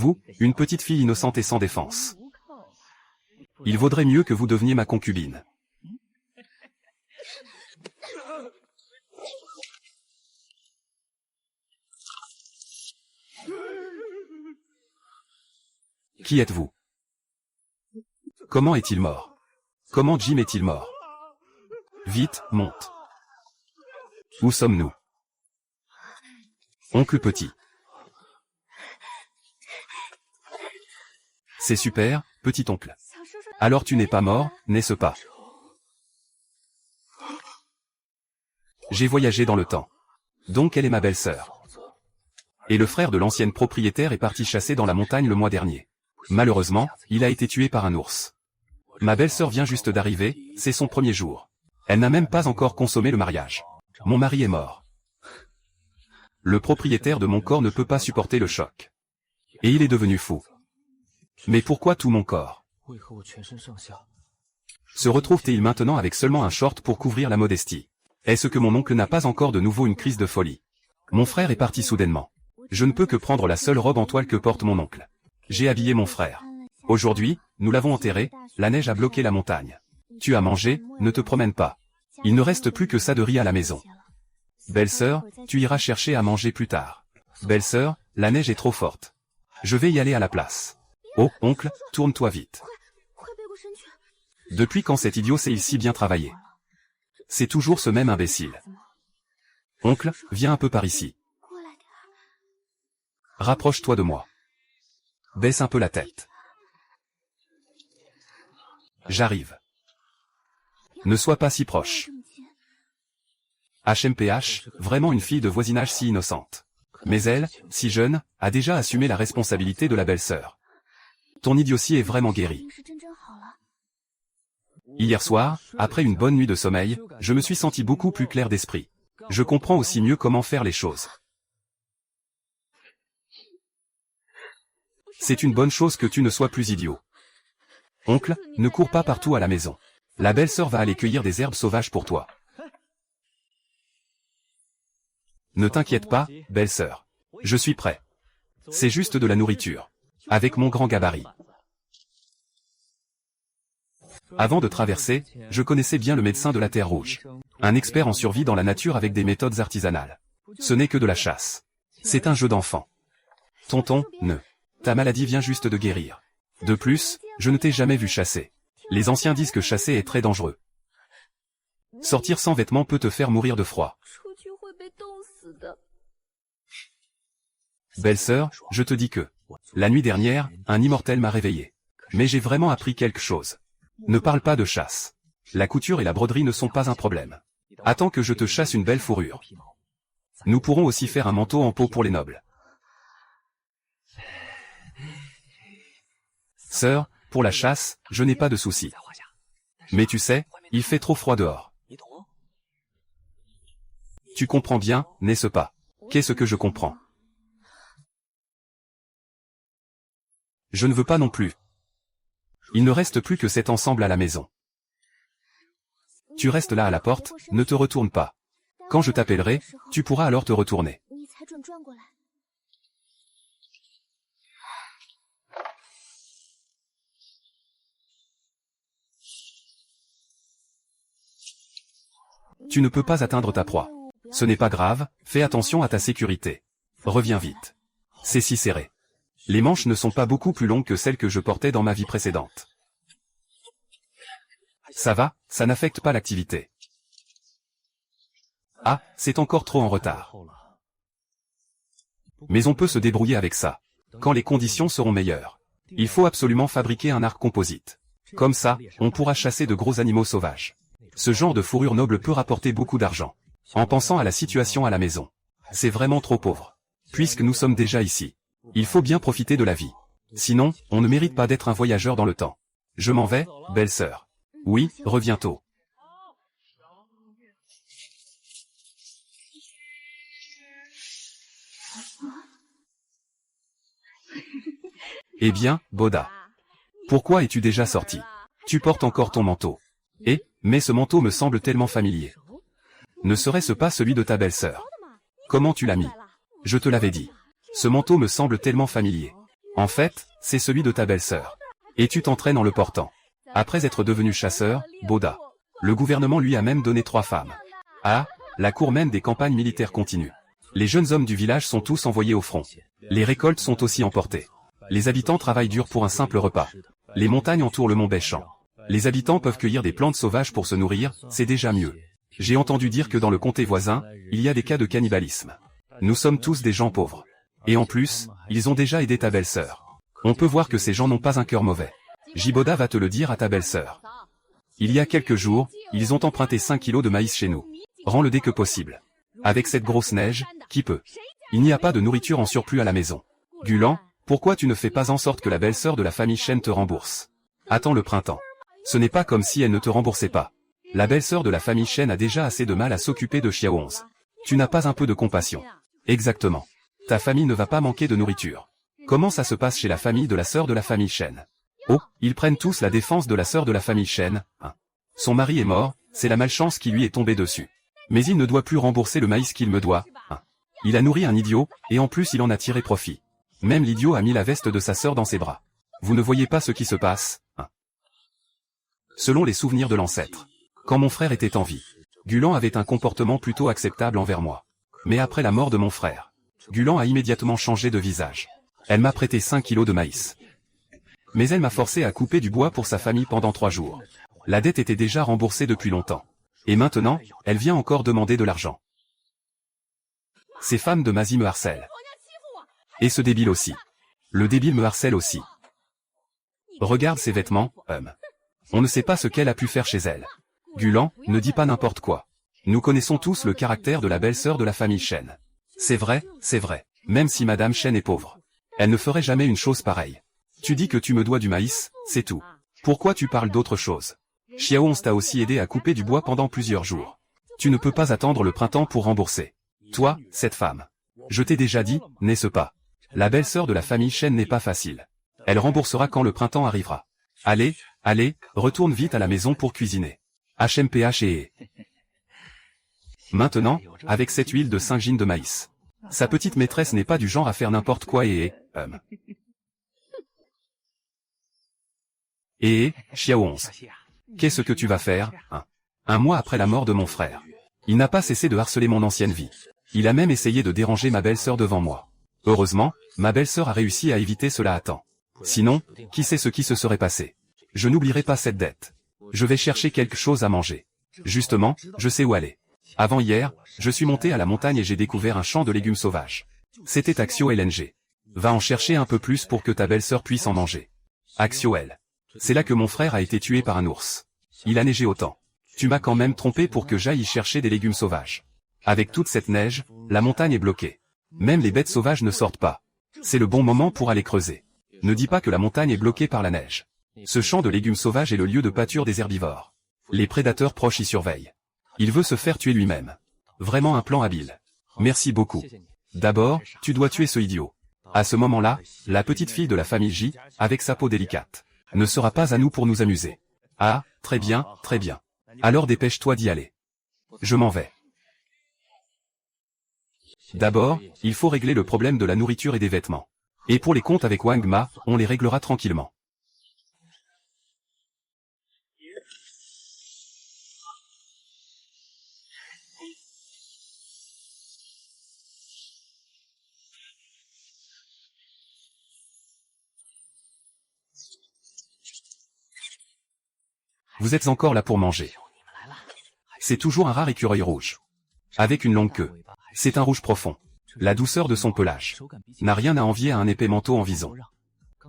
Vous, une petite fille innocente et sans défense. Il vaudrait mieux que vous deveniez ma concubine. Qui êtes-vous? Comment est-il mort? Comment Jim est-il mort? Vite, monte. Où sommes-nous? Oncle Petit. C'est super, petit oncle. Alors tu n'es pas mort, n'est-ce pas? J'ai voyagé dans le temps. Donc elle est ma belle-sœur. Et le frère de l'ancienne propriétaire est parti chasser dans la montagne le mois dernier. Malheureusement, il a été tué par un ours. Ma belle-sœur vient juste d'arriver, c'est son premier jour. Elle n'a même pas encore consommé le mariage. Mon mari est mort. Le propriétaire de mon corps ne peut pas supporter le choc. Et il est devenu fou. Mais pourquoi tout mon corps? Se retrouve-t-il maintenant avec seulement un short pour couvrir la modestie? Est-ce que mon oncle n'a pas encore de nouveau une crise de folie? Mon frère est parti soudainement. Je ne peux que prendre la seule robe en toile que porte mon oncle. J'ai habillé mon frère. Aujourd'hui, nous l'avons enterré, la neige a bloqué la montagne. Tu as mangé, ne te promène pas. Il ne reste plus que ça de riz à la maison. Belle-sœur, tu iras chercher à manger plus tard. Belle-sœur, la neige est trop forte. Je vais y aller à la place. Oh, oncle, tourne-toi vite. Depuis quand cet idiot sait-il si bien travailler? C'est toujours ce même imbécile. Oncle, viens un peu par ici. Rapproche-toi de moi. Baisse un peu la tête. J'arrive. Ne sois pas si proche. HMPH, vraiment une fille de voisinage si innocente. Mais elle, si jeune, a déjà assumé la responsabilité de la belle-sœur. Ton idiotie est vraiment guérie. Hier soir, après une bonne nuit de sommeil, je me suis senti beaucoup plus clair d'esprit. Je comprends aussi mieux comment faire les choses. C'est une bonne chose que tu ne sois plus idiot. Oncle, ne cours pas partout à la maison. La belle-sœur va aller cueillir des herbes sauvages pour toi. Ne t'inquiète pas, belle-sœur. Je suis prêt. C'est juste de la nourriture. Avec mon grand gabarit. Avant de traverser, je connaissais bien le médecin de la Terre Rouge. Un expert en survie dans la nature avec des méthodes artisanales. Ce n'est que de la chasse. C'est un jeu d'enfant. Tonton, ne. Ta maladie vient juste de guérir. De plus, je ne t'ai jamais vu chasser. Les anciens disent que chasser est très dangereux. Sortir sans vêtements peut te faire mourir de froid. Belle-sœur, je te dis que, la nuit dernière, un immortel m'a réveillé. Mais j'ai vraiment appris quelque chose. Ne parle pas de chasse. La couture et la broderie ne sont pas un problème. Attends que je te chasse une belle fourrure. Nous pourrons aussi faire un manteau en peau pour les nobles. Sœur, pour la chasse, je n'ai pas de soucis. Mais tu sais, il fait trop froid dehors. Tu comprends bien, n'est-ce pas? Qu'est-ce que je comprends? Je ne veux pas non plus. Il ne reste plus que cet ensemble à la maison. Tu restes là à la porte, ne te retourne pas. Quand je t'appellerai, tu pourras alors te retourner. Tu ne peux pas atteindre ta proie. Ce n'est pas grave, fais attention à ta sécurité. Reviens vite. C'est si serré. Les manches ne sont pas beaucoup plus longues que celles que je portais dans ma vie précédente. Ça va, ça n'affecte pas l'activité. Ah, c'est encore trop en retard. Mais on peut se débrouiller avec ça. Quand les conditions seront meilleures. Il faut absolument fabriquer un arc composite. Comme ça, on pourra chasser de gros animaux sauvages. Ce genre de fourrure noble peut rapporter beaucoup d'argent. En pensant à la situation à la maison. C'est vraiment trop pauvre. Puisque nous sommes déjà ici. Il faut bien profiter de la vie. Sinon, on ne mérite pas d'être un voyageur dans le temps. Je m'en vais, belle-sœur. Oui, reviens tôt. Eh bien, Boda. Pourquoi es-tu déjà sorti? Tu portes encore ton manteau. Mais ce manteau me semble tellement familier. Ne serait-ce pas celui de ta belle-sœur? Comment tu l'as mis? Je te l'avais dit. Ce manteau me semble tellement familier. En fait, c'est celui de ta belle-sœur. Et tu t'entraînes en le portant. Après être devenu chasseur, Boda. Le gouvernement lui a même donné 3 femmes. Ah, la cour mène des campagnes militaires continues. Les jeunes hommes du village sont tous envoyés au front. Les récoltes sont aussi emportées. Les habitants travaillent dur pour un simple repas. Les montagnes entourent le mont Bêchamp. Les habitants peuvent cueillir des plantes sauvages pour se nourrir, c'est déjà mieux. J'ai entendu dire que dans le comté voisin, il y a des cas de cannibalisme. Nous sommes tous des gens pauvres. Et en plus, ils ont déjà aidé ta belle-sœur. On peut voir que ces gens n'ont pas un cœur mauvais. Jiboda va te le dire à ta belle-sœur. Il y a quelques jours, ils ont emprunté 5 kilos de maïs chez nous. Rends-le dès que possible. Avec cette grosse neige, qui peut? Il n'y a pas de nourriture en surplus à la maison. Gulan, pourquoi tu ne fais pas en sorte que la belle-sœur de la famille Shen te rembourse? Attends le printemps. Ce n'est pas comme si elle ne te remboursait pas. La belle-sœur de la famille Shen a déjà assez de mal à s'occuper de Xiaoonz. Tu n'as pas un peu de compassion. Exactement. Ta famille ne va pas manquer de nourriture. Comment ça se passe chez la famille de la sœur de la famille Shen? Oh, ils prennent tous la défense de la sœur de la famille Shen, hein. Son mari est mort, c'est la malchance qui lui est tombée dessus. Mais il ne doit plus rembourser le maïs qu'il me doit, hein. Il a nourri un idiot, et en plus il en a tiré profit. Même l'idiot a mis la veste de sa sœur dans ses bras. Vous ne voyez pas ce qui se passe, hein. Selon les souvenirs de l'ancêtre, quand mon frère était en vie, Gulan avait un comportement plutôt acceptable envers moi. Mais après la mort de mon frère, Gulan a immédiatement changé de visage. Elle m'a prêté 5 kilos de maïs. Mais elle m'a forcé à couper du bois pour sa famille pendant 3 jours. La dette était déjà remboursée depuis longtemps. Et maintenant, elle vient encore demander de l'argent. Ces femmes de Mazie me harcèlent. Et ce débile aussi. Le débile me harcèle aussi. Regarde ses vêtements, On ne sait pas ce qu'elle a pu faire chez elle. Gulan, ne dis pas n'importe quoi. Nous connaissons tous le caractère de la belle-sœur de la famille Shen. C'est vrai, même si Madame Shen est pauvre. Elle ne ferait jamais une chose pareille. Tu dis que tu me dois du maïs, c'est tout. Pourquoi tu parles d'autre chose? Xiaoonz t'a aussi aidé à couper du bois pendant plusieurs jours. Tu ne peux pas attendre le printemps pour rembourser. Toi, cette femme. Je t'ai déjà dit, n'est-ce pas? La belle-sœur de la famille Shen n'est pas facile. Elle remboursera quand le printemps arrivera. Allez, retourne vite à la maison pour cuisiner. HMPH et... Maintenant, avec cette huile de Saint-Gine de maïs. Sa petite maîtresse n'est pas du genre à faire n'importe quoi Xiaoonz. Qu'est-ce que tu vas faire, hein? Un mois après la mort de mon frère. Il n'a pas cessé de harceler mon ancienne vie. Il a même essayé de déranger ma belle-sœur devant moi. Heureusement, ma belle-sœur a réussi à éviter cela à temps. Sinon, qui sait ce qui se serait passé? Je n'oublierai pas cette dette. Je vais chercher quelque chose à manger. Justement, je sais où aller. Avant hier, je suis monté à la montagne et j'ai découvert un champ de légumes sauvages. C'était Axio LNG. Va en chercher un peu plus pour que ta belle-sœur puisse en manger. Axio L. C'est là que mon frère a été tué par un ours. Il a neigé autant. Tu m'as quand même trompé pour que j'aille y chercher des légumes sauvages. Avec toute cette neige, la montagne est bloquée. Même les bêtes sauvages ne sortent pas. C'est le bon moment pour aller creuser. Ne dis pas que la montagne est bloquée par la neige. Ce champ de légumes sauvages est le lieu de pâture des herbivores. Les prédateurs proches y surveillent. Il veut se faire tuer lui-même. Vraiment un plan habile. Merci beaucoup. D'abord, tu dois tuer ce idiot. À ce moment-là, la petite fille de la famille J, avec sa peau délicate, ne sera pas à nous pour nous amuser. Ah, très bien. Alors dépêche-toi d'y aller. Je m'en vais. D'abord, il faut régler le problème de la nourriture et des vêtements. Et pour les comptes avec Wang Ma, on les réglera tranquillement. Vous êtes encore là pour manger. C'est toujours un rare écureuil rouge. Avec une longue queue. C'est un rouge profond. La douceur de son pelage n'a rien à envier à un épais manteau en vison.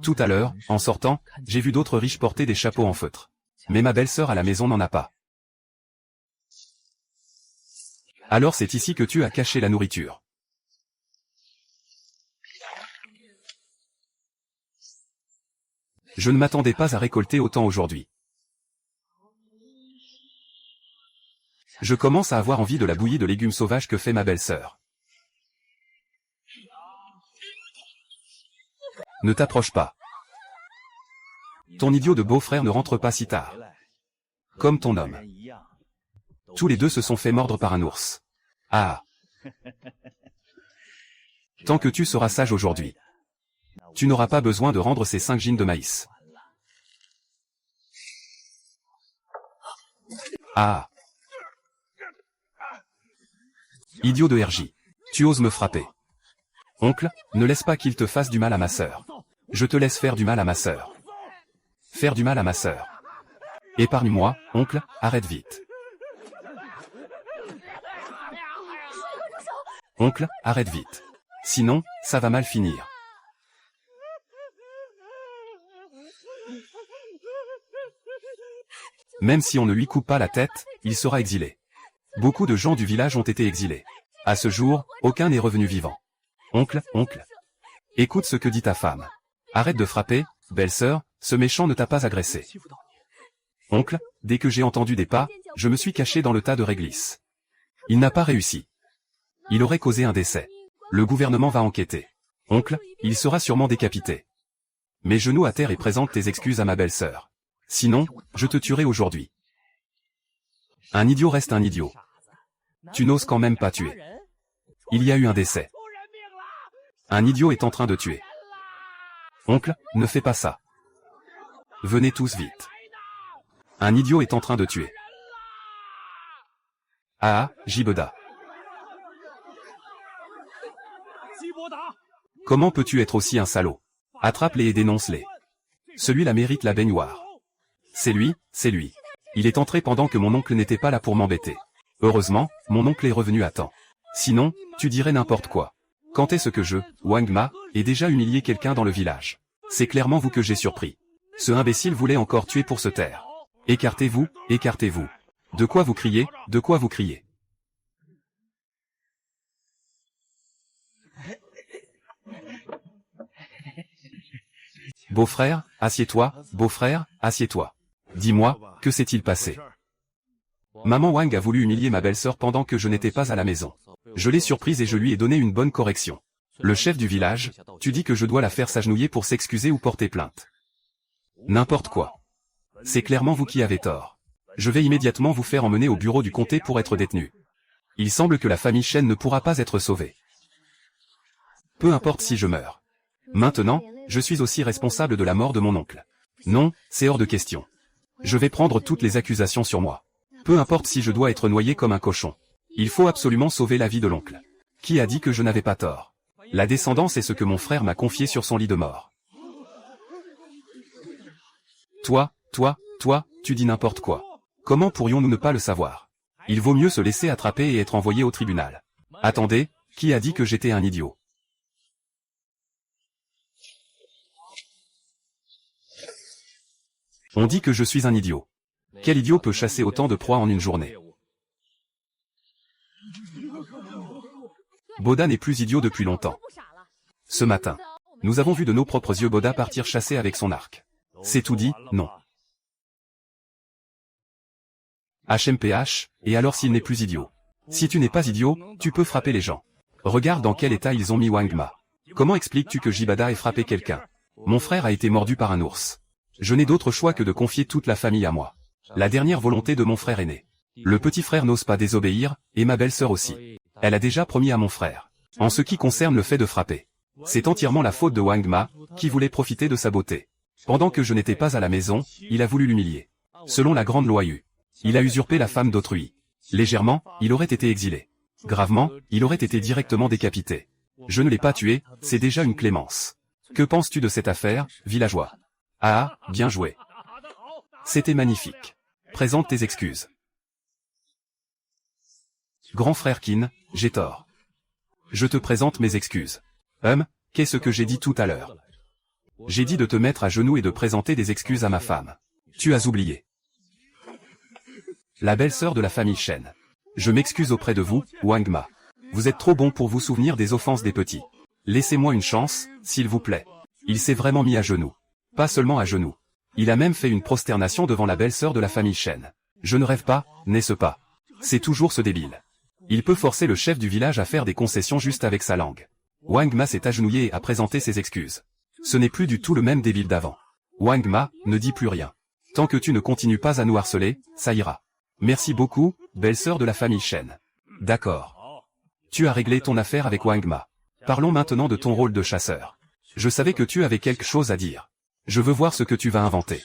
Tout à l'heure, en sortant, j'ai vu d'autres riches porter des chapeaux en feutre. Mais ma belle-sœur à la maison n'en a pas. Alors c'est ici que tu as caché la nourriture. Je ne m'attendais pas à récolter autant aujourd'hui. Je commence à avoir envie de la bouillie de légumes sauvages que fait ma belle-sœur. Ne t'approche pas. Ton idiot de beau-frère ne rentre pas si tard. Comme ton homme. Tous les deux se sont fait mordre par un ours. Ah. Tant que tu seras sage aujourd'hui. Tu n'auras pas besoin de rendre ces 5 jeans de maïs. Ah. Idiot de RJ. Tu oses me frapper. Oncle, ne laisse pas qu'il te fasse du mal à ma sœur. Je te laisse faire du mal à ma sœur. Faire du mal à ma sœur. Épargne-moi, oncle, arrête vite. Oncle, arrête vite. Sinon, ça va mal finir. Même si on ne lui coupe pas la tête, il sera exilé. Beaucoup de gens du village ont été exilés. À ce jour, aucun n'est revenu vivant. Oncle, écoute ce que dit ta femme. Arrête de frapper, belle-sœur, ce méchant ne t'a pas agressé. Oncle, dès que j'ai entendu des pas, je me suis caché dans le tas de réglisse. Il n'a pas réussi. Il aurait causé un décès. Le gouvernement va enquêter. Oncle, il sera sûrement décapité. Mets genoux à terre et présente tes excuses à ma belle-sœur. Sinon, je te tuerai aujourd'hui. Un idiot reste un idiot. Tu n'oses quand même pas tuer. Il y a eu un décès. Un idiot est en train de tuer. Oncle, ne fais pas ça. Venez tous vite. Un idiot est en train de tuer. Ah, Jibeda. Comment peux-tu être aussi un salaud? Attrape-les et dénonce-les. Celui-là mérite la baignoire. C'est lui, c'est lui. Il est entré pendant que mon oncle n'était pas là pour m'embêter. Heureusement, mon oncle est revenu à temps. Sinon, tu dirais n'importe quoi. Quand est-ce que je, Wang Ma, ai déjà humilié quelqu'un dans le village? C'est clairement vous que j'ai surpris. Ce imbécile voulait encore tuer pour se taire. Écartez-vous, écartez-vous. De quoi vous criez, de quoi vous criez? Beau-frère, assieds-toi, beau-frère, assieds-toi. Dis-moi, que s'est-il passé? Maman Wang a voulu humilier ma belle-sœur pendant que je n'étais pas à la maison. Je l'ai surprise et je lui ai donné une bonne correction. Le chef du village, tu dis que je dois la faire s'agenouiller pour s'excuser ou porter plainte. N'importe quoi. C'est clairement vous qui avez tort. Je vais immédiatement vous faire emmener au bureau du comté pour être détenu. Il semble que la famille Shen ne pourra pas être sauvée. Peu importe si je meurs. Maintenant, je suis aussi responsable de la mort de mon oncle. Non, c'est hors de question. Je vais prendre toutes les accusations sur moi. Peu importe si je dois être noyé comme un cochon. Il faut absolument sauver la vie de l'oncle. Qui a dit que je n'avais pas tort? La descendance est ce que mon frère m'a confié sur son lit de mort. Toi, tu dis n'importe quoi. Comment pourrions-nous ne pas le savoir? Il vaut mieux se laisser attraper et être envoyé au tribunal. Attendez, qui a dit que j'étais un idiot? On dit que je suis un idiot. Quel idiot peut chasser autant de proies en une journée? Boda n'est plus idiot depuis longtemps. Ce matin, nous avons vu de nos propres yeux Boda partir chasser avec son arc. C'est tout dit, non. HMPH, et alors s'il n'est plus idiot? Si tu n'es pas idiot, tu peux frapper les gens. Regarde dans quel état ils ont mis Wang Ma. Comment expliques-tu que Jibada ait frappé quelqu'un? Mon frère a été mordu par un ours. Je n'ai d'autre choix que de confier toute la famille à moi. La dernière volonté de mon frère aîné. Le petit frère n'ose pas désobéir, et ma belle-sœur aussi. Elle a déjà promis à mon frère. En ce qui concerne le fait de frapper, c'est entièrement la faute de Wang Ma, qui voulait profiter de sa beauté. Pendant que je n'étais pas à la maison, il a voulu l'humilier. Selon la grande loi Yu, il a usurpé la femme d'autrui. Légèrement, il aurait été exilé. Gravement, il aurait été directement décapité. Je ne l'ai pas tué, c'est déjà une clémence. Que penses-tu de cette affaire, villageois? Ah, bien joué. C'était magnifique. Présente tes excuses. Grand frère Qin, j'ai tort. Je te présente mes excuses. Qu'est-ce que j'ai dit tout à l'heure? J'ai dit de te mettre à genoux et de présenter des excuses à ma femme. Tu as oublié. La belle-sœur de la famille Shen. Je m'excuse auprès de vous, Wang Ma. Vous êtes trop bon pour vous souvenir des offenses des petits. Laissez-moi une chance, s'il vous plaît. Il s'est vraiment mis à genoux. Pas seulement à genoux. Il a même fait une prosternation devant la belle-sœur de la famille Shen. Je ne rêve pas, n'est-ce pas? C'est toujours ce débile. Il peut forcer le chef du village à faire des concessions juste avec sa langue. Wang Ma s'est agenouillé et a présenté ses excuses. Ce n'est plus du tout le même débile d'avant. Wang Ma, ne dis plus rien. Tant que tu ne continues pas à nous harceler, ça ira. Merci beaucoup, belle-sœur de la famille Shen. D'accord. Tu as réglé ton affaire avec Wang Ma. Parlons maintenant de ton rôle de chasseur. Je savais que tu avais quelque chose à dire. Je veux voir ce que tu vas inventer.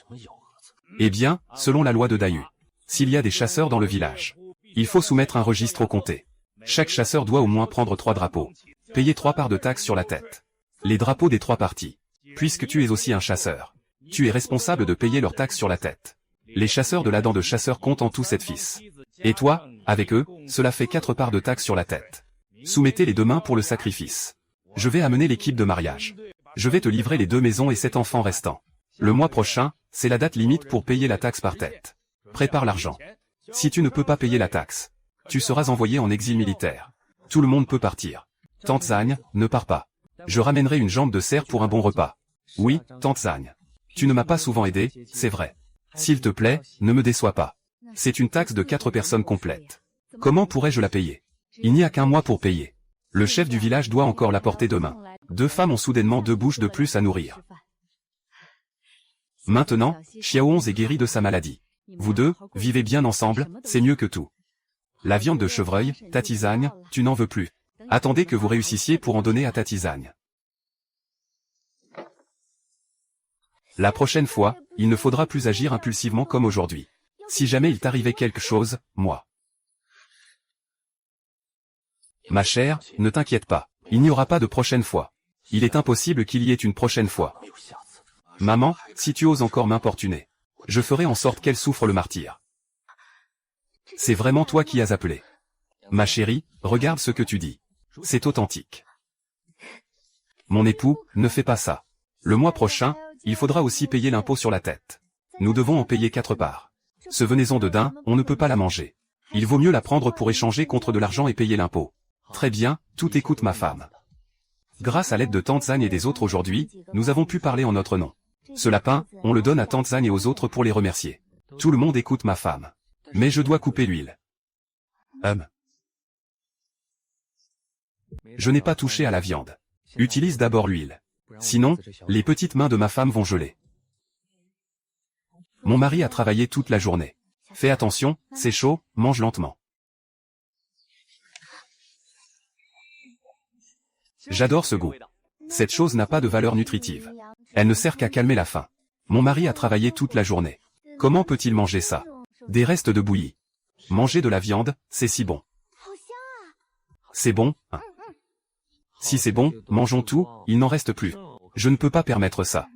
Eh bien, selon la loi de Dayu, s'il y a des chasseurs dans le village, il faut soumettre un registre au comté. Chaque chasseur doit au moins prendre 3 drapeaux. Payer 3 parts de taxes sur la tête. Les drapeaux des 3 parties. Puisque tu es aussi un chasseur, tu es responsable de payer leurs taxes sur la tête. Les chasseurs de la dent de chasseur comptent en tout 7 fils. Et toi, avec eux, cela fait 4 parts de taxes sur la tête. Soumettez-les demain pour le sacrifice. Je vais amener l'équipe de mariage. Je vais te livrer les 2 maisons et 7 enfants restants. Le mois prochain, c'est la date limite pour payer la taxe par tête. Prépare l'argent. Si tu ne peux pas payer la taxe, tu seras envoyé en exil militaire. Tout le monde peut partir. Tante Zagne, ne pars pas. Je ramènerai une jambe de cerf pour un bon repas. Oui, Tante Zagne. Tu ne m'as pas souvent aidé, c'est vrai. S'il te plaît, ne me déçois pas. C'est une taxe de 4 personnes complètes. Comment pourrais-je la payer? Il n'y a qu'un mois pour payer. Le chef du village doit encore la porter demain. 2 femmes ont soudainement 2 bouches de plus à nourrir. Maintenant, Xiaohong est guéri de sa maladie. Vous deux, vivez bien ensemble, c'est mieux que tout. La viande de chevreuil, Tati Zagne, tu n'en veux plus. Attendez que vous réussissiez pour en donner à Tati Zagne. La prochaine fois, il ne faudra plus agir impulsivement comme aujourd'hui. Si jamais il t'arrivait quelque chose, moi. Ma chère, ne t'inquiète pas. Il n'y aura pas de prochaine fois. Il est impossible qu'il y ait une prochaine fois. Maman, si tu oses encore m'importuner, je ferai en sorte qu'elle souffre le martyre. C'est vraiment toi qui as appelé. Ma chérie, regarde ce que tu dis. C'est authentique. Mon époux, ne fais pas ça. Le mois prochain, il faudra aussi payer l'impôt sur la tête. Nous devons en payer 4 parts. Ce venaison de daim, on ne peut pas la manger. Il vaut mieux la prendre pour échanger contre de l'argent et payer l'impôt. Très bien, tout écoute ma femme. Grâce à l'aide de Tante Zagne et des autres aujourd'hui, nous avons pu parler en notre nom. Ce lapin, on le donne à Tante Zagne et aux autres pour les remercier. Tout le monde écoute ma femme. Mais je dois couper l'huile. Je n'ai pas touché à la viande. Utilise d'abord l'huile. Sinon, les petites mains de ma femme vont geler. Mon mari a travaillé toute la journée. Fais attention, c'est chaud, mange lentement. J'adore ce goût. Cette chose n'a pas de valeur nutritive. Elle ne sert qu'à calmer la faim. Mon mari a travaillé toute la journée. Comment peut-il manger ça? Des restes de bouillie. Manger de la viande, c'est si bon. C'est bon, hein? Si c'est bon, mangeons tout, il n'en reste plus. Je ne peux pas permettre ça.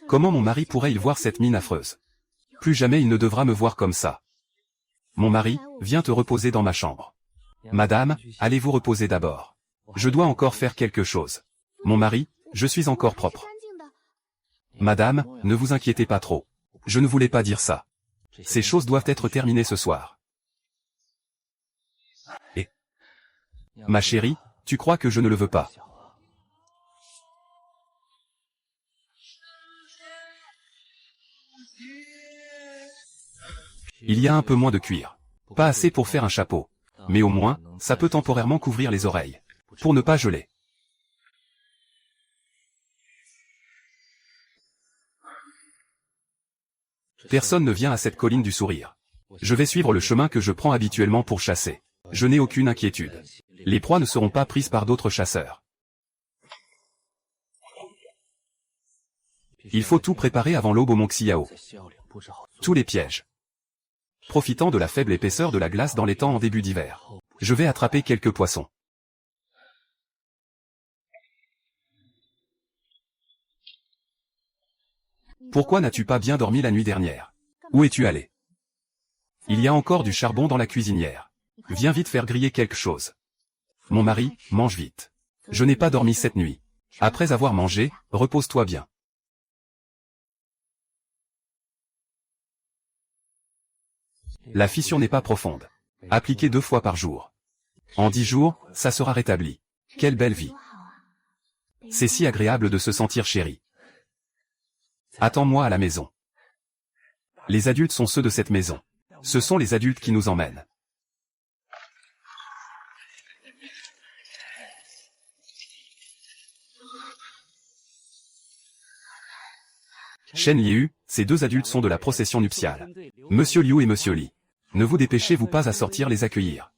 Comment mon mari pourrait-il voir cette mine affreuse? Plus jamais il ne devra me voir comme ça. Mon mari, viens te reposer dans ma chambre. Madame, allez vous reposer d'abord. Je dois encore faire quelque chose. Mon mari, je suis encore propre. Madame, ne vous inquiétez pas trop. Je ne voulais pas dire ça. Ces choses doivent être terminées ce soir. Et ma chérie, tu crois que je ne le veux pas? Il y a un peu moins de cuir. Pas assez pour faire un chapeau. Mais au moins, ça peut temporairement couvrir les oreilles. Pour ne pas geler. Personne ne vient à cette colline du sourire. Je vais suivre le chemin que je prends habituellement pour chasser. Je n'ai aucune inquiétude. Les proies ne seront pas prises par d'autres chasseurs. Il faut tout préparer avant l'aube au Mont Xiao. Tous les pièges. Profitant de la faible épaisseur de la glace dans les temps en début d'hiver, je vais attraper quelques poissons. Pourquoi n'as-tu pas bien dormi la nuit dernière? Où es-tu allé? Il y a encore du charbon dans la cuisinière. Viens vite faire griller quelque chose. Mon mari, mange vite. Je n'ai pas dormi cette nuit. Après avoir mangé, repose-toi bien. La fissure n'est pas profonde. Appliquez 2 fois par jour. En 10 jours, ça sera rétabli. Quelle belle vie. C'est si agréable de se sentir chéri. Attends-moi à la maison. Les adultes sont ceux de cette maison. Ce sont les adultes qui nous emmènent. Shen Liu, ces 2 adultes sont de la procession nuptiale. Monsieur Liu et Monsieur Li. Ne vous dépêchez-vous pas à sortir les accueillir.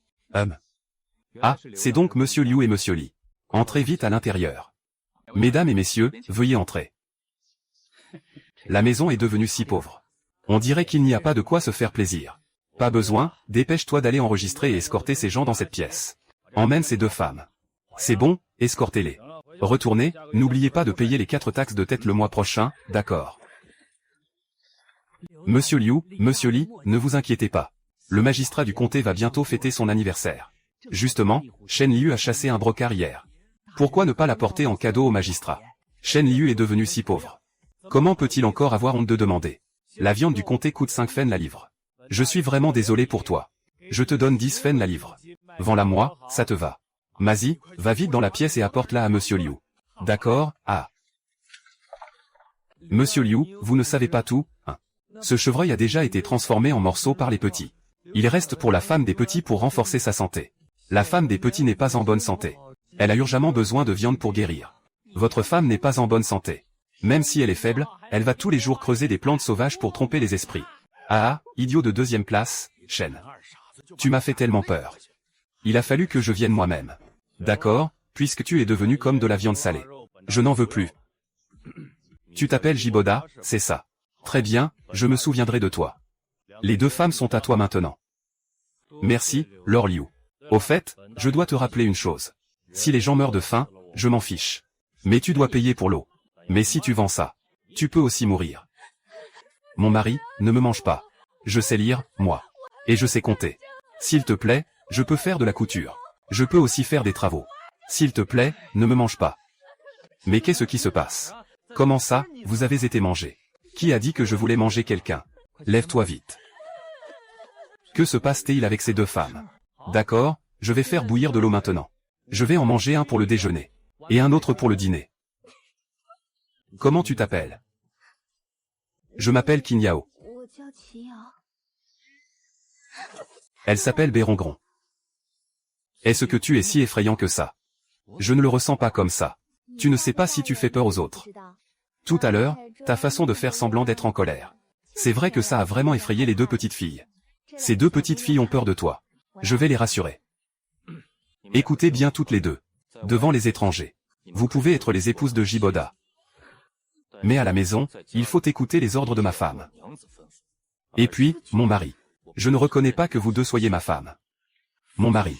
Ah, c'est donc Monsieur Liu et Monsieur Li. Entrez vite à l'intérieur. Mesdames et messieurs, veuillez entrer. La maison est devenue si pauvre. On dirait qu'il n'y a pas de quoi se faire plaisir. Pas besoin, dépêche-toi d'aller enregistrer et escorter ces gens dans cette pièce. Emmène ces deux femmes. C'est bon, escortez-les. Retournez, n'oubliez pas de payer les 4 taxes de tête le mois prochain, d'accord. Monsieur Liu, Monsieur Li, ne vous inquiétez pas. Le magistrat du comté va bientôt fêter son anniversaire. Justement, Shen Liu a chassé un brocard hier. Pourquoi ne pas l'apporter en cadeau au magistrat? Shen Liu est devenu si pauvre. Comment peut-il encore avoir honte de demander? La viande du comté coûte 5 fennes la livre. Je suis vraiment désolé pour toi. Je te donne 10 fennes la livre. Vends-la moi, ça te va. Mazi, va vite dans la pièce et apporte-la à Monsieur Liu. D'accord, ah. Monsieur Liu, vous ne savez pas tout, hein. Ce chevreuil a déjà été transformé en morceaux par les petits. Il reste pour la femme des petits pour renforcer sa santé. La femme des petits n'est pas en bonne santé. Elle a urgemment besoin de viande pour guérir. Votre femme n'est pas en bonne santé. Même si elle est faible, elle va tous les jours creuser des plantes sauvages pour tromper les esprits. Ah, idiot de 2e classe, Shen. Tu m'as fait tellement peur. Il a fallu que je vienne moi-même. D'accord, puisque tu es devenu comme de la viande salée. Je n'en veux plus. Tu t'appelles Jiboda, c'est ça. Très bien, je me souviendrai de toi. Les 2 femmes sont à toi maintenant. Merci, Lord Liu. Au fait, je dois te rappeler une chose. Si les gens meurent de faim, je m'en fiche. Mais tu dois payer pour l'eau. Mais si tu vends ça, tu peux aussi mourir. Mon mari, ne me mange pas. Je sais lire, moi. Et je sais compter. S'il te plaît, je peux faire de la couture. Je peux aussi faire des travaux. S'il te plaît, ne me mange pas. Mais qu'est-ce qui se passe? Comment ça, vous avez été mangé? Qui a dit que je voulais manger quelqu'un? Lève-toi vite. Que se passe-t-il avec ces 2 femmes? D'accord, je vais faire bouillir de l'eau maintenant. Je vais en manger un pour le déjeuner. Et un autre pour le dîner. Comment tu t'appelles? Je m'appelle Qin Yao. Elle s'appelle Bérongron. Est-ce que tu es si effrayant que ça? Je ne le ressens pas comme ça. Tu ne sais pas si tu fais peur aux autres. Tout à l'heure, ta façon de faire semblant d'être en colère. C'est vrai que ça a vraiment effrayé les 2 petites filles. Ces 2 petites filles ont peur de toi. Je vais les rassurer. Écoutez bien toutes les 2. Devant les étrangers. Vous pouvez être les épouses de Jiboda. Mais à la maison, il faut écouter les ordres de ma femme. Et puis, mon mari. Je ne reconnais pas que vous 2 soyez ma femme. Mon mari.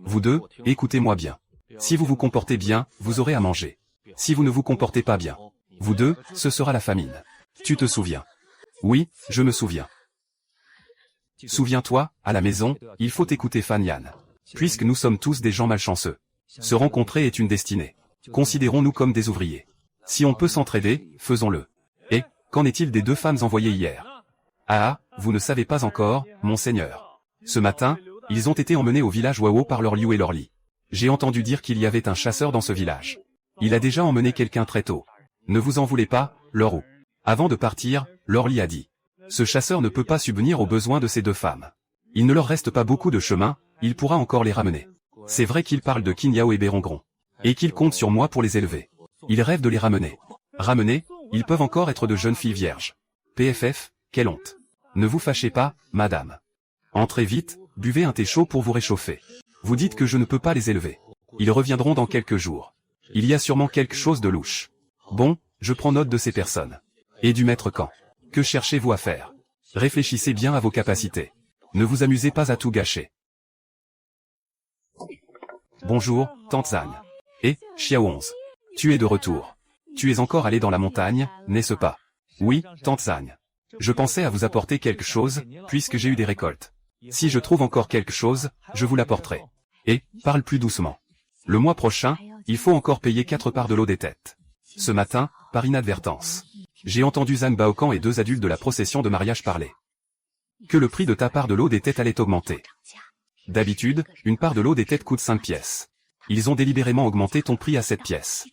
Vous 2, écoutez-moi bien. Si vous vous comportez bien, vous aurez à manger. Si vous ne vous comportez pas bien, vous 2, ce sera la famine. Tu te souviens? Oui, je me souviens. Souviens-toi, à la maison, il faut écouter Fan Yan. Puisque nous sommes tous des gens malchanceux. Se rencontrer est une destinée. Considérons-nous comme des ouvriers. Si on peut s'entraider, faisons-le. Et, qu'en est-il des 2 femmes envoyées hier? Ah, vous ne savez pas encore, monseigneur. Ce matin, ils ont été emmenés au village Wao par Lord Liu et Lord Li. J'ai entendu dire qu'il y avait un chasseur dans ce village. Il a déjà emmené quelqu'un très tôt. Ne vous en voulez pas, Lord Wu. Avant de partir, Lord Li a dit. Ce chasseur ne peut pas subvenir aux besoins de ces 2 femmes. Il ne leur reste pas beaucoup de chemin, il pourra encore les ramener. C'est vrai qu'il parle de Qin Yao et Bérongron. Et qu'il compte sur moi pour les élever. Il rêve de les ramener. Ramener, ils peuvent encore être de jeunes filles vierges. PFF, quelle honte. Ne vous fâchez pas, madame. Entrez vite, buvez un thé chaud pour vous réchauffer. Vous dites que je ne peux pas les élever. Ils reviendront dans quelques jours. Il y a sûrement quelque chose de louche. Bon, je prends note de ces personnes. Et du maître Kan. Que cherchez-vous à faire? Réfléchissez bien à vos capacités. Ne vous amusez pas à tout gâcher. Bonjour, Tante Zhang. Et, Xiao 11. Tu es de retour. Tu es encore allé dans la montagne, n'est-ce pas? Oui, Tante Zhang. Je pensais à vous apporter quelque chose, puisque j'ai eu des récoltes. Si je trouve encore quelque chose, je vous l'apporterai. Et, parle plus doucement. Le mois prochain, il faut encore payer 4 parts de l'eau des têtes. Ce matin, par inadvertance, j'ai entendu Zhang Baokan et 2 adultes de la procession de mariage parler. Que le prix de ta part de l'eau des têtes allait augmenter. D'habitude, une part de l'eau des têtes coûte 5 pièces. Ils ont délibérément augmenté ton prix à 7 pièces.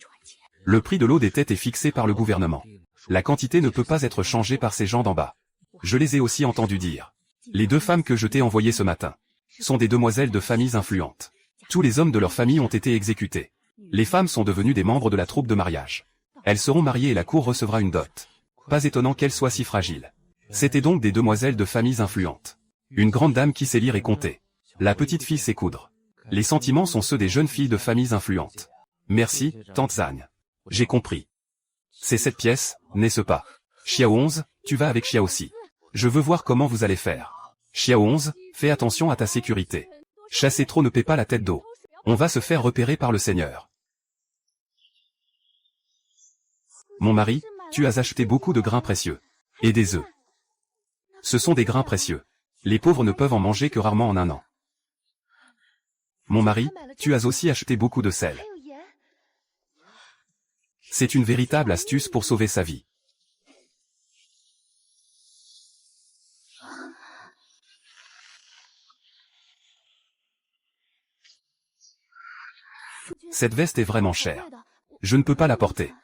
Le prix de l'eau des têtes est fixé par le gouvernement. La quantité ne peut pas être changée par ces gens d'en bas. Je les ai aussi entendus dire. Les 2 femmes que je t'ai envoyées ce matin sont des demoiselles de familles influentes. Tous les hommes de leur famille ont été exécutés. Les femmes sont devenues des membres de la troupe de mariage. Elles seront mariées et la cour recevra une dot. Pas étonnant qu'elles soient si fragiles. C'étaient donc des demoiselles de familles influentes. Une grande dame qui sait lire et compter. La petite fille sait coudre. Les sentiments sont ceux des jeunes filles de familles influentes. Merci, tante Zhang. J'ai compris. C'est cette pièce, n'est-ce pas? Xiao 11, tu vas avec Xiao aussi. Je veux voir comment vous allez faire. Xiao 11, fais attention à ta sécurité. Chasser trop ne paie pas la tête d'eau. On va se faire repérer par le Seigneur. Mon mari, tu as acheté beaucoup de grains précieux. Et des œufs. Ce sont des grains précieux. Les pauvres ne peuvent en manger que rarement en un an. Mon mari, tu as aussi acheté beaucoup de sel. C'est une véritable astuce pour sauver sa vie. Cette veste est vraiment chère. Je ne peux pas la porter.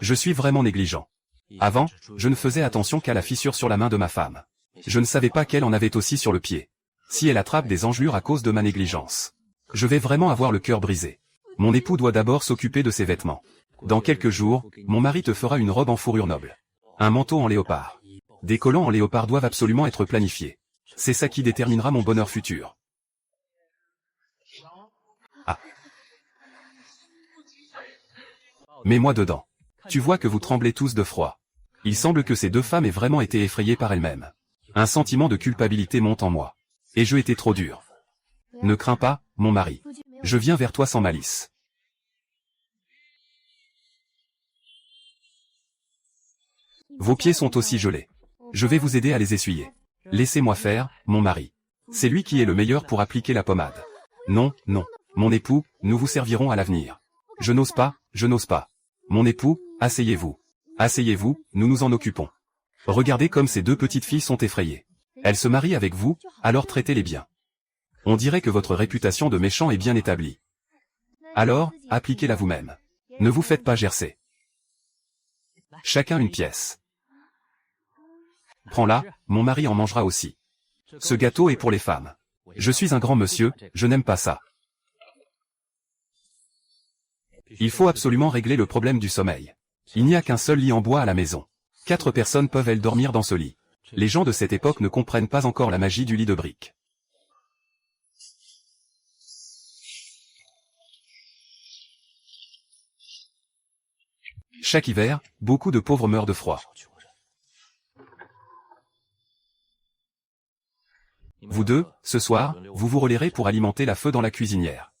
Je suis vraiment négligent. Avant, je ne faisais attention qu'à la fissure sur la main de ma femme. Je ne savais pas qu'elle en avait aussi sur le pied. Si elle attrape des engelures à cause de ma négligence, je vais vraiment avoir le cœur brisé. Mon époux doit d'abord s'occuper de ses vêtements. Dans quelques jours, mon mari te fera une robe en fourrure noble. Un manteau en léopard. Des collants en léopard doivent absolument être planifiés. C'est ça qui déterminera mon bonheur futur. Ah. Mets-moi dedans. Tu vois que vous tremblez tous de froid. Il semble que ces deux femmes aient vraiment été effrayées par elles-mêmes. Un sentiment de culpabilité monte en moi. Et je étais trop dur. Ne crains pas, mon mari. Je viens vers toi sans malice. Vos pieds sont aussi gelés. Je vais vous aider à les essuyer. Laissez-moi faire, mon mari. C'est lui qui est le meilleur pour appliquer la pommade. Non, non. Mon époux, nous vous servirons à l'avenir. Je n'ose pas, je n'ose pas. Mon époux, asseyez-vous. Asseyez-vous, nous nous en occupons. Regardez comme ces deux petites filles sont effrayées. Elles se marient avec vous, alors traitez-les bien. On dirait que votre réputation de méchant est bien établie. Alors, appliquez-la vous-même. Ne vous faites pas gercer. Chacun une pièce. Prends-la, mon mari en mangera aussi. Ce gâteau est pour les femmes. Je suis un grand monsieur, je n'aime pas ça. Il faut absolument régler le problème du sommeil. Il n'y a qu'un seul lit en bois à la maison. 4 personnes peuvent-elles dormir dans ce lit? Les gens de cette époque ne comprennent pas encore la magie du lit de briques. Chaque hiver, beaucoup de pauvres meurent de froid. Vous deux, ce soir, vous vous relierez pour alimenter la feu dans la cuisinière.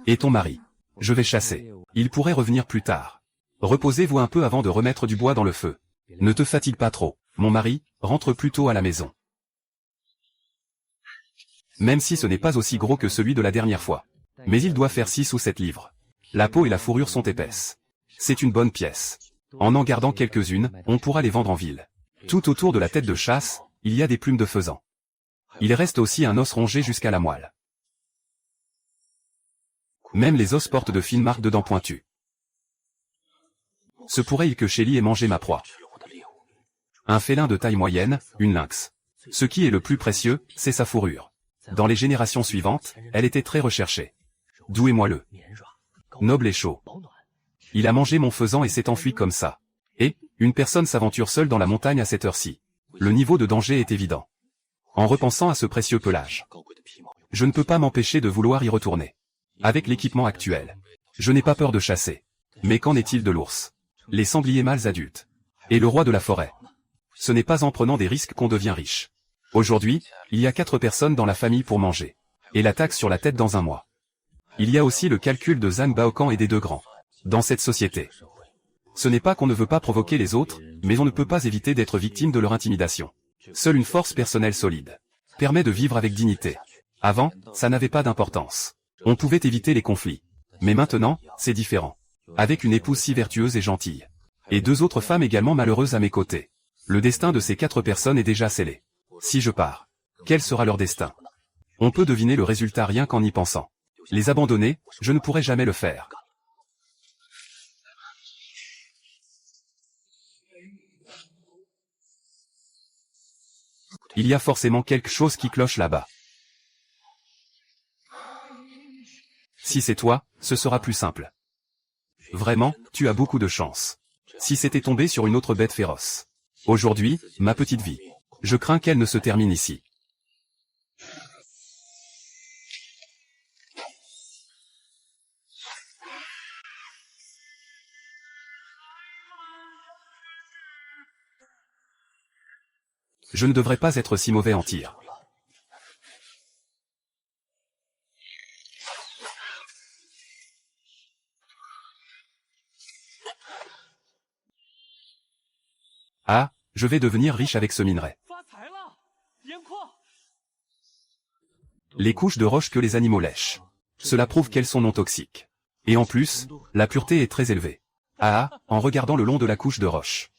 Et ton mari? Je vais chasser. Il pourrait revenir plus tard. Reposez-vous un peu avant de remettre du bois dans le feu. Ne te fatigue pas trop. Mon mari, rentre plus tôt à la maison. Même si ce n'est pas aussi gros que celui de la dernière fois. Mais il doit faire 6 ou 7 livres. La peau et la fourrure sont épaisses. C'est une bonne pièce. En gardant quelques-unes, on pourra les vendre en ville. Tout autour de la tête de chasse, il y a des plumes de faisan. Il reste aussi un os rongé jusqu'à la moelle. Même les os portent de fines marques de dents pointues. Se pourrait-il que Shelly ait mangé ma proie? Un félin de taille moyenne, une lynx. Ce qui est le plus précieux, c'est sa fourrure. Dans les générations suivantes, elle était très recherchée. Doux et moelleux. Noble et chaud. Il a mangé mon faisan et s'est enfui comme ça. Et, une personne s'aventure seule dans la montagne à cette heure-ci. Le niveau de danger est évident. En repensant à ce précieux pelage, je ne peux pas m'empêcher de vouloir y retourner. Avec l'équipement actuel, je n'ai pas peur de chasser. Mais qu'en est-il de l'ours? Les sangliers mâles adultes. Et le roi de la forêt. Ce n'est pas en prenant des risques qu'on devient riche. Aujourd'hui, il y a 4 personnes dans la famille pour manger. Et la taxe sur la tête dans un mois. Il y a aussi le calcul de Zhang Baokan et des deux grands. Dans cette société, ce n'est pas qu'on ne veut pas provoquer les autres, mais on ne peut pas éviter d'être victime de leur intimidation. Seule une force personnelle solide permet de vivre avec dignité. Avant, ça n'avait pas d'importance. On pouvait éviter les conflits. Mais maintenant, c'est différent. Avec une épouse si vertueuse et gentille. Et 2 autres femmes également malheureuses à mes côtés. Le destin de ces 4 personnes est déjà scellé. Si je pars, quel sera leur destin? On peut deviner le résultat rien qu'en y pensant. Les abandonner, je ne pourrai jamais le faire. Il y a forcément quelque chose qui cloche là-bas. Si c'est toi, ce sera plus simple. Vraiment, tu as beaucoup de chance. Si c'était tombé sur une autre bête féroce. Aujourd'hui, ma petite vie. Je crains qu'elle ne se termine ici. Je ne devrais pas être si mauvais en tir. Ah, je vais devenir riche avec ce minerai. Les couches de roche que les animaux lèchent. Cela prouve qu'elles sont non toxiques. Et en plus, la pureté est très élevée. Ah, en regardant le long de la couche de roche.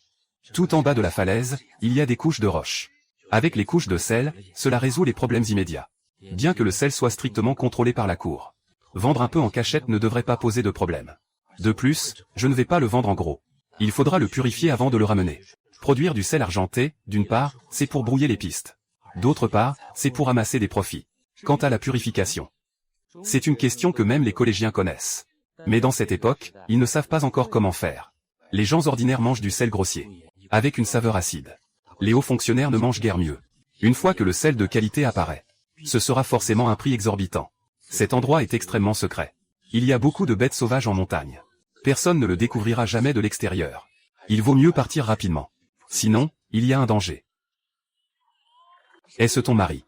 Tout en bas de la falaise, il y a des couches de roche. Avec les couches de sel, cela résout les problèmes immédiats. Bien que le sel soit strictement contrôlé par la cour. Vendre un peu en cachette ne devrait pas poser de problème. De plus, je ne vais pas le vendre en gros. Il faudra le purifier avant de le ramener. Produire du sel argenté, d'une part, c'est pour brouiller les pistes. D'autre part, c'est pour amasser des profits. Quant à la purification, c'est une question que même les collégiens connaissent. Mais dans cette époque, ils ne savent pas encore comment faire. Les gens ordinaires mangent du sel grossier, avec une saveur acide. Les hauts fonctionnaires ne mangent guère mieux. Une fois que le sel de qualité apparaît, ce sera forcément un prix exorbitant. Cet endroit est extrêmement secret. Il y a beaucoup de bêtes sauvages en montagne. Personne ne le découvrira jamais de l'extérieur. Il vaut mieux partir rapidement. Sinon, il y a un danger. Est-ce ton mari?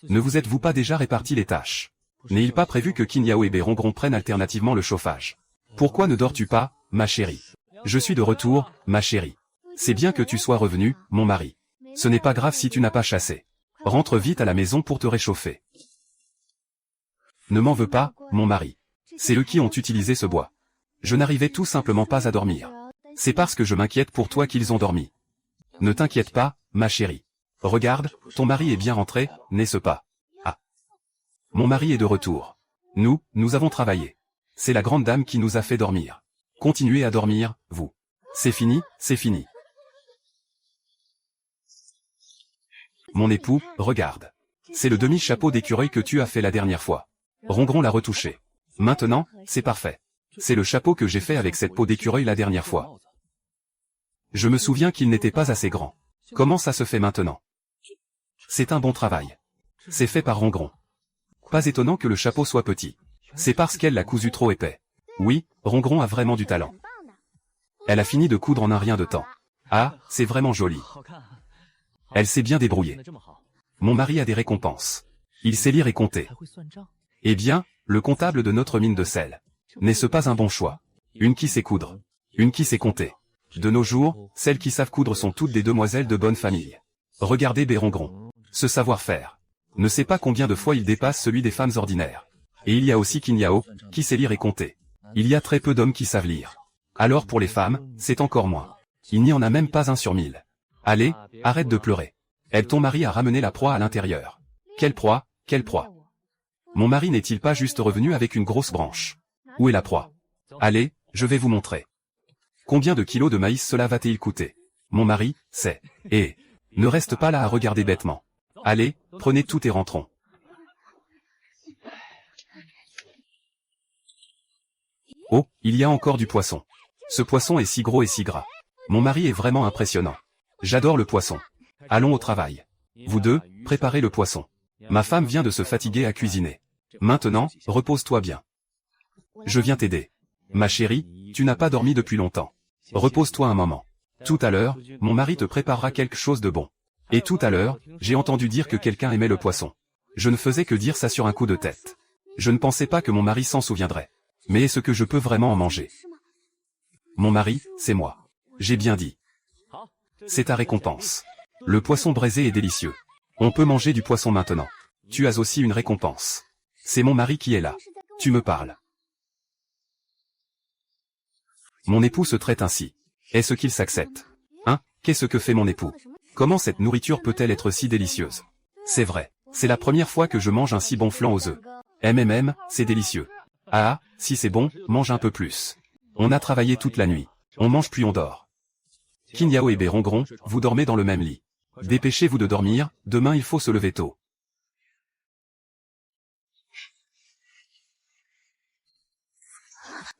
Ne vous êtes-vous pas déjà réparti les tâches? N'est-il pas prévu que Qin Yao et Berongron prennent alternativement le chauffage? Pourquoi ne dors-tu pas, ma chérie? Je suis de retour, ma chérie. C'est bien que tu sois revenu, mon mari. Ce n'est pas grave si tu n'as pas chassé. Rentre vite à la maison pour te réchauffer. Ne m'en veux pas, mon mari. C'est eux qui ont utilisé ce bois. Je n'arrivais tout simplement pas à dormir. C'est parce que je m'inquiète pour toi qu'ils ont dormi. Ne t'inquiète pas, ma chérie. Regarde, ton mari est bien rentré, n'est-ce pas? Ah. Mon mari est de retour. Nous avons travaillé. C'est la grande dame qui nous a fait dormir. Continuez à dormir, vous. C'est fini, c'est fini. Mon époux, regarde. C'est le demi-chapeau d'écureuil que tu as fait la dernière fois. Rongron l'a retouché. Maintenant, c'est parfait. C'est le chapeau que j'ai fait avec cette peau d'écureuil la dernière fois. Je me souviens qu'il n'était pas assez grand. Comment ça se fait maintenant? C'est un bon travail. C'est fait par Rongron. Pas étonnant que le chapeau soit petit. C'est parce qu'elle l'a cousu trop épais. Oui, Rongron a vraiment du talent. Elle a fini de coudre en un rien de temps. Ah, c'est vraiment joli. Elle s'est bien débrouillée. Mon mari a des récompenses. Il sait lire et compter. Eh bien, le comptable de notre mine de sel. N'est-ce pas un bon choix? Une qui sait coudre. Une qui sait compter. De nos jours, celles qui savent coudre sont toutes des demoiselles de bonne famille. Regardez Berongron. Ce savoir-faire. Ne sait pas combien de fois il dépasse celui des femmes ordinaires. Et il y a aussi Qin Yao, qui sait lire et compter. Il y a très peu d'hommes qui savent lire. Alors pour les femmes, c'est encore moins. Il n'y en a même pas un sur 1000. Allez, arrête de pleurer. Aide ton mari à ramener la proie à l'intérieur. Quelle proie, quelle proie? Mon mari n'est-il pas juste revenu avec une grosse branche? Où est la proie? Allez, je vais vous montrer. Combien de kilos de maïs cela va-t-il coûter? Mon mari, c'est... Eh, ne reste pas là à regarder bêtement. Allez, prenez tout et rentrons. Oh, il y a encore du poisson. Ce poisson est si gros et si gras. Mon mari est vraiment impressionnant. J'adore le poisson. Allons au travail. Vous deux, préparez le poisson. Ma femme vient de se fatiguer à cuisiner. Maintenant, repose-toi bien. Je viens t'aider. Ma chérie, tu n'as pas dormi depuis longtemps. Repose-toi un moment. Tout à l'heure, mon mari te préparera quelque chose de bon. Et tout à l'heure, j'ai entendu dire que quelqu'un aimait le poisson. Je ne faisais que dire ça sur un coup de tête. Je ne pensais pas que mon mari s'en souviendrait. Mais est-ce que je peux vraiment en manger? Mon mari, c'est moi. J'ai bien dit. C'est ta récompense. Le poisson braisé est délicieux. On peut manger du poisson maintenant. Tu as aussi une récompense. C'est mon mari qui est là. Tu me parles. Mon époux se traite ainsi. Est-ce qu'il s'accepte? Hein? Qu'est-ce que fait mon époux? Comment cette nourriture peut-elle être si délicieuse? C'est vrai. C'est la première fois que je mange un si bon flan aux œufs. C'est délicieux. Ah, si c'est bon, mange un peu plus. On a travaillé toute la nuit. On mange puis on dort. Qin Yao et Berongron, vous dormez dans le même lit. Dépêchez-vous de dormir, demain il faut se lever tôt.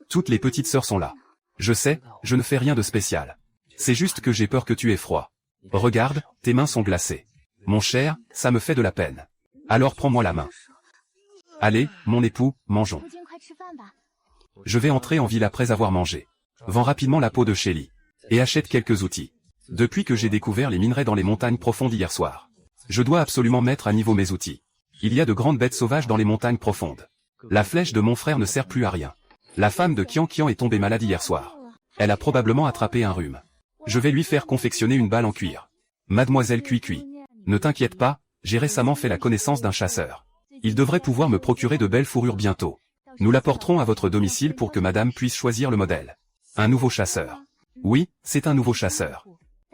Toutes les petites sœurs sont là. Je sais, je ne fais rien de spécial. C'est juste que j'ai peur que tu aies froid. Regarde, tes mains sont glacées. Mon cher, ça me fait de la peine. Alors prends-moi la main. Allez, mon époux, mangeons. Je vais entrer en ville après avoir mangé. Vends rapidement la peau de Shelly. Et achète quelques outils. Depuis que j'ai découvert les minerais dans les montagnes profondes hier soir, je dois absolument mettre à niveau mes outils. Il y a de grandes bêtes sauvages dans les montagnes profondes. La flèche de mon frère ne sert plus à rien. La femme de Qian Qian est tombée malade hier soir. Elle a probablement attrapé un rhume. Je vais lui faire confectionner une balle en cuir. Mademoiselle Cui Cui, ne t'inquiète pas, j'ai récemment fait la connaissance d'un chasseur. Il devrait pouvoir me procurer de belles fourrures bientôt. Nous l'apporterons à votre domicile pour que madame puisse choisir le modèle. Un nouveau chasseur. Oui, c'est un nouveau chasseur.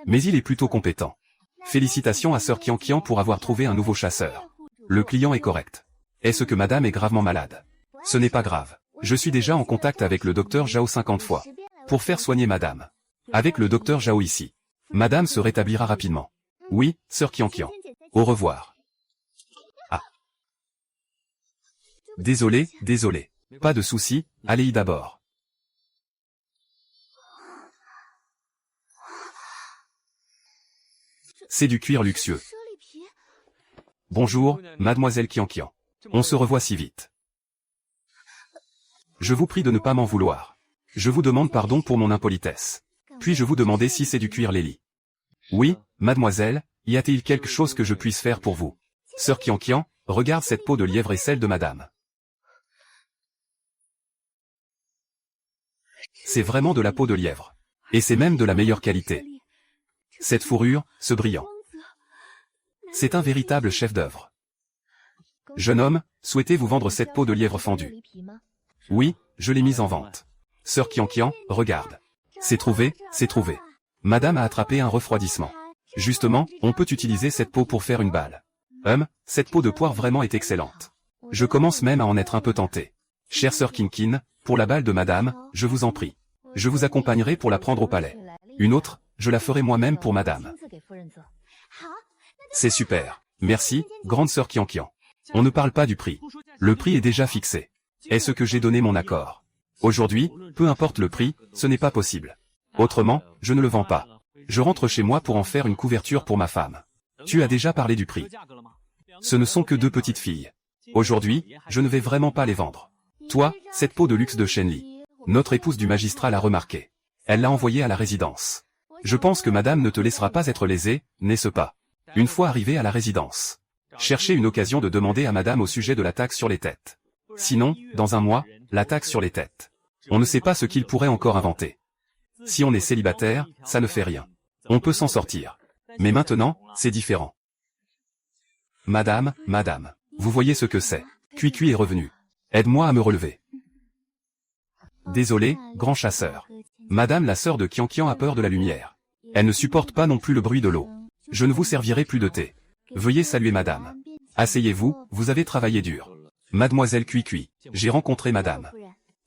Mais il est plutôt compétent. Félicitations à sœur Qian Qian pour avoir trouvé un nouveau chasseur. Le client est correct. Est-ce que madame est gravement malade? Ce n'est pas grave. Je suis déjà en contact avec le docteur Zhao 50 fois. Pour faire soigner madame. Avec le docteur Zhao ici. Madame se rétablira rapidement. Oui, sœur Qian Qian. Au revoir. Ah. Désolé, désolé. Pas de souci, allez-y d'abord. C'est du cuir luxueux. Bonjour, mademoiselle Qian Qian. On se revoit si vite. Je vous prie de ne pas m'en vouloir. Je vous demande pardon pour mon impolitesse. Puis-je vous demander si c'est du cuir Lélie? Oui, mademoiselle, y a-t-il quelque chose que je puisse faire pour vous? Sœur Qian Qian, regarde cette peau de lièvre et celle de madame. C'est vraiment de la peau de lièvre. Et c'est même de la meilleure qualité. Cette fourrure, ce brillant. C'est un véritable chef-d'œuvre. Jeune homme, souhaitez-vous vendre cette peau de lièvre fendue? Oui, je l'ai mise en vente. Sœur Qian Qian, regarde. C'est trouvé, c'est trouvé. Madame a attrapé un refroidissement. Justement, on peut utiliser cette peau pour faire une balle. Cette peau de poire vraiment est excellente. Je commence même à en être un peu tenté. Chère sœur Kinkin, pour la balle de madame, je vous en prie. Je vous accompagnerai pour la prendre au palais. Une autre, je la ferai moi-même pour madame. C'est super. Merci, grande sœur Qian Qian. On ne parle pas du prix. Le prix est déjà fixé. Est-ce que j'ai donné mon accord? Aujourd'hui, peu importe le prix, ce n'est pas possible. Autrement, je ne le vends pas. Je rentre chez moi pour en faire une couverture pour ma femme. Tu as déjà parlé du prix. Ce ne sont que 2 petites filles. Aujourd'hui, je ne vais vraiment pas les vendre. Toi, cette peau de luxe de Shenli. Notre épouse du magistrat l'a remarqué. Elle l'a envoyée à la résidence. Je pense que madame ne te laissera pas être lésée, n'est-ce pas? Une fois arrivée à la résidence. Cherchez une occasion de demander à madame au sujet de la taxe sur les têtes. Sinon, dans un mois, la taxe sur les têtes. On ne sait pas ce qu'il pourrait encore inventer. Si on est célibataire, ça ne fait rien. On peut s'en sortir. Mais maintenant, c'est différent. Madame, madame, vous voyez ce que c'est. Cui Cui est revenu. Aide-moi à me relever. Désolé, grand chasseur. Madame la sœur de Qian Qian a peur de la lumière. Elle ne supporte pas non plus le bruit de l'eau. Je ne vous servirai plus de thé. Veuillez saluer madame. Asseyez-vous, vous avez travaillé dur. Mademoiselle Cui Cui, j'ai rencontré madame.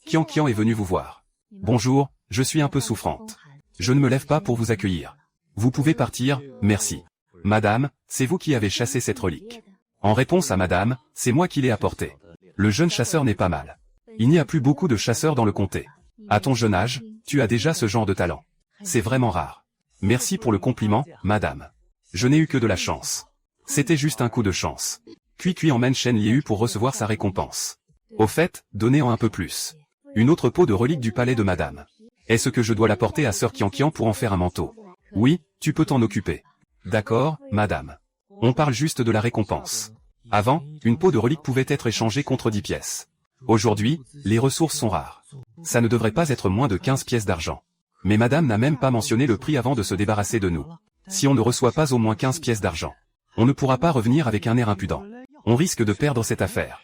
Qian Qian est venue vous voir. Bonjour, je suis un peu souffrante. Je ne me lève pas pour vous accueillir. Vous pouvez partir, merci. Madame, c'est vous qui avez chassé cette relique. En réponse à madame, c'est moi qui l'ai apportée. Le jeune chasseur n'est pas mal. Il n'y a plus beaucoup de chasseurs dans le comté. À ton jeune âge, tu as déjà ce genre de talent. C'est vraiment rare. Merci pour le compliment, madame. Je n'ai eu que de la chance. C'était juste un coup de chance. Cui Cui emmène Shen Liu pour recevoir sa récompense. Au fait, donnez-en un peu plus. Une autre peau de relique du palais de madame. Est-ce que je dois la porter à sœur Qian Qian pour en faire un manteau? Oui, tu peux t'en occuper. D'accord, madame. On parle juste de la récompense. Avant, une peau de relique pouvait être échangée contre 10 pièces. Aujourd'hui, les ressources sont rares. Ça ne devrait pas être moins de 15 pièces d'argent. Mais madame n'a même pas mentionné le prix avant de se débarrasser de nous. Si on ne reçoit pas au moins 15 pièces d'argent, on ne pourra pas revenir avec un air impudent. On risque de perdre cette affaire.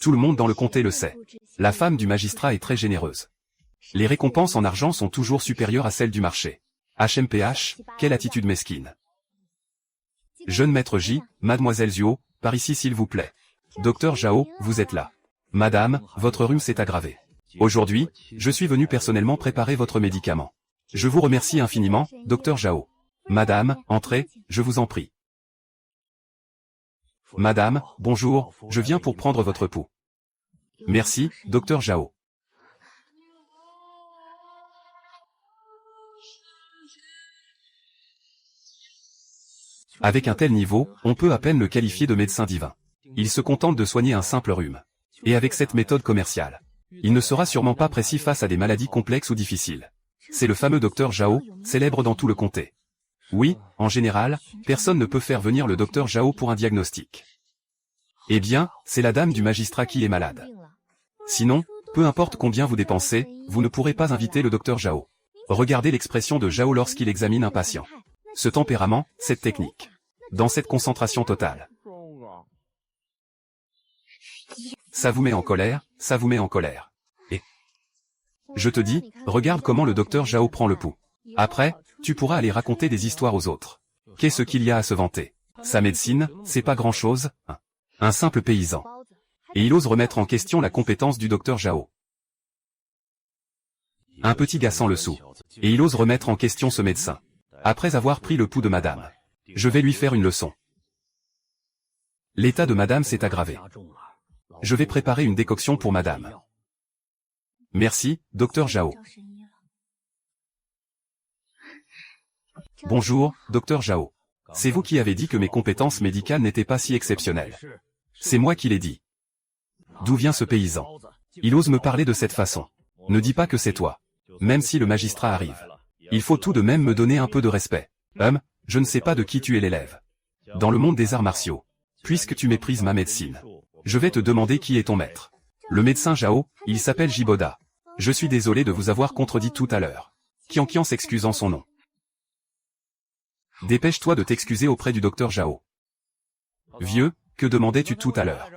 Tout le monde dans le comté le sait. La femme du magistrat est très généreuse. Les récompenses en argent sont toujours supérieures à celles du marché. HMPH, quelle attitude mesquine. Jeune maître J, mademoiselle Zhuo, par ici s'il vous plaît. Docteur Zhao, vous êtes là. Madame, votre rhume s'est aggravé. Aujourd'hui, je suis venu personnellement préparer votre médicament. Je vous remercie infiniment, docteur Zhao. Madame, entrez, je vous en prie. Madame, bonjour, je viens pour prendre votre pouls. Merci, docteur Zhao. Avec un tel niveau, on peut à peine le qualifier de médecin divin. Il se contente de soigner un simple rhume. Et avec cette méthode commerciale, il ne sera sûrement pas précis face à des maladies complexes ou difficiles. C'est le fameux docteur Zhao, célèbre dans tout le comté. Oui, en général, personne ne peut faire venir le docteur Zhao pour un diagnostic. Eh bien, c'est la dame du magistrat qui est malade. Sinon, peu importe combien vous dépensez, vous ne pourrez pas inviter le docteur Zhao. Regardez l'expression de Zhao lorsqu'il examine un patient. Ce tempérament, cette technique. Dans cette concentration totale. Ça vous met en colère, ça vous met en colère. Et je te dis, regarde comment le docteur Zhao prend le pouls. Après, tu pourras aller raconter des histoires aux autres. Qu'est-ce qu'il y a à se vanter? Sa médecine, c'est pas grand-chose, hein. Un simple paysan. Et il ose remettre en question la compétence du docteur Zhao. Un petit gars sans le sou. Et il ose remettre en question ce médecin. Après avoir pris le pouls de madame. Je vais lui faire une leçon. L'état de madame s'est aggravé. Je vais préparer une décoction pour madame. Merci, docteur Zhao. Bonjour, docteur Zhao. C'est vous qui avez dit que mes compétences médicales n'étaient pas si exceptionnelles. C'est moi qui l'ai dit. D'où vient ce paysan? Il ose me parler de cette façon. Ne dis pas que c'est toi. Même si le magistrat arrive. Il faut tout de même me donner un peu de respect. Je ne sais pas de qui tu es l'élève. Dans le monde des arts martiaux. Puisque tu méprises ma médecine. Je vais te demander qui est ton maître. Le médecin Zhao, il s'appelle Jiboda. Je suis désolé de vous avoir contredit tout à l'heure. Qian s'excuse en son nom. Dépêche-toi de t'excuser auprès du docteur Zhao. Vieux, que demandais-tu tout à l'heure?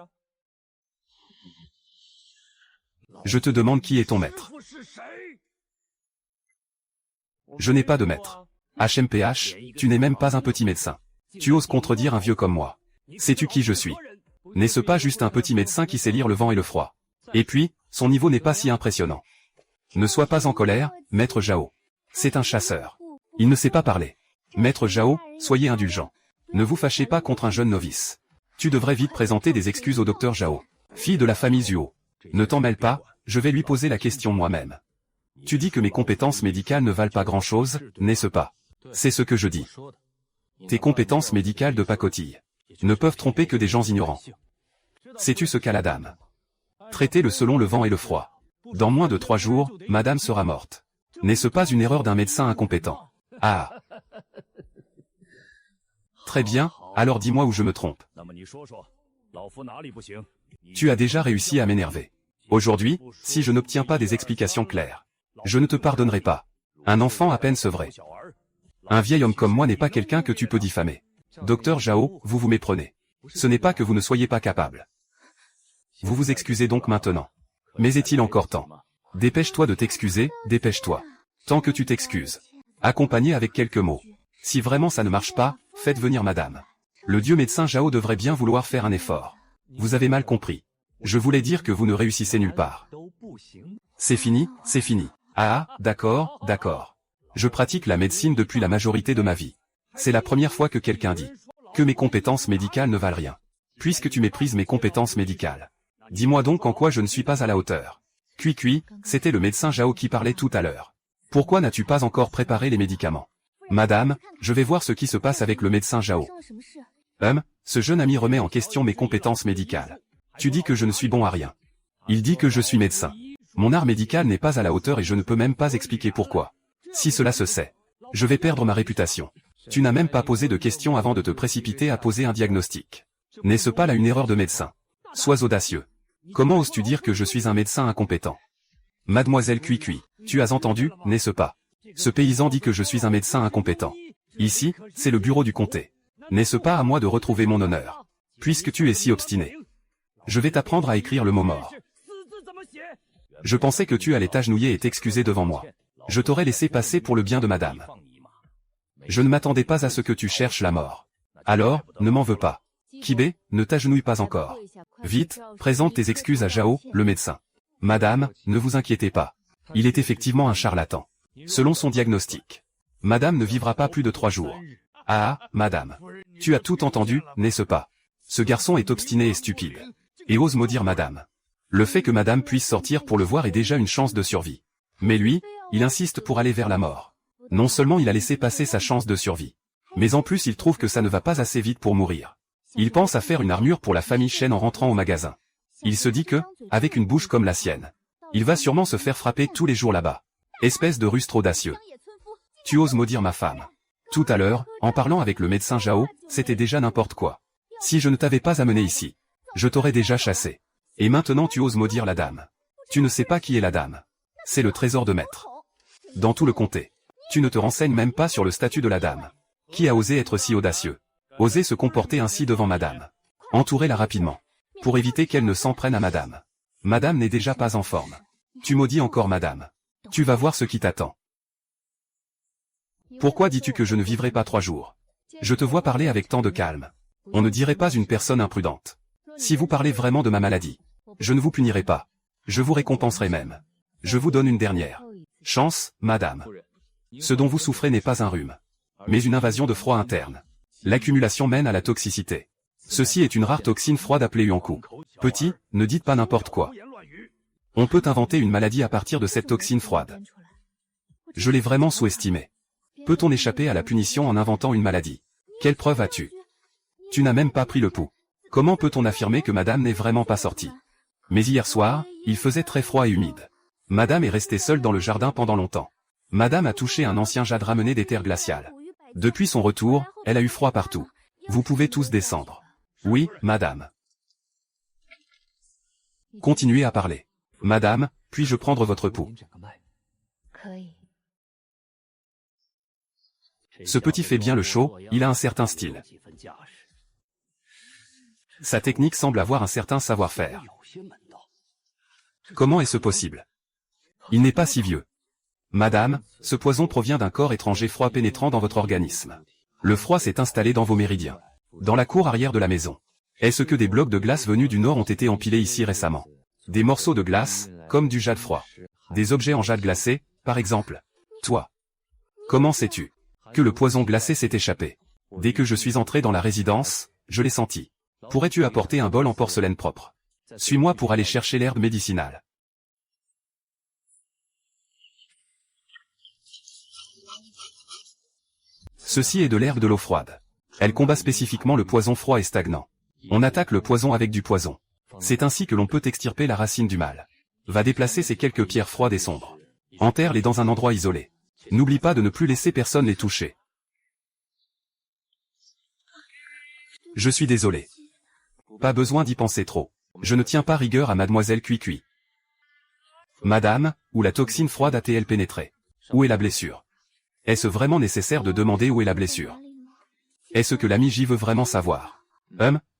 Je te demande qui est ton maître. Je n'ai pas de maître. HMPH, tu n'es même pas un petit médecin. Tu oses contredire un vieux comme moi. Sais-tu qui je suis? N'est-ce pas juste un petit médecin qui sait lire le vent et le froid? Et puis, son niveau n'est pas si impressionnant. Ne sois pas en colère, maître Zhao. C'est un chasseur. Il ne sait pas parler. Maître Zhao, soyez indulgent. Ne vous fâchez pas contre un jeune novice. Tu devrais vite présenter des excuses au docteur Zhao. Fille de la famille Zhuo. Ne t'en mêle pas, je vais lui poser la question moi-même. Tu dis que mes compétences médicales ne valent pas grand-chose, n'est-ce pas? C'est ce que je dis. Tes compétences médicales de pacotille ne peuvent tromper que des gens ignorants. Sais-tu ce qu'a la dame? Traitez-le selon le vent et le froid. Dans moins de 3 jours, madame sera morte. N'est-ce pas une erreur d'un médecin incompétent? Ah! Très bien, alors dis-moi où je me trompe. Tu as déjà réussi à m'énerver. Aujourd'hui, si je n'obtiens pas des explications claires, je ne te pardonnerai pas. Un enfant à peine sevré. Un vieil homme comme moi n'est pas quelqu'un que tu peux diffamer. Docteur Zhao, vous vous méprenez. Ce n'est pas que vous ne soyez pas capable. Vous vous excusez donc maintenant. Mais est-il encore temps? Dépêche-toi de t'excuser, dépêche-toi. Tant que tu t'excuses. Accompagné avec quelques mots. Si vraiment ça ne marche pas, faites venir madame. Le dieu médecin Zhao devrait bien vouloir faire un effort. Vous avez mal compris. Je voulais dire que vous ne réussissez nulle part. C'est fini, c'est fini. Ah, d'accord, d'accord. Je pratique la médecine depuis la majorité de ma vie. C'est la première fois que quelqu'un dit que mes compétences médicales ne valent rien. Puisque tu méprises mes compétences médicales. Dis-moi donc en quoi je ne suis pas à la hauteur. Cui, c'était le médecin Zhao qui parlait tout à l'heure. Pourquoi n'as-tu pas encore préparé les médicaments? Madame, je vais voir ce qui se passe avec le médecin Zhao. Ce jeune ami remet en question mes compétences médicales. Tu dis que je ne suis bon à rien. Il dit que je suis médecin. Mon art médical n'est pas à la hauteur et je ne peux même pas expliquer pourquoi. Si cela se sait, je vais perdre ma réputation. Tu n'as même pas posé de questions avant de te précipiter à poser un diagnostic. N'est-ce pas là une erreur de médecin? Sois audacieux. Comment oses-tu dire que je suis un médecin incompétent? Mademoiselle Cui, tu as entendu, n'est-ce pas? Ce paysan dit que je suis un médecin incompétent. Ici, c'est le bureau du comté. N'est-ce pas à moi de retrouver mon honneur? Puisque tu es si obstiné. Je vais t'apprendre à écrire le mot mort. Je pensais que tu allais t'agenouiller et t'excuser devant moi. Je t'aurais laissé passer pour le bien de madame. Je ne m'attendais pas à ce que tu cherches la mort. Alors, ne m'en veux pas. Kibé, ne t'agenouille pas encore. Vite, présente tes excuses à Zhao, le médecin. Madame, ne vous inquiétez pas. Il est effectivement un charlatan. Selon son diagnostic. Madame ne vivra pas plus de 3 jours. Ah, madame. Tu as tout entendu, n'est-ce pas? Ce garçon est obstiné et stupide. Et ose maudire madame. Le fait que madame puisse sortir pour le voir est déjà une chance de survie. Mais lui, il insiste pour aller vers la mort. Non seulement il a laissé passer sa chance de survie, mais en plus il trouve que ça ne va pas assez vite pour mourir. Il pense à faire une armure pour la famille Shen en rentrant au magasin. Il se dit que, avec une bouche comme la sienne, il va sûrement se faire frapper tous les jours là-bas. Espèce de rustre audacieux. Tu oses maudire ma femme. Tout à l'heure, en parlant avec le médecin Zhao, c'était déjà n'importe quoi. Si je ne t'avais pas amené ici, je t'aurais déjà chassé. Et maintenant tu oses maudire la dame. Tu ne sais pas qui est la dame. C'est le trésor de maître. Dans tout le comté. Tu ne te renseignes même pas sur le statut de la dame. Qui a osé être si audacieux? Oser se comporter ainsi devant madame. Entourez-la rapidement. Pour éviter qu'elle ne s'en prenne à madame. Madame n'est déjà pas en forme. Tu maudis encore madame. Tu vas voir ce qui t'attend. Pourquoi dis-tu que je ne vivrai pas 3 jours? Je te vois parler avec tant de calme. On ne dirait pas une personne imprudente. Si vous parlez vraiment de ma maladie, je ne vous punirai pas. Je vous récompenserai même. Je vous donne une dernière chance, madame. Ce dont vous souffrez n'est pas un rhume, mais une invasion de froid interne. L'accumulation mène à la toxicité. Ceci est une rare toxine froide appelée Huankou. Petit, ne dites pas n'importe quoi. On peut inventer une maladie à partir de cette toxine froide. Je l'ai vraiment sous-estimé. Peut-on échapper à la punition en inventant une maladie? Quelle preuve as-tu? Tu n'as même pas pris le pouls. Comment peut-on affirmer que madame n'est vraiment pas sortie? Mais hier soir, il faisait très froid et humide. Madame est restée seule dans le jardin pendant longtemps. Madame a touché un ancien jade ramené des terres glaciales. Depuis son retour, elle a eu froid partout. Vous pouvez tous descendre. Oui, madame. Continuez à parler. Madame, puis-je prendre votre pouls? Ce petit fait bien le show, il a un certain style. Sa technique semble avoir un certain savoir-faire. Comment est-ce possible? Il n'est pas si vieux. Madame, ce poison provient d'un corps étranger froid pénétrant dans votre organisme. Le froid s'est installé dans vos méridiens. Dans la cour arrière de la maison. Est-ce que des blocs de glace venus du nord ont été empilés ici récemment? Des morceaux de glace, comme du jade froid. Des objets en jade glacé, par exemple. Toi. Comment sais-tu que le poison glacé s'est échappé? Dès que je suis entré dans la résidence, je l'ai senti. Pourrais-tu apporter un bol en porcelaine propre? Suis-moi pour aller chercher l'herbe médicinale. Ceci est de l'herbe de l'eau froide. Elle combat spécifiquement le poison froid et stagnant. On attaque le poison avec du poison. C'est ainsi que l'on peut extirper la racine du mal. Va déplacer ces quelques pierres froides et sombres. Enterre-les dans un endroit isolé. N'oublie pas de ne plus laisser personne les toucher. Je suis désolé. Pas besoin d'y penser trop. Je ne tiens pas rigueur à mademoiselle Cui-Cui. Madame, où la toxine froide a-t-elle pénétré? Où est la blessure? Est-ce vraiment nécessaire de demander où est la blessure? Est-ce que l'ami J veut vraiment savoir?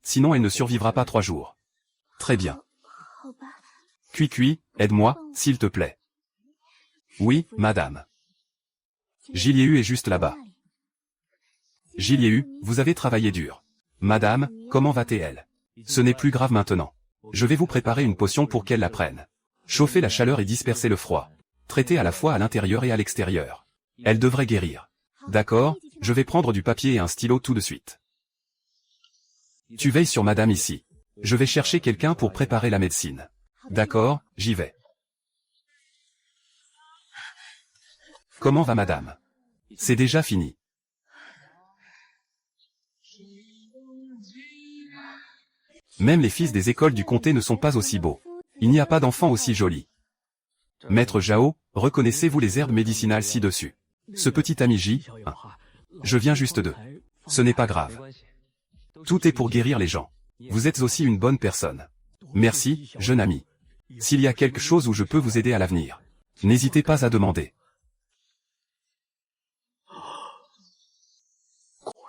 Sinon elle ne survivra pas 3 jours. Très bien. Cui-Cui, aide-moi, s'il te plaît. Oui, madame. Jilieu est juste là-bas. Jilieu, vous avez travaillé dur. Madame, comment va-t-elle? Ce n'est plus grave maintenant. Je vais vous préparer une potion pour qu'elle la prenne. Chauffez la chaleur et dispersez le froid. Traitez à la fois à l'intérieur et à l'extérieur. Elle devrait guérir. D'accord, je vais prendre du papier et un stylo tout de suite. Tu veilles sur madame ici. Je vais chercher quelqu'un pour préparer la médecine. D'accord, j'y vais. Comment va madame? C'est déjà fini. Même les fils des écoles du comté ne sont pas aussi beaux. Il n'y a pas d'enfants aussi jolis. Maître Zhao, reconnaissez-vous les herbes médicinales ci-dessus? Ce petit ami J, je viens juste d'eux. Ce n'est pas grave. Tout est pour guérir les gens. Vous êtes aussi une bonne personne. Merci, jeune ami. S'il y a quelque chose où je peux vous aider à l'avenir, n'hésitez pas à demander.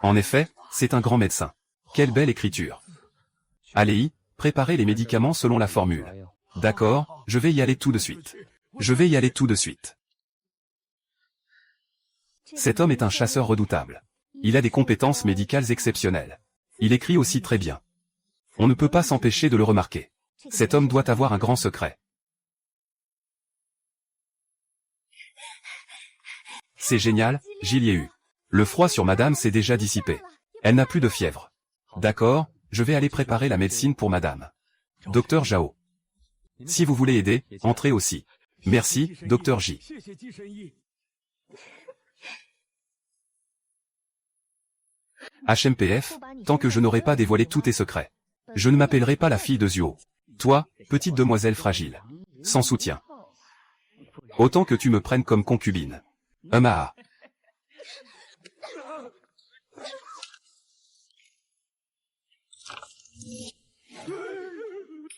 En effet, c'est un grand médecin. Quelle belle écriture. Allez, préparez les médicaments selon la formule. D'accord, je vais y aller tout de suite. Je vais y aller tout de suite. Cet homme est un chasseur redoutable. Il a des compétences médicales exceptionnelles. Il écrit aussi très bien. On ne peut pas s'empêcher de le remarquer. Cet homme doit avoir un grand secret. C'est génial, Jilieu. Le froid sur madame s'est déjà dissipé. Elle n'a plus de fièvre. D'accord, je vais aller préparer la médecine pour madame. Docteur Zhao. Si vous voulez aider, entrez aussi. Merci, Docteur J. HMPF, tant que je n'aurai pas dévoilé tous tes secrets. Je ne m'appellerai pas la fille de Zuo. Toi, petite demoiselle fragile. Sans soutien. Autant que tu me prennes comme concubine. Ah.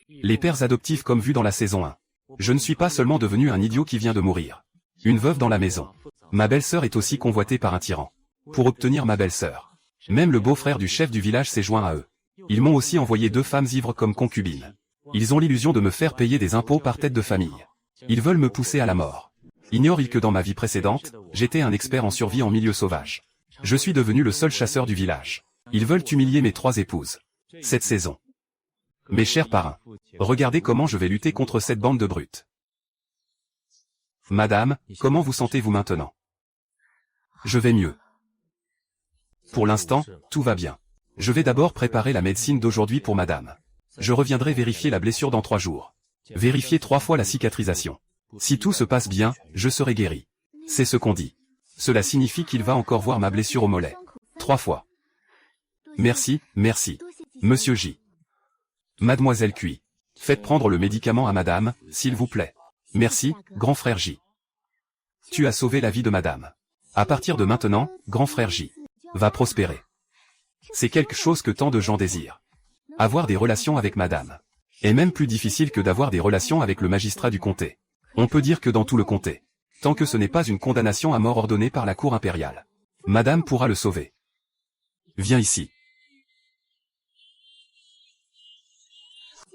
Les pères adoptifs comme vu dans la saison 1. Je ne suis pas seulement devenu un idiot qui vient de mourir. Une veuve dans la maison. Ma belle-sœur est aussi convoitée par un tyran. Pour obtenir ma belle-sœur. Même le beau-frère du chef du village s'est joint à eux. Ils m'ont aussi envoyé 2 femmes ivres comme concubines. Ils ont l'illusion de me faire payer des impôts par tête de famille. Ils veulent me pousser à la mort. Ignorent-ils que dans ma vie précédente, j'étais un expert en survie en milieu sauvage. Je suis devenu le seul chasseur du village. Ils veulent humilier mes 3 épouses. Cette saison. Mes chers parrains, regardez comment je vais lutter contre cette bande de brutes. Madame, comment vous sentez-vous maintenant? Je vais mieux. Pour l'instant, tout va bien. Je vais d'abord préparer la médecine d'aujourd'hui pour madame. Je reviendrai vérifier la blessure dans 3 jours. Vérifier 3 fois la cicatrisation. Si tout se passe bien, je serai guéri. C'est ce qu'on dit. Cela signifie qu'il va encore voir ma blessure au mollet. 3 fois. Merci, merci. Monsieur J. Mademoiselle Cui. Faites prendre le médicament à madame, s'il vous plaît. Merci, grand frère J. Tu as sauvé la vie de madame. À partir de maintenant, grand frère J. va prospérer. C'est quelque chose que tant de gens désirent. Avoir des relations avec madame. Est même plus difficile que d'avoir des relations avec le magistrat du comté. On peut dire que dans tout le comté. Tant que ce n'est pas une condamnation à mort ordonnée par la cour impériale. Madame pourra le sauver. Viens ici.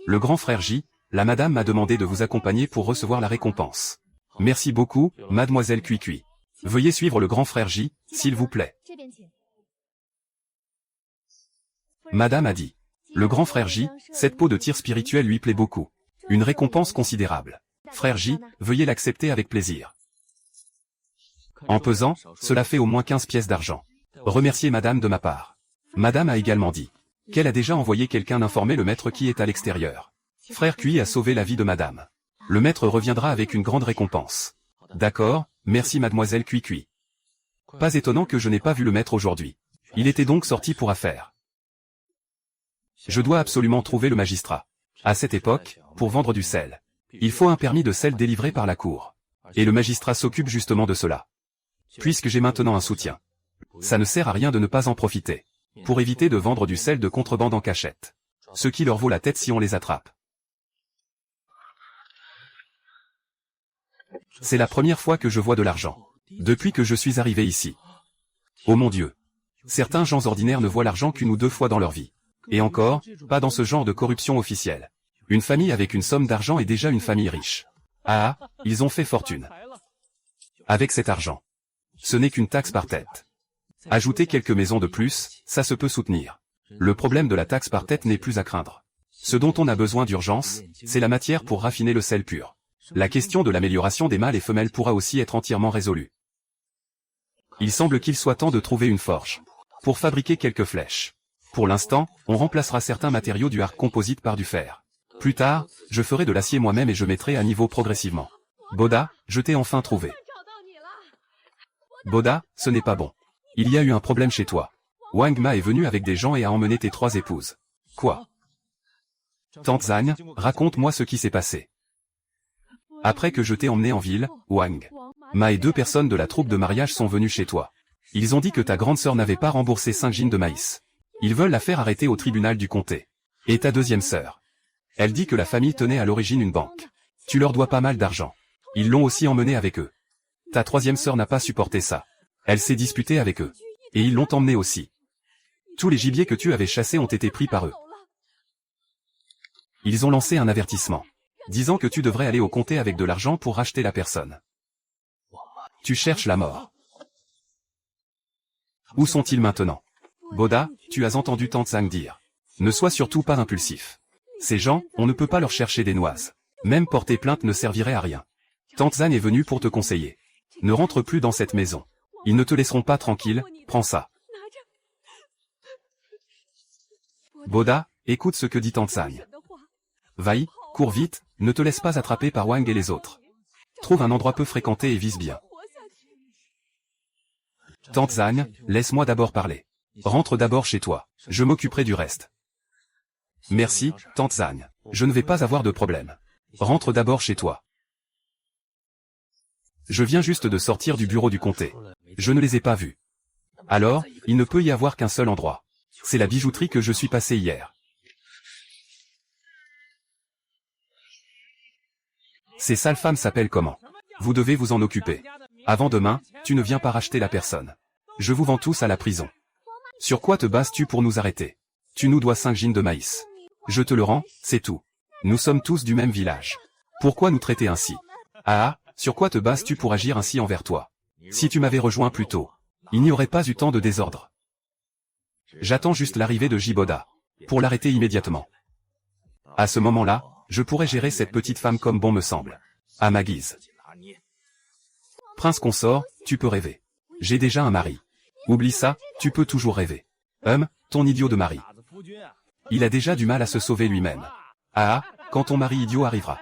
Le grand frère J, la madame m'a demandé de vous accompagner pour recevoir la récompense. Merci beaucoup, mademoiselle Cui. Veuillez suivre le grand frère J, s'il vous plaît. Madame a dit. Le grand frère J, cette peau de tir spirituel lui plaît beaucoup. Une récompense considérable. Frère J, veuillez l'accepter avec plaisir. En pesant, cela fait au moins 15 pièces d'argent. Remerciez madame de ma part. Madame a également dit qu'elle a déjà envoyé quelqu'un informer le maître qui est à l'extérieur. Frère Cui a sauvé la vie de madame. Le maître reviendra avec une grande récompense. D'accord, merci mademoiselle Cui. Pas étonnant que je n'ai pas vu le maître aujourd'hui. Il était donc sorti pour affaires. Je dois absolument trouver le magistrat. À cette époque, pour vendre du sel, il faut un permis de sel délivré par la cour. Et le magistrat s'occupe justement de cela. Puisque j'ai maintenant un soutien. Ça ne sert à rien de ne pas en profiter. Pour éviter de vendre du sel de contrebande en cachette. Ce qui leur vaut la tête si on les attrape. C'est la première fois que je vois de l'argent. Depuis que je suis arrivé ici. Oh mon Dieu. Certains gens ordinaires ne voient l'argent qu'1 ou 2 fois dans leur vie. Et encore, pas dans ce genre de corruption officielle. Une famille avec une somme d'argent est déjà une famille riche. Ah, ils ont fait fortune. Avec cet argent. Ce n'est qu'une taxe par tête. Ajouter quelques maisons de plus, ça se peut soutenir. Le problème de la taxe par tête n'est plus à craindre. Ce dont on a besoin d'urgence, c'est la matière pour raffiner le sel pur. La question de l'amélioration des mâles et femelles pourra aussi être entièrement résolue. Il semble qu'il soit temps de trouver une forge. Pour fabriquer quelques flèches. Pour l'instant, on remplacera certains matériaux du arc composite par du fer. Plus tard, je ferai de l'acier moi-même et je mettrai à niveau progressivement. Boda, je t'ai enfin trouvé. Boda, ce n'est pas bon. Il y a eu un problème chez toi. Wang Ma est venu avec des gens et a emmené tes 3 épouses. Quoi? Tante Zhang, raconte-moi ce qui s'est passé. Après que je t'ai emmené en ville, Wang Ma et 2 personnes de la troupe de mariage sont venus chez toi. Ils ont dit que ta grande sœur n'avait pas remboursé 5 jeans de maïs. Ils veulent la faire arrêter au tribunal du comté. Et ta deuxième sœur. Elle dit que la famille tenait à l'origine une banque. Tu leur dois pas mal d'argent. Ils l'ont aussi emmenée avec eux. Ta troisième sœur n'a pas supporté ça. Elle s'est disputée avec eux. Et ils l'ont emmenée aussi. Tous les gibiers que tu avais chassés ont été pris par eux. Ils ont lancé un avertissement. Disant que tu devrais aller au comté avec de l'argent pour racheter la personne. Tu cherches la mort. Où sont-ils maintenant? Boda, tu as entendu Tante Zhang dire. Ne sois surtout pas impulsif. Ces gens, on ne peut pas leur chercher des noises. Même porter plainte ne servirait à rien. Tante Zhang est venue pour te conseiller. Ne rentre plus dans cette maison. Ils ne te laisseront pas tranquille, prends ça. Boda, écoute ce que dit Tante Zhang. Vaille, cours vite, ne te laisse pas attraper par Wang et les autres. Trouve un endroit peu fréquenté et vise bien. Tante Zhang, laisse-moi d'abord parler. Rentre d'abord chez toi, je m'occuperai du reste. Merci, Tante Zhang. Je ne vais pas avoir de problème. Rentre d'abord chez toi. Je viens juste de sortir du bureau du comté. Je ne les ai pas vus. Alors, il ne peut y avoir qu'un seul endroit. C'est la bijouterie que je suis passé hier. Ces sales femmes s'appellent comment? Vous devez vous en occuper. Avant demain, tu ne viens pas racheter la personne. Je vous vends tous à la prison. Sur quoi te bases-tu pour nous arrêter? Tu nous dois 5 gines de maïs. Je te le rends, c'est tout. Nous sommes tous du même village. Pourquoi nous traiter ainsi? Ah, sur quoi te bases-tu pour agir ainsi envers toi? Si tu m'avais rejoint plus tôt, il n'y aurait pas eu tant de désordre. J'attends juste l'arrivée de Jiboda, pour l'arrêter immédiatement. À ce moment-là, je pourrais gérer cette petite femme comme bon me semble. À ma guise. Prince consort, tu peux rêver. J'ai déjà un mari. Oublie ça, tu peux toujours rêver. Ton idiot de mari. Il a déjà du mal à se sauver lui-même. Ah, quand ton mari idiot arrivera.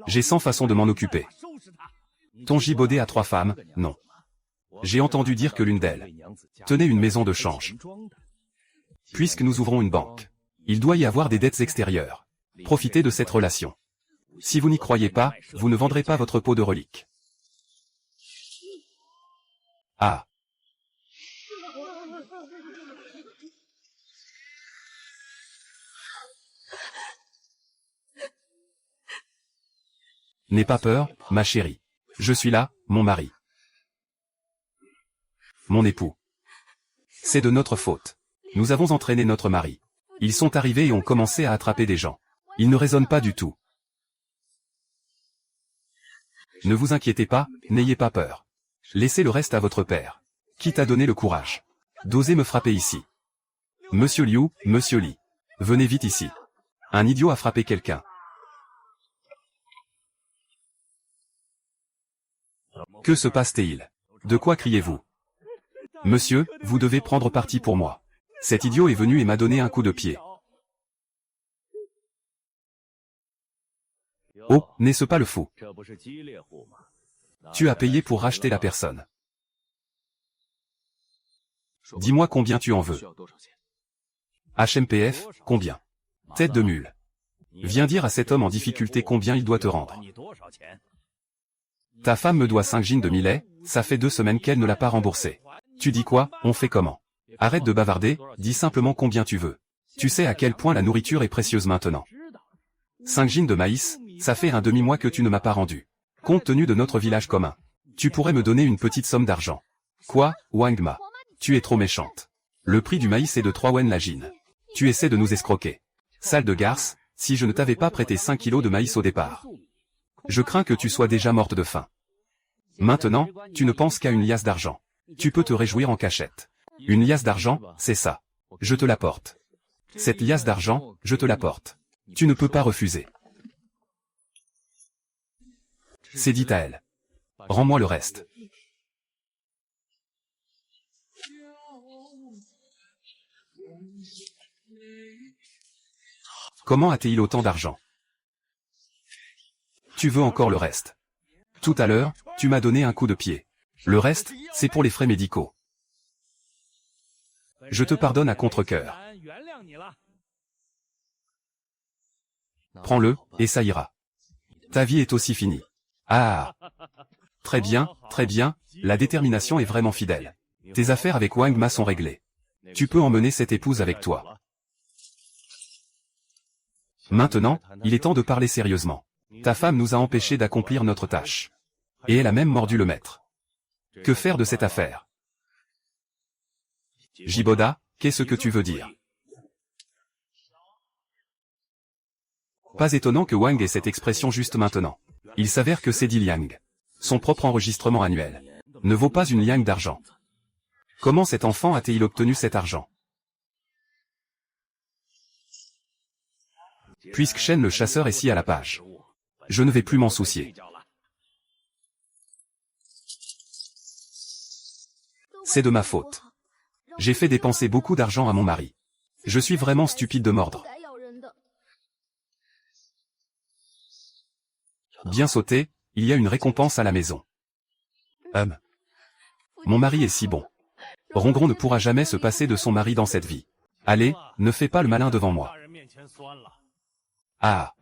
J'ai 100 façons de m'en occuper. Ton Gibaudet a 3 femmes, non. J'ai entendu dire que l'une d'elles tenait une maison de change. Puisque nous ouvrons une banque, il doit y avoir des dettes extérieures. Profitez de cette relation. Si vous n'y croyez pas, vous ne vendrez pas votre peau de relique. Ah. N'aie pas peur, ma chérie. Je suis là, mon mari. Mon époux. C'est de notre faute. Nous avons entraîné notre mari. Ils sont arrivés et ont commencé à attraper des gens. Ils ne raisonnent pas du tout. Ne vous inquiétez pas, n'ayez pas peur. Laissez le reste à votre père. Qui t'a donné le courage d'oser me frapper ici? Monsieur Liu, Monsieur Li. Venez vite ici. Un idiot a frappé quelqu'un. Que se passe-t-il? De quoi criez-vous? Monsieur, vous devez prendre parti pour moi. Cet idiot est venu et m'a donné un coup de pied. Oh, n'est-ce pas le fou? Tu as payé pour racheter la personne. Dis-moi combien tu en veux. HMPF, combien? Tête de mule. Viens dire à cet homme en difficulté combien il doit te rendre. Ta femme me doit 5 gines de millet, ça fait 2 semaines qu'elle ne l'a pas remboursé. Tu dis quoi? On fait comment? Arrête de bavarder, dis simplement combien tu veux. Tu sais à quel point la nourriture est précieuse maintenant. 5 gines de maïs, ça fait un demi-mois que tu ne m'as pas rendu. Compte tenu de notre village commun, tu pourrais me donner une petite somme d'argent. Quoi, Wang Ma? Tu es trop méchante. Le prix du maïs est de 3 wen la gine. Tu essaies de nous escroquer. Sale de garce, si je ne t'avais pas prêté 5 kilos de maïs au départ. Je crains que tu sois déjà morte de faim. Maintenant, tu ne penses qu'à une liasse d'argent. Tu peux te réjouir en cachette. Une liasse d'argent, c'est ça. Je te l'apporte. Cette liasse d'argent, je te l'apporte. Tu ne peux pas refuser. C'est dit à elle. Rends-moi le reste. Comment a-t-il autant d'argent? Tu veux encore le reste? Tout à l'heure, tu m'as donné un coup de pied. Le reste, c'est pour les frais médicaux. Je te pardonne à contre-cœur. Prends-le, et ça ira. Ta vie est aussi finie. Ah! Très bien, la détermination est vraiment fidèle. Tes affaires avec Wang Ma sont réglées. Tu peux emmener cette épouse avec toi. Maintenant, il est temps de parler sérieusement. Ta femme nous a empêchés d'accomplir notre tâche. Et elle a même mordu le maître. Que faire de cette affaire? Jiboda, qu'est-ce que tu veux dire? Pas étonnant que Wang ait cette expression juste maintenant. Il s'avère que c'est 10 liang. Son propre enregistrement annuel ne vaut pas une liang d'argent. Comment cet enfant a-t-il obtenu cet argent? Puisque Shen le chasseur est si à la page. Je ne vais plus m'en soucier. C'est de ma faute. J'ai fait dépenser beaucoup d'argent à mon mari. Je suis vraiment stupide de mordre. Bien sauté, il y a une récompense à la maison. Mon mari est si bon. Rongron ne pourra jamais se passer de son mari dans cette vie. Allez, ne fais pas le malin devant moi. Ah.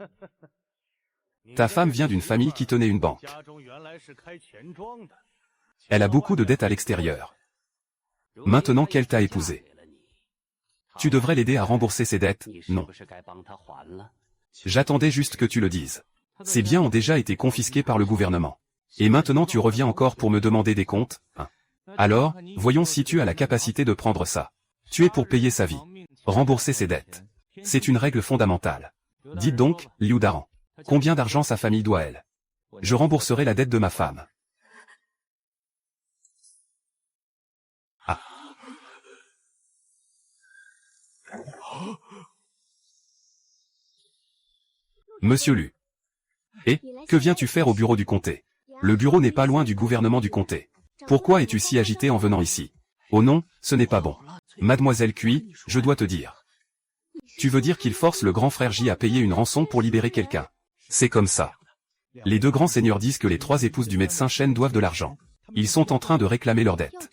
Ta femme vient d'une famille qui tenait une banque. Elle a beaucoup de dettes à l'extérieur. Maintenant qu'elle t'a épousé, tu devrais l'aider à rembourser ses dettes, non? J'attendais juste que tu le dises. Ces biens ont déjà été confisqués par le gouvernement. Et maintenant tu reviens encore pour me demander des comptes, hein? Alors, voyons si tu as la capacité de prendre ça. Tu es pour payer sa vie. Rembourser ses dettes. C'est une règle fondamentale. Dites donc, Liu Daran. Combien d'argent sa famille doit elle? Je rembourserai la dette de ma femme. Ah. Monsieur Lu. Et, que viens-tu faire au bureau du comté? Le bureau n'est pas loin du gouvernement du comté. Pourquoi es-tu si agité en venant ici? Oh non, ce n'est pas bon. Mademoiselle Cui, je dois te dire. Tu veux dire qu'il force le grand frère J à payer une rançon pour libérer quelqu'un? C'est comme ça. Les deux grands seigneurs disent que les trois épouses du médecin Shen doivent de l'argent. Ils sont en train de réclamer leurs dettes.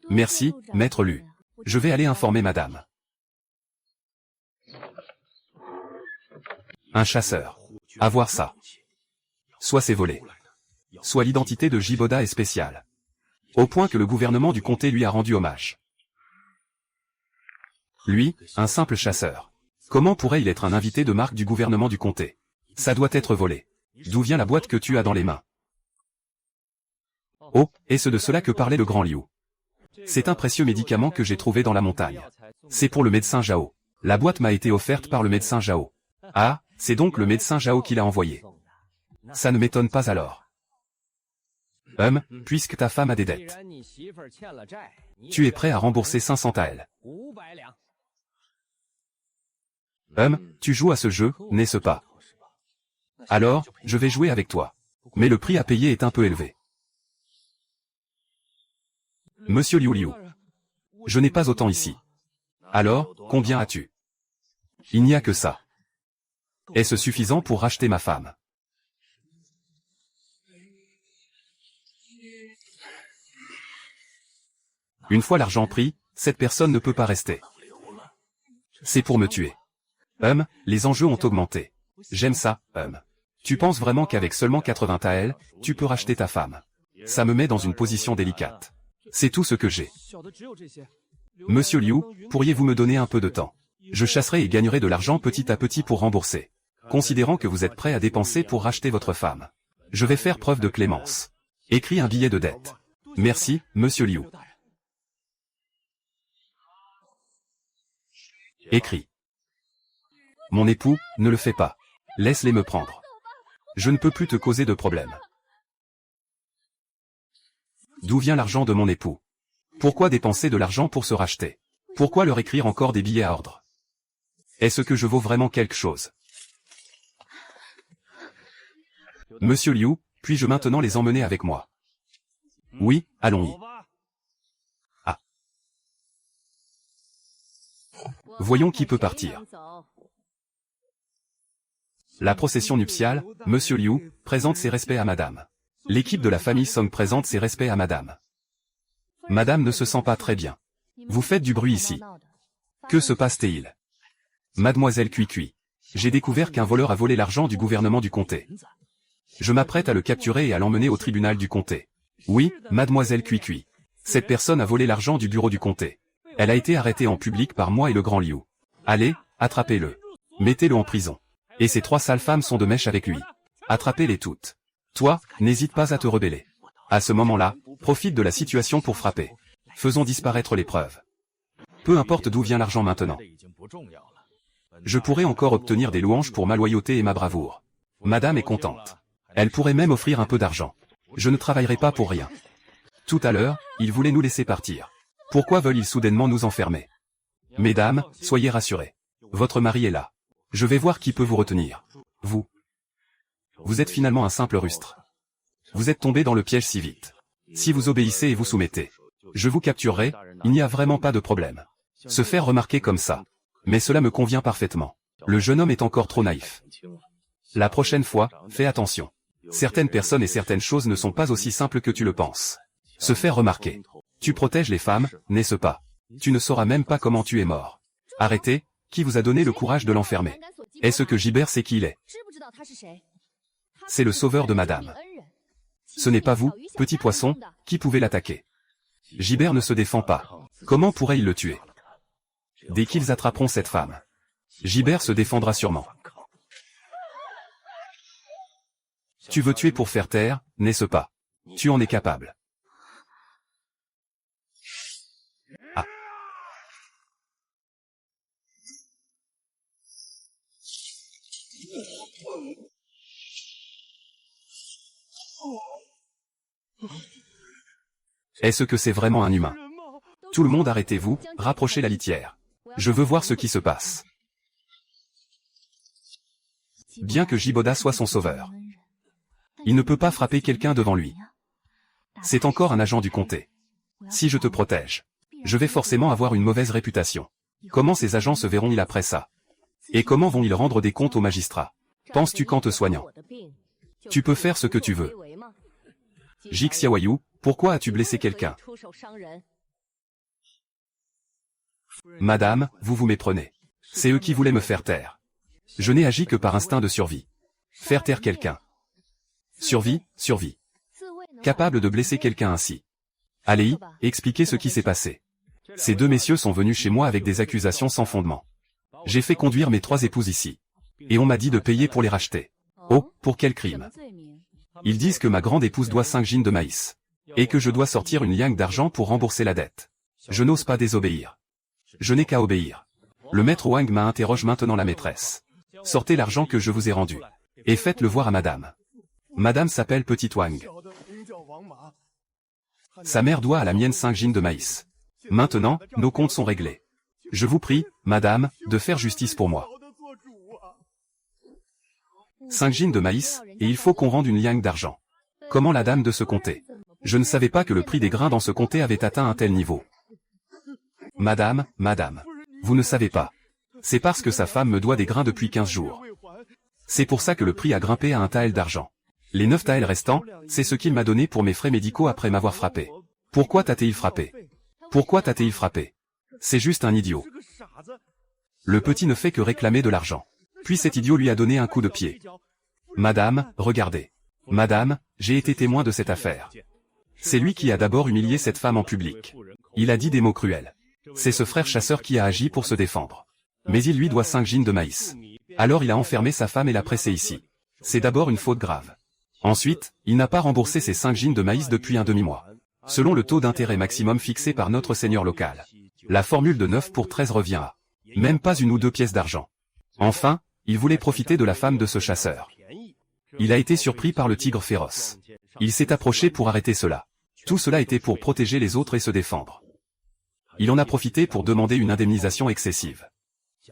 Merci, maître Lu. Je vais aller informer madame. Un chasseur. Avoir ça. Soit c'est volé. Soit l'identité de Jiboda est spéciale. Au point que le gouvernement du comté lui a rendu hommage. Lui, un simple chasseur. Comment pourrait-il être un invité de marque du gouvernement du comté? Ça doit être volé. D'où vient la boîte que tu as dans les mains? Oh, est-ce de cela que parlait le grand Liu? C'est un précieux médicament que j'ai trouvé dans la montagne. C'est pour le médecin Zhao. La boîte m'a été offerte par le médecin Zhao. Ah, c'est donc le médecin Zhao qui l'a envoyé. Ça ne m'étonne pas alors. Puisque ta femme a des dettes. Tu es prêt à rembourser 500 à elle. Tu joues à ce jeu, n'est-ce pas? Alors, je vais jouer avec toi. Mais le prix à payer est un peu élevé. Monsieur Liu Liu. Je n'ai pas autant ici. Alors, combien as-tu? Il n'y a que ça. Est-ce suffisant pour racheter ma femme? Une fois l'argent pris, cette personne ne peut pas rester. C'est pour me tuer. Les enjeux ont augmenté. J'aime ça, Tu penses vraiment qu'avec seulement 80 taels, tu peux racheter ta femme? Ça me met dans une position délicate. C'est tout ce que j'ai. Monsieur Liu, pourriez-vous me donner un peu de temps? Je chasserai et gagnerai de l'argent petit à petit pour rembourser. Considérant que vous êtes prêt à dépenser pour racheter votre femme. Je vais faire preuve de clémence. Écris un billet de dette. Merci, monsieur Liu. Écris. Mon époux, ne le fais pas. Laisse-les me prendre. Je ne peux plus te causer de problème. D'où vient l'argent de mon époux? Pourquoi dépenser de l'argent pour se racheter? Pourquoi leur écrire encore des billets à ordre? Est-ce que je vaux vraiment quelque chose? Monsieur Liu, puis-je maintenant les emmener avec moi? Oui, allons-y. Ah. Voyons qui peut partir. La procession nuptiale, Monsieur Liu, présente ses respects à Madame. L'équipe de la famille Song présente ses respects à Madame. Madame ne se sent pas très bien. Vous faites du bruit ici. Que se passe-t-il? Mademoiselle Cui-Cui. J'ai découvert qu'un voleur a volé l'argent du gouvernement du comté. Je m'apprête à le capturer et à l'emmener au tribunal du comté. Oui, Mademoiselle Cui-Cui. Cette personne a volé l'argent du bureau du comté. Elle a été arrêtée en public par moi et le grand Liu. Allez, attrapez-le. Mettez-le en prison. Et ces trois sales femmes sont de mèche avec lui. Attrapez-les toutes. Toi, n'hésite pas à te rebeller. À ce moment-là, profite de la situation pour frapper. Faisons disparaître les preuves. Peu importe d'où vient l'argent maintenant. Je pourrais encore obtenir des louanges pour ma loyauté et ma bravoure. Madame est contente. Elle pourrait même offrir un peu d'argent. Je ne travaillerai pas pour rien. Tout à l'heure, ils voulaient nous laisser partir. Pourquoi veulent-ils soudainement nous enfermer? Mesdames, soyez rassurées. Votre mari est là. Je vais voir qui peut vous retenir. Vous. Vous êtes finalement un simple rustre. Vous êtes tombé dans le piège si vite. Si vous obéissez et vous soumettez, je vous capturerai, il n'y a vraiment pas de problème. Se faire remarquer comme ça. Mais cela me convient parfaitement. Le jeune homme est encore trop naïf. La prochaine fois, fais attention. Certaines personnes et certaines choses ne sont pas aussi simples que tu le penses. Se faire remarquer. Tu protèges les femmes, n'est-ce pas? Tu ne sauras même pas comment tu es mort. Arrêtez, qui vous a donné le courage de l'enfermer? Est-ce que Gibert sait qui il est? C'est le sauveur de madame. Ce n'est pas vous, petit poisson, qui pouvez l'attaquer. Gibert ne se défend pas. Comment pourrait-il le tuer? Dès qu'ils attraperont cette femme, Gibert se défendra sûrement. Tu veux tuer pour faire taire, n'est-ce pas? Tu en es capable. Ah. Est-ce que c'est vraiment un humain? Tout le monde arrêtez-vous, rapprochez la litière. Je veux voir ce qui se passe. Bien que Jiboda soit son sauveur, il ne peut pas frapper quelqu'un devant lui. C'est encore un agent du comté. Si je te protège, je vais forcément avoir une mauvaise réputation. Comment ces agents se verront-ils après ça? Et comment vont-ils rendre des comptes aux magistrats? Penses-tu qu'en te soignant, tu peux faire ce que tu veux? Jix Xiaoyu, pourquoi as-tu blessé quelqu'un? Madame, vous vous méprenez. C'est eux qui voulaient me faire taire. Je n'ai agi que par instinct de survie. Faire taire quelqu'un. Survie, survie. Capable de blesser quelqu'un ainsi. Allez, expliquez ce qui s'est passé. Ces deux messieurs sont venus chez moi avec des accusations sans fondement. J'ai fait conduire mes 3 épouses ici. Et on m'a dit de payer pour les racheter. Oh, pour quel crime? Ils disent que ma grande épouse doit 5 jeans de maïs. Et que je dois sortir une liagne d'argent pour rembourser la dette. Je n'ose pas désobéir. Je n'ai qu'à obéir. Le maître Wang m'interroge maintenant la maîtresse. Sortez l'argent que je vous ai rendu. Et faites-le voir à madame. Madame s'appelle Petit Wang. Sa mère doit à la mienne 5 jeans de maïs. Maintenant, nos comptes sont réglés. Je vous prie, madame, de faire justice pour moi. 5 jeans de maïs, et il faut qu'on rende une liagne d'argent. Comment la dame de ce comté? Je ne savais pas que le prix des grains dans ce comté avait atteint un tel niveau. Madame, madame, vous ne savez pas. C'est parce que sa femme me doit des grains depuis 15 jours. C'est pour ça que le prix a grimpé à un tael d'argent. Les 9 taels restants, c'est ce qu'il m'a donné pour mes frais médicaux après m'avoir frappé. Pourquoi t'as-t-il frappé? Pourquoi t'as-t-il frappé? C'est juste un idiot. Le petit ne fait que réclamer de l'argent. Puis cet idiot lui a donné un coup de pied. Madame, regardez. Madame, j'ai été témoin de cette affaire. C'est lui qui a d'abord humilié cette femme en public. Il a dit des mots cruels. C'est ce frère chasseur qui a agi pour se défendre. Mais il lui doit 5 jeans de maïs. Alors il a enfermé sa femme et l'a pressée ici. C'est d'abord une faute grave. Ensuite, il n'a pas remboursé ses 5 jeans de maïs depuis un demi-mois. Selon le taux d'intérêt maximum fixé par notre seigneur local. La formule de 9 pour 13 revient à même pas 1 ou 2 pièces d'argent. Enfin, il voulait profiter de la femme de ce chasseur. Il a été surpris par le tigre féroce. Il s'est approché pour arrêter cela. Tout cela était pour protéger les autres et se défendre. Il en a profité pour demander une indemnisation excessive.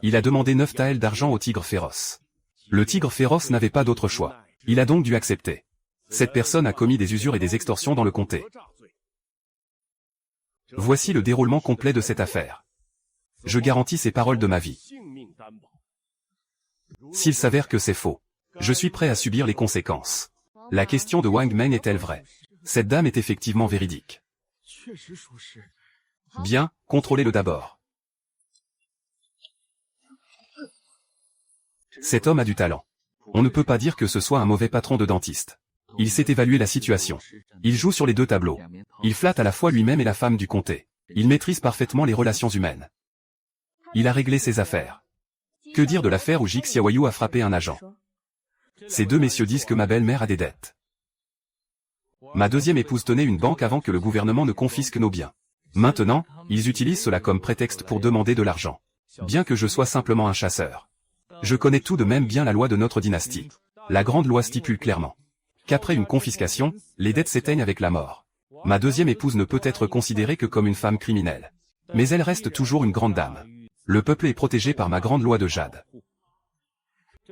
Il a demandé 9 taels d'argent au tigre féroce. Le tigre féroce n'avait pas d'autre choix. Il a donc dû accepter. Cette personne a commis des usures et des extorsions dans le comté. Voici le déroulement complet de cette affaire. Je garantis ces paroles de ma vie. S'il s'avère que c'est faux, je suis prêt à subir les conséquences. La question de Wang Meng est-elle vraie? Cette dame est effectivement véridique. Bien, contrôlez-le d'abord. Cet homme a du talent. On ne peut pas dire que ce soit un mauvais patron de dentiste. Il sait évaluer la situation. Il joue sur les 2 tableaux. Il flatte à la fois lui-même et la femme du comté. Il maîtrise parfaitement les relations humaines. Il a réglé ses affaires. Que dire de l'affaire où Jix Xiaoyu a frappé un agent? Ces 2 messieurs disent que ma belle-mère a des dettes. Ma deuxième épouse tenait une banque avant que le gouvernement ne confisque nos biens. Maintenant, ils utilisent cela comme prétexte pour demander de l'argent. Bien que je sois simplement un chasseur. Je connais tout de même bien la loi de notre dynastie. La grande loi stipule clairement qu'après une confiscation, les dettes s'éteignent avec la mort. Ma deuxième épouse ne peut être considérée que comme une femme criminelle. Mais elle reste toujours une grande dame. Le peuple est protégé par ma grande loi de jade.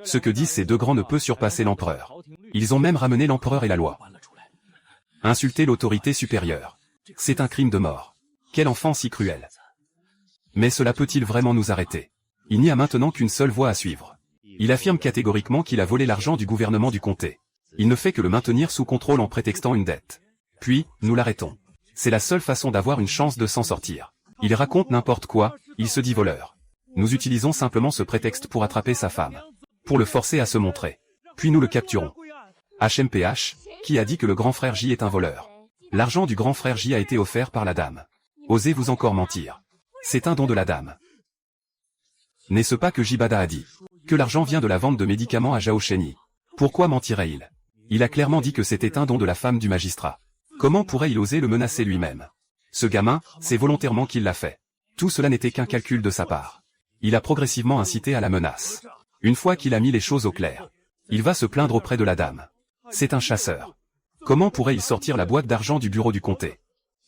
Ce que disent ces 2 grands ne peut surpasser l'empereur. Ils ont même ramené l'empereur et la loi. Insulter l'autorité supérieure. C'est un crime de mort. Quel enfant si cruel. Mais cela peut-il vraiment nous arrêter? Il n'y a maintenant qu'une seule voie à suivre. Il affirme catégoriquement qu'il a volé l'argent du gouvernement du comté. Il ne fait que le maintenir sous contrôle en prétextant une dette. Puis, nous l'arrêtons. C'est la seule façon d'avoir une chance de s'en sortir. Il raconte n'importe quoi, il se dit voleur. Nous utilisons simplement ce prétexte pour attraper sa femme. pour le forcer à se montrer. Puis nous le capturons. HMPH, qui a dit que le grand frère J est un voleur? L'argent du grand frère J a été offert par la dame. Osez-vous encore mentir? C'est un don de la dame. N'est-ce pas que Jibada a dit que l'argent vient de la vente de médicaments à Zhao Shenyi? Pourquoi mentirait-il? Il a clairement dit que c'était un don de la femme du magistrat. Comment pourrait-il oser le menacer lui-même? Ce gamin, c'est volontairement qu'il l'a fait. Tout cela n'était qu'un calcul de sa part. Il a progressivement incité à la menace. Une fois qu'il a mis les choses au clair, il va se plaindre auprès de la dame. C'est un chasseur. Comment pourrait-il sortir la boîte d'argent du bureau du comté?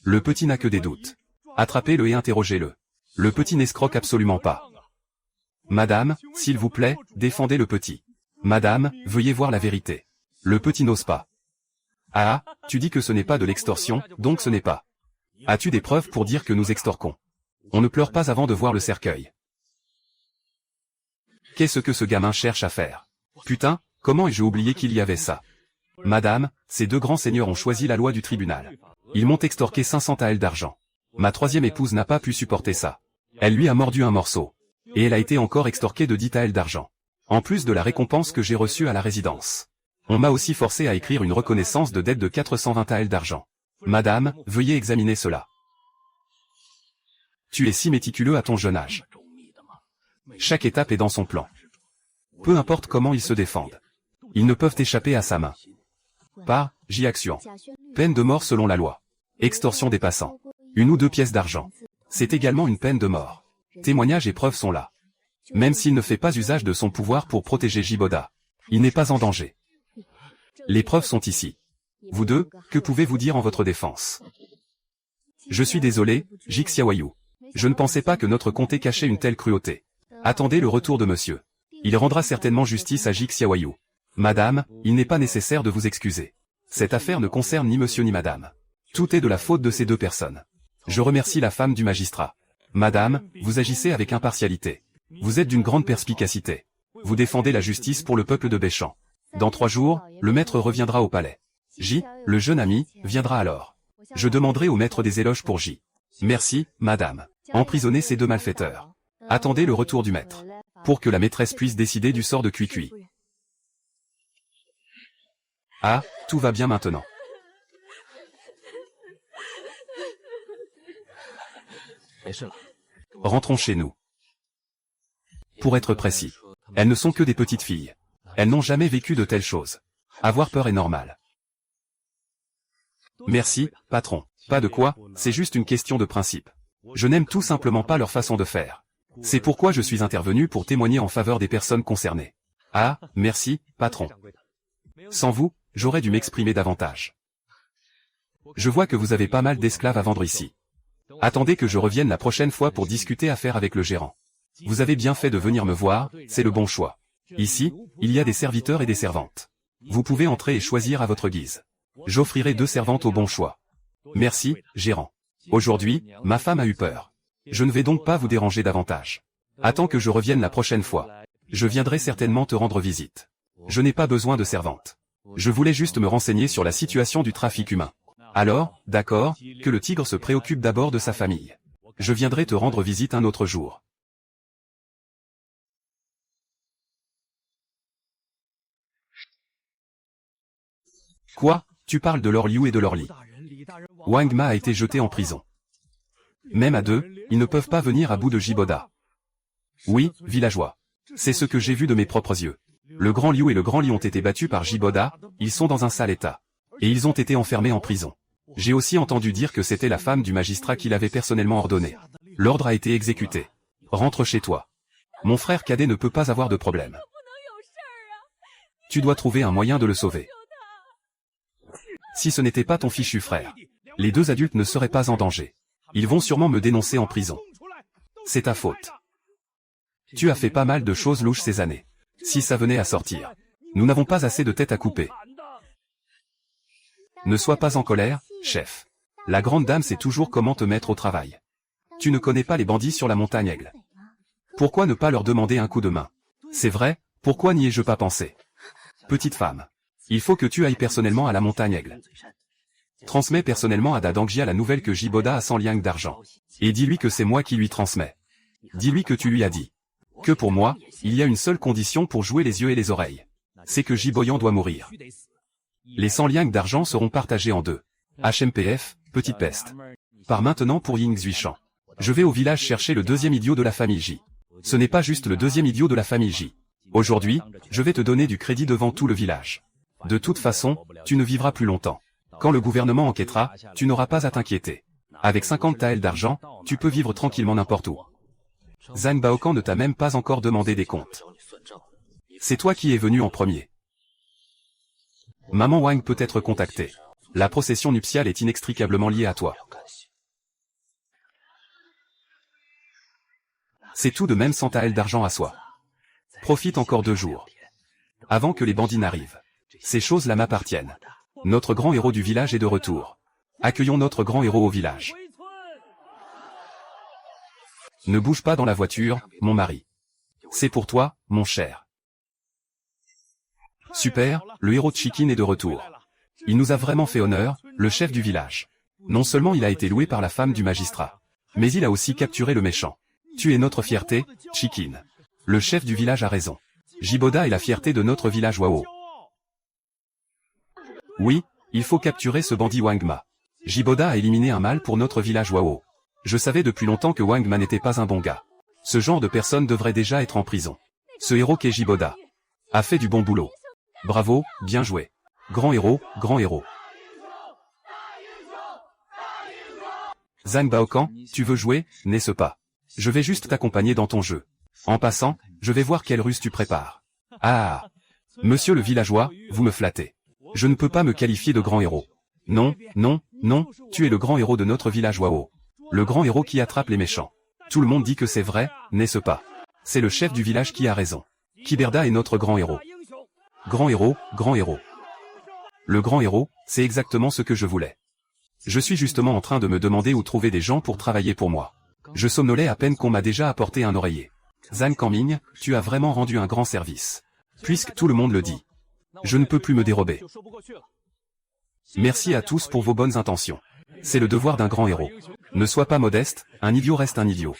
Le petit n'a que des doutes. Attrapez-le et interrogez-le. Le petit n'escroque absolument pas. Madame, s'il vous plaît, défendez le petit. Madame, veuillez voir la vérité. Le petit n'ose pas. Ah, tu dis que ce n'est pas de l'extorsion, donc ce n'est pas. As-tu des preuves pour dire que nous extorquons? On ne pleure pas avant de voir le cercueil. Qu'est-ce que ce gamin cherche à faire? Putain, comment ai-je oublié qu'il y avait ça? Madame, ces deux grands seigneurs ont choisi la loi du tribunal. Ils m'ont extorqué 500 taels d'argent. Ma troisième épouse n'a pas pu supporter ça. Elle lui a mordu un morceau. Et elle a été encore extorquée de 10 taels d'argent. En plus de la récompense que j'ai reçue à la résidence. On m'a aussi forcé à écrire une reconnaissance de dette de 420 taels d'argent. Madame, veuillez examiner cela. Tu es si méticuleux à ton jeune âge. Chaque étape est dans son plan. Peu importe comment ils se défendent. Ils ne peuvent échapper à sa main. Par J-action. Peine de mort selon la loi. Extorsion des passants. 1 ou 2 pièces d'argent. C'est également une peine de mort. Témoignages et preuves sont là. Même s'il ne fait pas usage de son pouvoir pour protéger Jiboda, il n'est pas en danger. Les preuves sont ici. Vous deux, que pouvez-vous dire en votre défense? Je suis désolé, Jixiawayu. Je ne pensais pas que notre comté cachait une telle cruauté. Attendez le retour de monsieur. Il rendra certainement justice à Jixiawayu. Madame, il n'est pas nécessaire de vous excuser. Cette affaire ne concerne ni monsieur ni madame. Tout est de la faute de ces deux personnes. Je remercie la femme du magistrat. Madame, vous agissez avec impartialité. Vous êtes d'une grande perspicacité. Vous défendez la justice pour le peuple de Béchamp. Dans 3 jours, le maître reviendra au palais. J, le jeune ami, viendra alors. Je demanderai au maître des éloges pour J. Merci, madame. Emprisonnez ces deux malfaiteurs. Attendez le retour du maître. Pour que la maîtresse puisse décider du sort de Cui-Cui. Ah, tout va bien maintenant. Rentrons chez nous. Pour être précis, elles ne sont que des petites filles. Elles n'ont jamais vécu de telles choses. Avoir peur est normal. Merci, patron. Pas de quoi, c'est juste une question de principe. Je n'aime tout simplement pas leur façon de faire. C'est pourquoi je suis intervenu pour témoigner en faveur des personnes concernées. Ah, merci, patron. Sans vous, j'aurais dû m'exprimer davantage. Je vois que vous avez pas mal d'esclaves à vendre ici. Attendez que je revienne la prochaine fois pour discuter affaires avec le gérant. Vous avez bien fait de venir me voir, c'est le bon choix. Ici, il y a des serviteurs et des servantes. Vous pouvez entrer et choisir à votre guise. J'offrirai 2 servantes au bon choix. Merci, gérant. Aujourd'hui, ma femme a eu peur. Je ne vais donc pas vous déranger davantage. Attends que je revienne la prochaine fois. Je viendrai certainement te rendre visite. Je n'ai pas besoin de servante. Je voulais juste me renseigner sur la situation du trafic humain. Alors, d'accord, que le tigre se préoccupe d'abord de sa famille. Je viendrai te rendre visite un autre jour. Quoi? Tu parles de Lord Liu et de Lord Li. Wang Ma a été jeté en prison. Même à 2, ils ne peuvent pas venir à bout de Jiboda. Oui, villageois. C'est ce que j'ai vu de mes propres yeux. Le grand Liu et le grand Li ont été battus par Jiboda, ils sont dans un sale état. Et ils ont été enfermés en prison. J'ai aussi entendu dire que c'était la femme du magistrat qui l'avait personnellement ordonné. L'ordre a été exécuté. Rentre chez toi. Mon frère cadet ne peut pas avoir de problème. Tu dois trouver un moyen de le sauver. Si ce n'était pas ton fichu frère, les 2 adultes ne seraient pas en danger. Ils vont sûrement me dénoncer en prison. C'est ta faute. Tu as fait pas mal de choses louches ces années. Si ça venait à sortir, nous n'avons pas assez de tête à couper. Ne sois pas en colère, chef. La grande dame sait toujours comment te mettre au travail. Tu ne connais pas les bandits sur la montagne Aigle. Pourquoi ne pas leur demander un coup de main? C'est vrai, pourquoi n'y ai-je pas pensé? Petite femme. Il faut que tu ailles personnellement à la montagne Aigle. Transmets personnellement à Dadangjia la nouvelle que Jiboda a 100 liangs d'argent. Et dis-lui que c'est moi qui lui transmets. Dis-lui que tu lui as dit Que pour moi, il y a une seule condition pour jouer les yeux et les oreilles. C'est que Jiboyan doit mourir. Les 100 liangs d'argent seront partagés en deux. HMPF, petite peste. Par maintenant pour Ying Zuishan. Je vais au village chercher le deuxième idiot de la famille J. Ce n'est pas juste le deuxième idiot de la famille J. Aujourd'hui, je vais te donner du crédit devant tout le village. De toute façon, tu ne vivras plus longtemps. Quand le gouvernement enquêtera, tu n'auras pas à t'inquiéter. Avec 50 taels d'argent, tu peux vivre tranquillement n'importe où. Zhang Baokan ne t'a même pas encore demandé des comptes. C'est toi qui es venu en premier. Maman Wang peut être contactée. La procession nuptiale est inextricablement liée à toi. C'est tout de même 100 taels d'argent à soi. Profite encore 2 jours. Avant que les bandits n'arrivent. Ces choses-là m'appartiennent. Notre grand héros du village est de retour. Accueillons notre grand héros au village. Ne bouge pas dans la voiture, mon mari. C'est pour toi, mon cher. Super, le héros de Chikin est de retour. Il nous a vraiment fait honneur, le chef du village. Non seulement il a été loué par la femme du magistrat, mais il a aussi capturé le méchant. Tu es notre fierté, Chikin. Le chef du village a raison. Jiboda est la fierté de notre village Wao. Oui, il faut capturer ce bandit Wangma. Jiboda a éliminé un mal pour notre village Wao. Je savais depuis longtemps que Wangma n'était pas un bon gars. Ce genre de personne devrait déjà être en prison. Ce héros qu'est Jiboda a fait du bon boulot. Bravo, bien joué. Grand héros, grand héros. Zhang Baokan, tu veux jouer, n'est-ce pas? Je vais juste t'accompagner dans ton jeu. En passant, je vais voir quelle ruse tu prépares. Ah, monsieur le villageois, vous me flattez. Je ne peux pas me qualifier de grand héros. Non, non, non, tu es le grand héros de notre village Wao. Le grand héros qui attrape les méchants. Tout le monde dit que c'est vrai, n'est-ce pas? C'est le chef du village qui a raison. Kiberda est notre grand héros. Grand héros, grand héros. Le grand héros, c'est exactement ce que je voulais. Je suis justement en train de me demander où trouver des gens pour travailler pour moi. Je somnolais à peine qu'on m'a déjà apporté un oreiller. Zhang Kanming, tu as vraiment rendu un grand service. Puisque tout le monde le dit. Je ne peux plus me dérober. Merci à tous pour vos bonnes intentions. C'est le devoir d'un grand héros. Ne sois pas modeste, un idiot reste un idiot.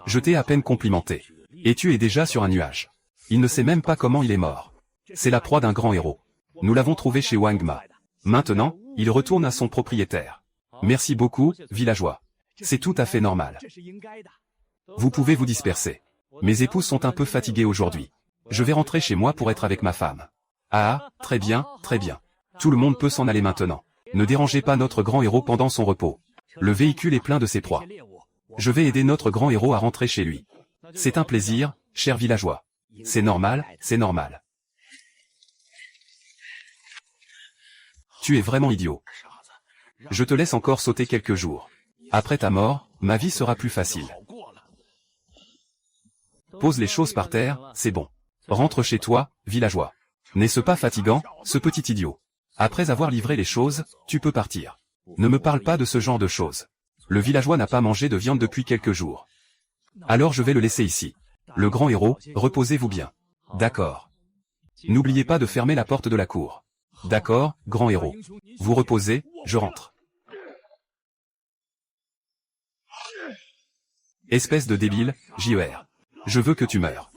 Je t'ai à peine complimenté. Et tu es déjà sur un nuage. Il ne sait même pas comment il est mort. C'est la proie d'un grand héros. Nous l'avons trouvé chez Wangma. Maintenant, il retourne à son propriétaire. Merci beaucoup, villageois. C'est tout à fait normal. Vous pouvez vous disperser. Mes épouses sont un peu fatiguées aujourd'hui. Je vais rentrer chez moi pour être avec ma femme. Ah, très bien, très bien. Tout le monde peut s'en aller maintenant. Ne dérangez pas notre grand héros pendant son repos. Le véhicule est plein de ses proies. Je vais aider notre grand héros à rentrer chez lui. C'est un plaisir, cher villageois. C'est normal, c'est normal. Tu es vraiment idiot. Je te laisse encore sauter quelques jours. Après ta mort, ma vie sera plus facile. Pose les choses par terre, c'est bon. Rentre chez toi, villageois. N'est-ce pas fatigant, ce petit idiot? Après avoir livré les choses, tu peux partir. Ne me parle pas de ce genre de choses. Le villageois n'a pas mangé de viande depuis quelques jours. Alors je vais le laisser ici. Le grand héros, reposez-vous bien. D'accord. N'oubliez pas de fermer la porte de la cour. D'accord, grand héros. Vous reposez, je rentre. Espèce de débile, JER. Je veux que tu meures.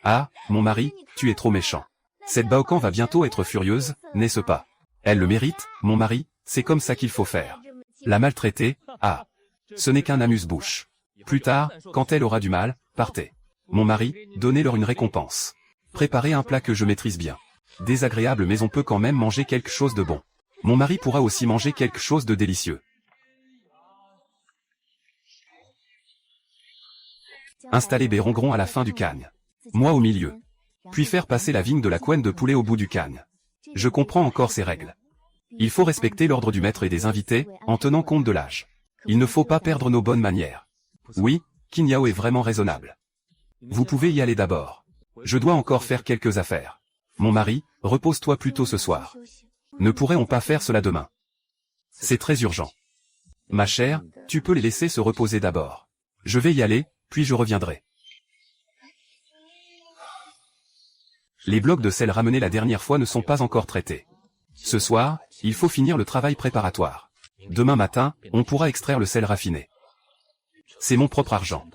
Ah, mon mari, tu es trop méchant. Cette Baokan va bientôt être furieuse, n'est-ce pas? Elle le mérite, mon mari, c'est comme ça qu'il faut faire. La maltraiter, ah. Ce n'est qu'un amuse-bouche. Plus tard, quand elle aura du mal, partez. Mon mari, donnez-leur une récompense. Préparez un plat que je maîtrise bien. Désagréable mais on peut quand même manger quelque chose de bon. Mon mari pourra aussi manger quelque chose de délicieux. Installer Bérongron à la fin du cagne. Moi au milieu. Puis faire passer la vigne de la couenne de poulet au bout du cagne. Je comprends encore ces règles. Il faut respecter l'ordre du maître et des invités, en tenant compte de l'âge. Il ne faut pas perdre nos bonnes manières. Oui, Qin Yao est vraiment raisonnable. Vous pouvez y aller d'abord. Je dois encore faire quelques affaires. Mon mari, repose-toi plutôt ce soir. Ne pourrait-on pas faire cela demain? C'est très urgent. Ma chère, tu peux les laisser se reposer d'abord. Je vais y aller, puis je reviendrai. Les blocs de sel ramenés la dernière fois ne sont pas encore traités. Ce soir, il faut finir le travail préparatoire. Demain matin, on pourra extraire le sel raffiné. C'est mon propre argent.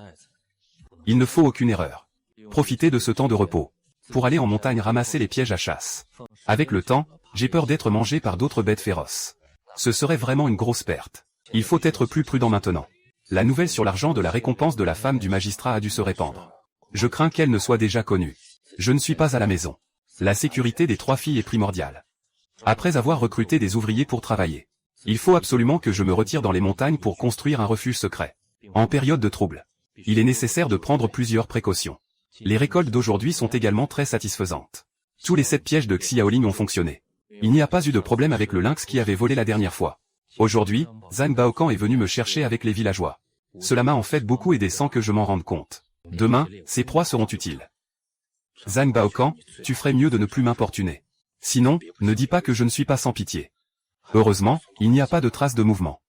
Il ne faut aucune erreur. Profitez de ce temps de repos. Pour aller en montagne ramasser les pièges à chasse. Avec le temps, j'ai peur d'être mangé par d'autres bêtes féroces. Ce serait vraiment une grosse perte. Il faut être plus prudent maintenant. La nouvelle sur l'argent de la récompense de la femme du magistrat a dû se répandre. Je crains qu'elle ne soit déjà connue. Je ne suis pas à la maison. La sécurité des 3 filles est primordiale. Après avoir recruté des ouvriers pour travailler, il faut absolument que je me retire dans les montagnes pour construire un refuge secret. En période de trouble, il est nécessaire de prendre plusieurs précautions. Les récoltes d'aujourd'hui sont également très satisfaisantes. Tous les 7 pièges de Xiaoling ont fonctionné. Il n'y a pas eu de problème avec le lynx qui avait volé la dernière fois. Aujourd'hui, Zhang Baokan est venu me chercher avec les villageois. Cela m'a en fait beaucoup aidé sans que je m'en rende compte. Demain, ces proies seront utiles. Zhang Baokan, tu ferais mieux de ne plus m'importuner. Sinon, ne dis pas que je ne suis pas sans pitié. Heureusement, il n'y a pas de trace de mouvement.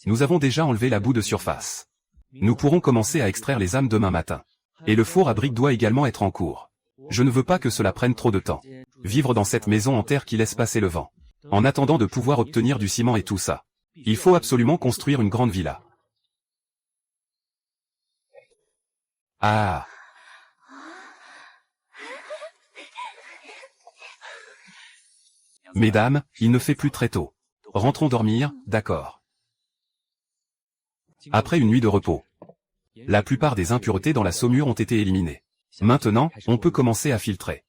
Nous avons déjà enlevé la boue de surface. Nous pourrons commencer à extraire les âmes demain matin. Et le four à briques doit également être en cours. Je ne veux pas que cela prenne trop de temps. Vivre dans cette maison en terre qui laisse passer le vent. En attendant de pouvoir obtenir du ciment et tout ça. Il faut absolument construire une grande villa. Ah. Mesdames, il ne fait plus très tôt. Rentrons dormir, d'accord. Après une nuit de repos, la plupart des impuretés dans la saumure ont été éliminées. Maintenant, on peut commencer à filtrer.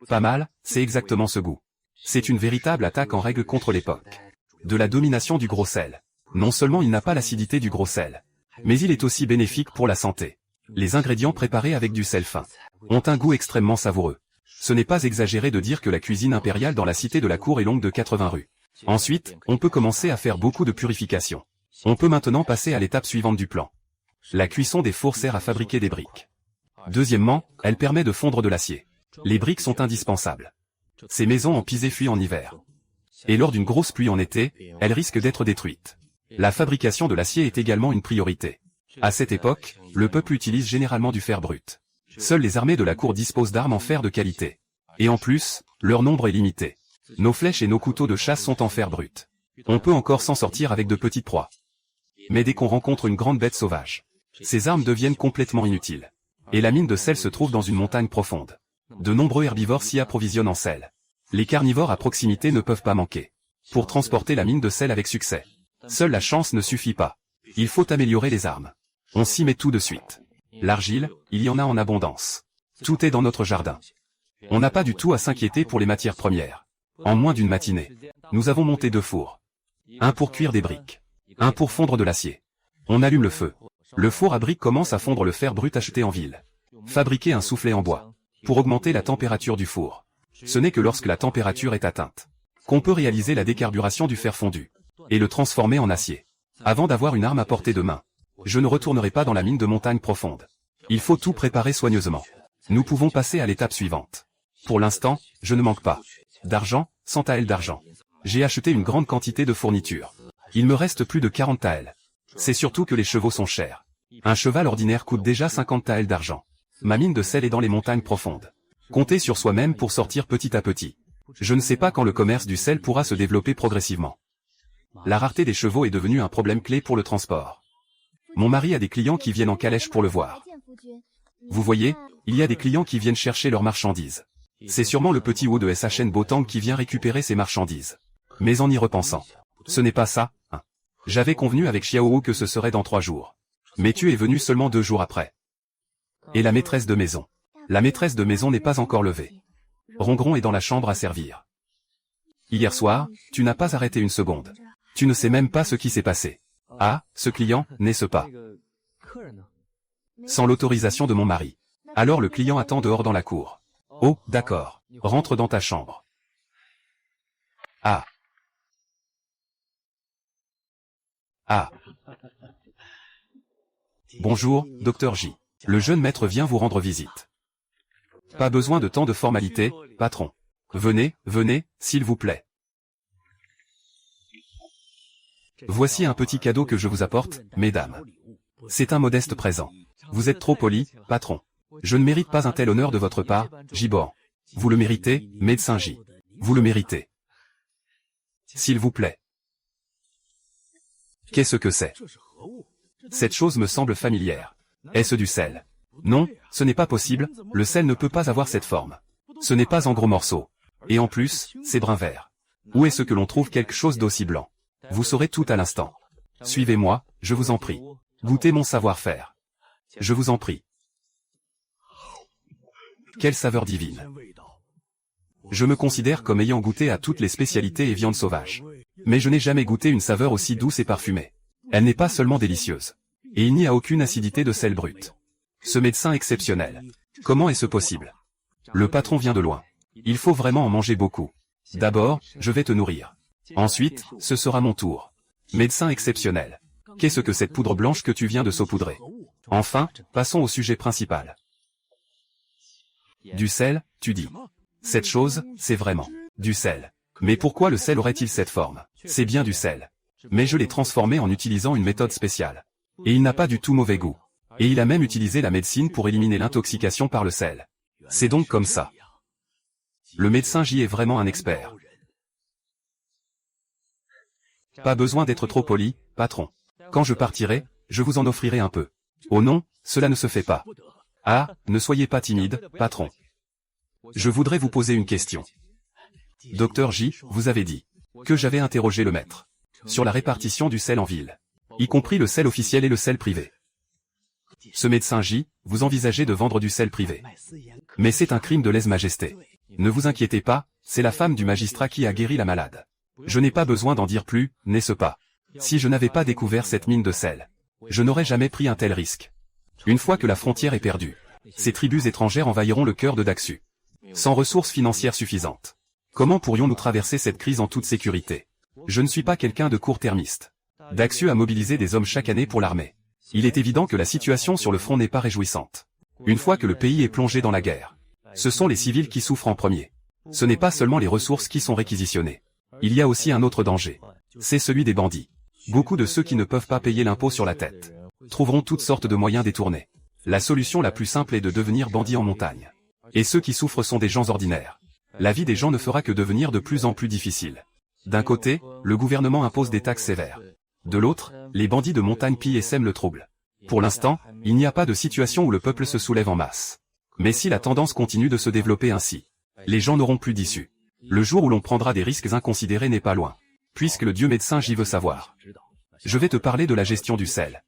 Pas mal, c'est exactement ce goût. C'est une véritable attaque en règle contre l'époque. De la domination du gros sel. Non seulement il n'a pas l'acidité du gros sel, mais il est aussi bénéfique pour la santé. Les ingrédients préparés avec du sel fin ont un goût extrêmement savoureux. Ce n'est pas exagéré de dire que la cuisine impériale dans la cité de la cour est longue de 80 rues. Ensuite, on peut commencer à faire beaucoup de purification. On peut maintenant passer à l'étape suivante du plan. La cuisson des fours sert à fabriquer des briques. Deuxièmement, elle permet de fondre de l'acier. Les briques sont indispensables. Ces maisons en pisé fuient en hiver. Et lors d'une grosse pluie en été, elles risquent d'être détruites. La fabrication de l'acier est également une priorité. À cette époque, le peuple utilise généralement du fer brut. Seules les armées de la cour disposent d'armes en fer de qualité. Et en plus, leur nombre est limité. Nos flèches et nos couteaux de chasse sont en fer brut. On peut encore s'en sortir avec de petites proies. Mais dès qu'on rencontre une grande bête sauvage, ces armes deviennent complètement inutiles. Et la mine de sel se trouve dans une montagne profonde. De nombreux herbivores s'y approvisionnent en sel. Les carnivores à proximité ne peuvent pas manquer. Pour transporter la mine de sel avec succès, seule la chance ne suffit pas. Il faut améliorer les armes. On s'y met tout de suite. L'argile, il y en a en abondance. Tout est dans notre jardin. On n'a pas du tout à s'inquiéter pour les matières premières. En moins d'une matinée, nous avons monté 2 fours. Un pour cuire des briques. Un pour fondre de l'acier. On allume le feu. Le four à briques commence à fondre le fer brut acheté en ville. Fabriquer un soufflet en bois. Pour augmenter la température du four. Ce n'est que lorsque la température est atteinte qu'on peut réaliser la décarburation du fer fondu et le transformer en acier. Avant d'avoir une arme à portée de main, je ne retournerai pas dans la mine de montagne profonde. Il faut tout préparer soigneusement. Nous pouvons passer à l'étape suivante. Pour l'instant, je ne manque pas d'argent, 100 taels d'argent. J'ai acheté une grande quantité de fournitures. Il me reste plus de 40 taels. C'est surtout que les chevaux sont chers. Un cheval ordinaire coûte déjà 50 taels d'argent. Ma mine de sel est dans les montagnes profondes. Comptez sur soi-même pour sortir petit à petit. Je ne sais pas quand le commerce du sel pourra se développer progressivement. La rareté des chevaux est devenue un problème clé pour le transport. Mon mari a des clients qui viennent en calèche pour le voir. Vous voyez, il y a des clients qui viennent chercher leurs marchandises. C'est sûrement le petit haut de SHN Botang qui vient récupérer ses marchandises. Mais en y repensant, ce n'est pas ça, hein. J'avais convenu avec Xiaowu que ce serait dans 3 jours. Mais tu es venu seulement 2 jours après. Et la maîtresse de maison. La maîtresse de maison n'est pas encore levée. Rongron est dans la chambre à servir. Hier soir, tu n'as pas arrêté une seconde. Tu ne sais même pas ce qui s'est passé. Ah, ce client, n'est-ce pas? Sans l'autorisation de mon mari. Alors le client attend dehors dans la cour. Oh, d'accord. Rentre dans ta chambre. Ah. Ah. Bonjour, docteur J. Le jeune maître vient vous rendre visite. Pas besoin de tant de formalités, patron. Venez, venez, s'il vous plaît. Voici un petit cadeau que je vous apporte, mesdames. C'est un modeste présent. Vous êtes trop poli, patron. Je ne mérite pas un tel honneur de votre part, Jiban. Vous le méritez, médecin J. Vous le méritez. S'il vous plaît. Qu'est-ce que c'est? Cette chose me semble familière. Est-ce du sel? Non, ce n'est pas possible, le sel ne peut pas avoir cette forme. Ce n'est pas en gros morceaux. Et en plus, c'est brun vert. Où est-ce que l'on trouve quelque chose d'aussi blanc? Vous saurez tout à l'instant. Suivez-moi, je vous en prie. Goûtez mon savoir-faire. Je vous en prie. Quelle saveur divine. Je me considère comme ayant goûté à toutes les spécialités et viandes sauvages. Mais je n'ai jamais goûté une saveur aussi douce et parfumée. Elle n'est pas seulement délicieuse. Et il n'y a aucune acidité de sel brut. Ce médecin exceptionnel. Comment est-ce possible? Le patron vient de loin. Il faut vraiment en manger beaucoup. D'abord, je vais te nourrir. Ensuite, ce sera mon tour. Médecin exceptionnel. Qu'est-ce que cette poudre blanche que tu viens de saupoudrer? Enfin, passons au sujet principal. Du sel, tu dis. Cette chose, c'est vraiment du sel. Mais pourquoi le sel aurait-il cette forme? C'est bien du sel. Mais je l'ai transformé en utilisant une méthode spéciale. Et il n'a pas du tout mauvais goût. Et il a même utilisé la médecine pour éliminer l'intoxication par le sel. C'est donc comme ça. Le médecin J est vraiment un expert. Pas besoin d'être trop poli, patron. Quand je partirai, je vous en offrirai un peu. Oh non, cela ne se fait pas. Ah, ne soyez pas timide, patron. Je voudrais vous poser une question. Docteur J, vous avez dit que j'avais interrogé le maître sur la répartition du sel en ville, y compris le sel officiel et le sel privé. Ce médecin J, vous envisagez de vendre du sel privé. Mais c'est un crime de lèse-majesté. Ne vous inquiétez pas, c'est la femme du magistrat qui a guéri la malade. Je n'ai pas besoin d'en dire plus, n'est-ce pas? Si je n'avais pas découvert cette mine de sel, je n'aurais jamais pris un tel risque. Une fois que la frontière est perdue, ces tribus étrangères envahiront le cœur de Daxu. Sans ressources financières suffisantes. Comment pourrions-nous traverser cette crise en toute sécurité? Je ne suis pas quelqu'un de court-termiste. Daxu a mobilisé des hommes chaque année pour l'armée. Il est évident que la situation sur le front n'est pas réjouissante. Une fois que le pays est plongé dans la guerre, ce sont les civils qui souffrent en premier. Ce n'est pas seulement les ressources qui sont réquisitionnées. Il y a aussi un autre danger. C'est celui des bandits. Beaucoup de ceux qui ne peuvent pas payer l'impôt sur la tête trouveront toutes sortes de moyens détournés. La solution la plus simple est de devenir bandit en montagne. Et ceux qui souffrent sont des gens ordinaires. La vie des gens ne fera que devenir de plus en plus difficile. D'un côté, le gouvernement impose des taxes sévères. De l'autre, les bandits de montagne pillent et sèment le trouble. Pour l'instant, il n'y a pas de situation où le peuple se soulève en masse. Mais si la tendance continue de se développer ainsi, les gens n'auront plus d'issue. Le jour où l'on prendra des risques inconsidérés n'est pas loin. Puisque le dieu médecin J veut savoir. Je vais te parler de la gestion du sel.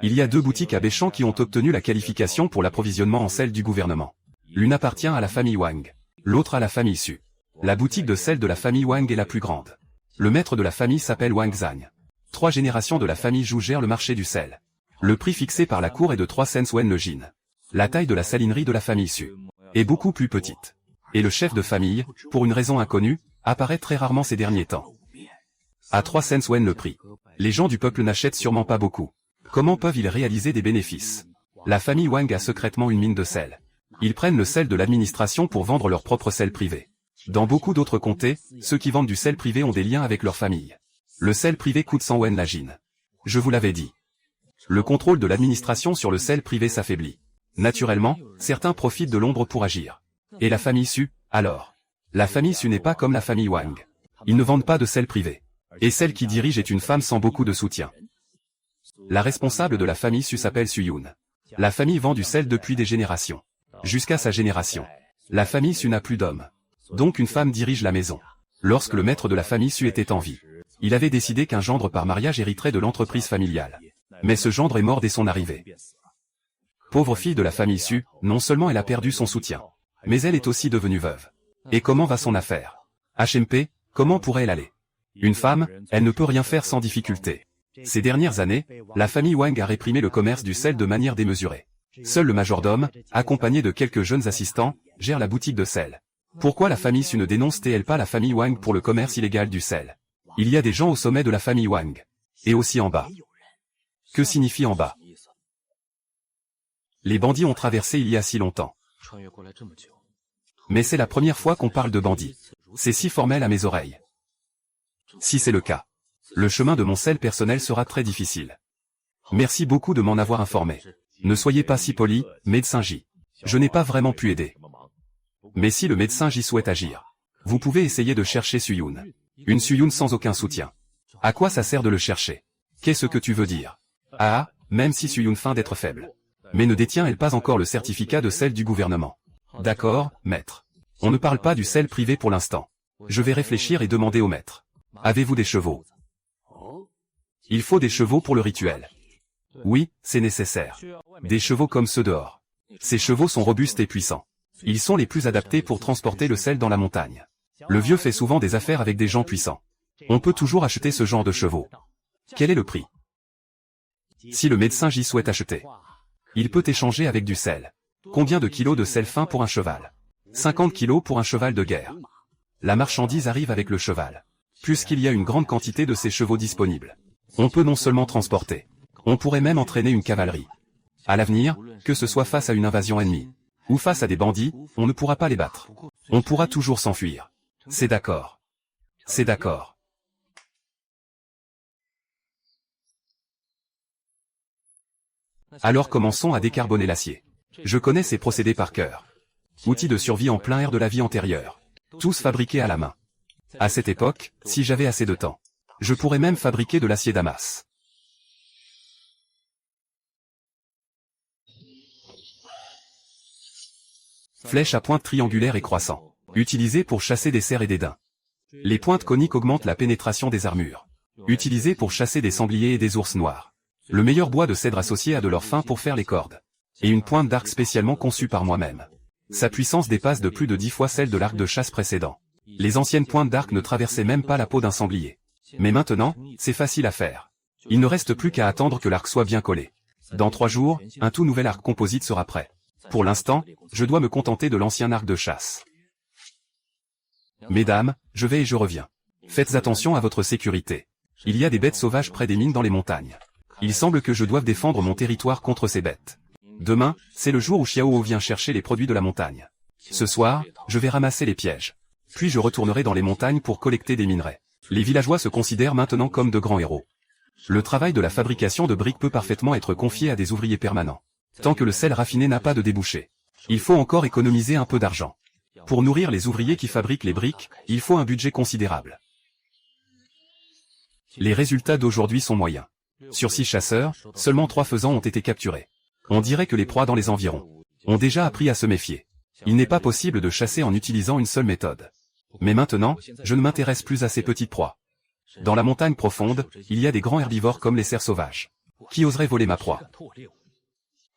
Il y a 2 boutiques à Béchamp qui ont obtenu la qualification pour l'approvisionnement en sel du gouvernement. L'une appartient à la famille Wang, l'autre à la famille Su. La boutique de sel de la famille Wang est la plus grande. Le maître de la famille s'appelle Wang Zhang. 3 générations de la famille Zhou gèrent le marché du sel. Le prix fixé par la cour est de 3 cents wen le jin. La taille de la salinerie de la famille Su est beaucoup plus petite. Et le chef de famille, pour une raison inconnue, apparaît très rarement ces derniers temps. À 3 cents wen le prix. Les gens du peuple n'achètent sûrement pas beaucoup. Comment peuvent-ils réaliser des bénéfices? La famille Wang a secrètement une mine de sel. Ils prennent le sel de l'administration pour vendre leur propre sel privé. Dans beaucoup d'autres comtés, ceux qui vendent du sel privé ont des liens avec leur famille. Le sel privé coûte 100 wen la jin. Je vous l'avais dit. Le contrôle de l'administration sur le sel privé s'affaiblit. Naturellement, certains profitent de l'ombre pour agir. Et la famille Su, alors? La famille Su n'est pas comme la famille Wang. Ils ne vendent pas de sel privé. Et celle qui dirige est une femme sans beaucoup de soutien. La responsable de la famille Su s'appelle Su Yun. La famille vend du sel depuis des générations. Jusqu'à sa génération. La famille Su n'a plus d'hommes. Donc une femme dirige la maison. Lorsque le maître de la famille Su était en vie, il avait décidé qu'un gendre par mariage hériterait de l'entreprise familiale. Mais ce gendre est mort dès son arrivée. Pauvre fille de la famille Su, non seulement elle a perdu son soutien, mais elle est aussi devenue veuve. Et comment va son affaire? HMP, comment pourrait-elle aller? Une femme, elle ne peut rien faire sans difficulté. Ces dernières années, la famille Wang a réprimé le commerce du sel de manière démesurée. Seul le majordome, accompagné de quelques jeunes assistants, gère la boutique de sel. Pourquoi la famille Su ne dénonce-t-elle pas la famille Wang pour le commerce illégal du sel? Il y a des gens au sommet de la famille Wang. Et aussi en bas. Que signifie en bas? Les bandits ont traversé il y a si longtemps. Mais c'est la première fois qu'on parle de bandits. C'est si formel à mes oreilles. Si c'est le cas, le chemin de mon sel personnel sera très difficile. Merci beaucoup de m'en avoir informé. Ne soyez pas si poli, médecin J. Je n'ai pas vraiment pu aider. Mais si le médecin J souhaite agir, vous pouvez essayer de chercher Suyun. Une Suyun sans aucun soutien. À quoi ça sert de le chercher? Qu'est-ce que tu veux dire? Ah, même si Suyun feint d'être faible. Mais ne détient-elle pas encore le certificat de sel du gouvernement? D'accord, maître. On ne parle pas du sel privé pour l'instant. Je vais réfléchir et demander au maître. Avez-vous des chevaux? Il faut des chevaux pour le rituel. Oui, c'est nécessaire. Des chevaux comme ceux dehors. Ces chevaux sont robustes et puissants. Ils sont les plus adaptés pour transporter le sel dans la montagne. Le vieux fait souvent des affaires avec des gens puissants. On peut toujours acheter ce genre de chevaux. Quel est le prix? Si le médecin J souhaite acheter, il peut échanger avec du sel. Combien de kilos de sel fin pour un cheval? 50 kilos pour un cheval de guerre. La marchandise arrive avec le cheval. Puisqu'il y a une grande quantité de ces chevaux disponibles, on peut non seulement transporter, on pourrait même entraîner une cavalerie. À l'avenir, que ce soit face à une invasion ennemie, ou face à des bandits, on ne pourra pas les battre. On pourra toujours s'enfuir. C'est d'accord. C'est d'accord. Alors commençons à décarboner l'acier. Je connais ces procédés par cœur. Outils de survie en plein air de la vie antérieure. Tous fabriqués à la main. À cette époque, si j'avais assez de temps, je pourrais même fabriquer de l'acier Damas. Flèche à pointe triangulaire et croissant. Utilisée pour chasser des cerfs et des daims. Les pointes coniques augmentent la pénétration des armures. Utilisées pour chasser des sangliers et des ours noirs. Le meilleur bois de cèdre associé à de l'or fin pour faire les cordes. Et une pointe d'arc spécialement conçue par moi-même. Sa puissance dépasse de plus de 10 fois celle de l'arc de chasse précédent. Les anciennes pointes d'arc ne traversaient même pas la peau d'un sanglier. Mais maintenant, c'est facile à faire. Il ne reste plus qu'à attendre que l'arc soit bien collé. Dans 3 jours, un tout nouvel arc composite sera prêt. Pour l'instant, je dois me contenter de l'ancien arc de chasse. Mesdames, je vais et je reviens. Faites attention à votre sécurité. Il y a des bêtes sauvages près des mines dans les montagnes. Il semble que je doive défendre mon territoire contre ces bêtes. Demain, c'est le jour où Xiao vient chercher les produits de la montagne. Ce soir, je vais ramasser les pièges. Puis je retournerai dans les montagnes pour collecter des minerais. Les villageois se considèrent maintenant comme de grands héros. Le travail de la fabrication de briques peut parfaitement être confié à des ouvriers permanents. Tant que le sel raffiné n'a pas de débouché. Il faut encore économiser un peu d'argent. Pour nourrir les ouvriers qui fabriquent les briques, il faut un budget considérable. Les résultats d'aujourd'hui sont moyens. Sur 6 chasseurs, seulement 3 faisans ont été capturés. On dirait que les proies dans les environs ont déjà appris à se méfier. Il n'est pas possible de chasser en utilisant une seule méthode. Mais maintenant, je ne m'intéresse plus à ces petites proies. Dans la montagne profonde, il y a des grands herbivores comme les cerfs sauvages. Qui oserait voler ma proie?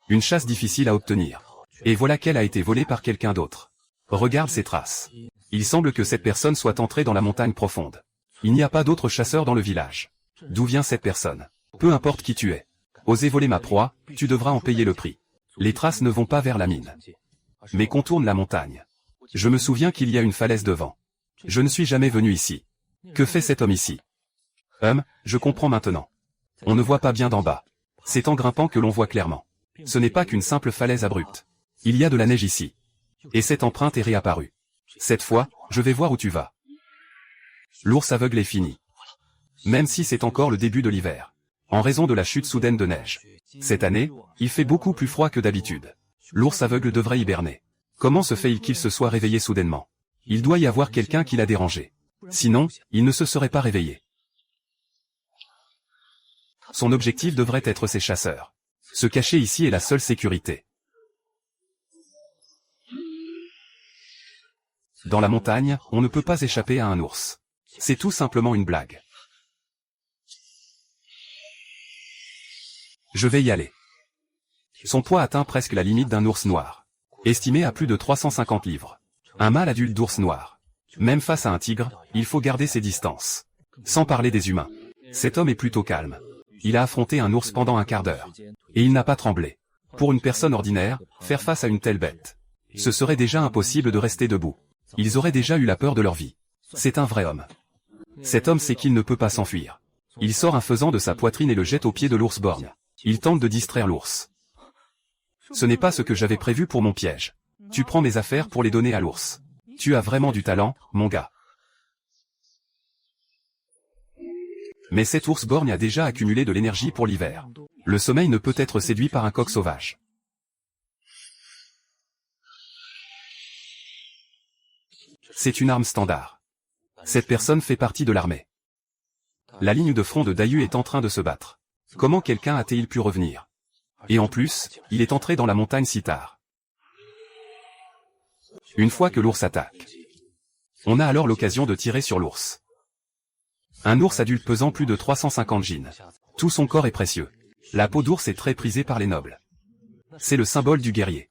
Une chasse difficile à obtenir. Et voilà qu'elle a été volée par quelqu'un d'autre. Regarde ces traces. Il semble que cette personne soit entrée dans la montagne profonde. Il n'y a pas d'autres chasseurs dans le village. D'où vient cette personne? Peu importe qui tu es. Oser voler ma proie, tu devras en payer le prix. Les traces ne vont pas vers la mine, mais contournent la montagne. Je me souviens qu'il y a une falaise devant. Je ne suis jamais venu ici. Que fait cet homme ici? Je comprends maintenant. On ne voit pas bien d'en bas. C'est en grimpant que l'on voit clairement. Ce n'est pas qu'une simple falaise abrupte. Il y a de la neige ici. Et cette empreinte est réapparue. Cette fois, je vais voir où tu vas. L'ours aveugle est fini. Même si c'est encore le début de l'hiver. En raison de la chute soudaine de neige. Cette année, il fait beaucoup plus froid que d'habitude. L'ours aveugle devrait hiberner. Comment se fait-il qu'il se soit réveillé soudainement? Il doit y avoir quelqu'un qui l'a dérangé. Sinon, il ne se serait pas réveillé. Son objectif devrait être ses chasseurs. Se cacher ici est la seule sécurité. Dans la montagne, on ne peut pas échapper à un ours. C'est tout simplement une blague. Je vais y aller. Son poids atteint presque la limite d'un ours noir. Estimé à plus de 350 livres. Un mâle adulte d'ours noir. Même face à un tigre, il faut garder ses distances. Sans parler des humains. Cet homme est plutôt calme. Il a affronté un ours pendant un quart d'heure. Et il n'a pas tremblé. Pour une personne ordinaire, faire face à une telle bête, ce serait déjà impossible de rester debout. Ils auraient déjà eu la peur de leur vie. C'est un vrai homme. Cet homme sait qu'il ne peut pas s'enfuir. Il sort un faisan de sa poitrine et le jette au pied de l'ours borgne. Il tente de distraire l'ours. Ce n'est pas ce que j'avais prévu pour mon piège. Tu prends mes affaires pour les donner à l'ours. Tu as vraiment du talent, mon gars. Mais cet ours borgne a déjà accumulé de l'énergie pour l'hiver. Le sommeil ne peut être séduit par un coq sauvage. C'est une arme standard. Cette personne fait partie de l'armée. La ligne de front de Dayu est en train de se battre. Comment quelqu'un a-t-il pu revenir? Et en plus, il est entré dans la montagne si tard. Une fois que l'ours attaque, on a alors l'occasion de tirer sur l'ours. Un ours adulte pesant plus de 350 gines. Tout son corps est précieux. La peau d'ours est très prisée par les nobles. C'est le symbole du guerrier.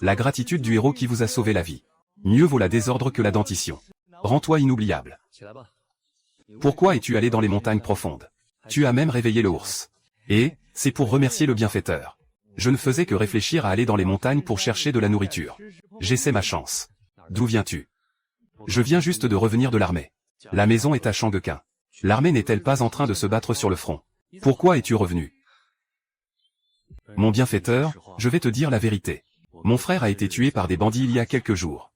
La gratitude du héros qui vous a sauvé la vie. Mieux vaut la désordre que la dentition. Rends-toi inoubliable. Pourquoi es-tu allé dans les montagnes profondes? Tu as même réveillé l'ours. Et, c'est pour remercier le bienfaiteur. Je ne faisais que réfléchir à aller dans les montagnes pour chercher de la nourriture. J'essaie ma chance. D'où viens-tu? Je viens juste de revenir de l'armée. La maison est à Shangquin. L'armée n'est-elle pas en train de se battre sur le front? Pourquoi es-tu revenu? Mon bienfaiteur, je vais te dire la vérité. Mon frère a été tué par des bandits il y a quelques jours.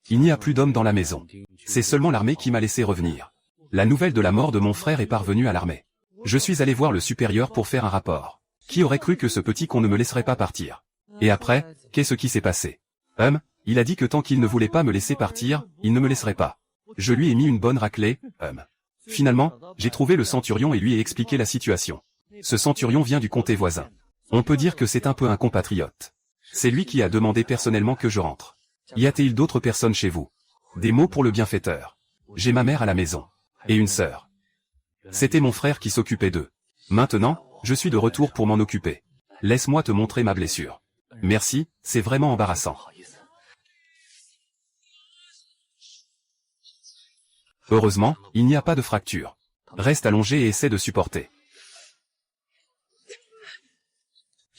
Il n'y a plus d'hommes dans la maison. C'est seulement l'armée qui m'a laissé revenir. La nouvelle de la mort de mon frère est parvenue à l'armée. Je suis allé voir le supérieur pour faire un rapport. Qui aurait cru que ce petit con ne me laisserait pas partir? Et après, qu'est-ce qui s'est passé? Il a dit que tant qu'il ne voulait pas me laisser partir, il ne me laisserait pas. Je lui ai mis une bonne raclée, Finalement, j'ai trouvé le centurion et lui ai expliqué la situation. Ce centurion vient du comté voisin. On peut dire que c'est un peu un compatriote. C'est lui qui a demandé personnellement que je rentre. Y a-t-il d'autres personnes chez vous? Des mots pour le bienfaiteur. J'ai ma mère à la maison. Et une sœur. C'était mon frère qui s'occupait d'eux. Maintenant, je suis de retour pour m'en occuper. Laisse-moi te montrer ma blessure. Merci, c'est vraiment embarrassant. Heureusement, il n'y a pas de fracture. Reste allongé et essaie de supporter.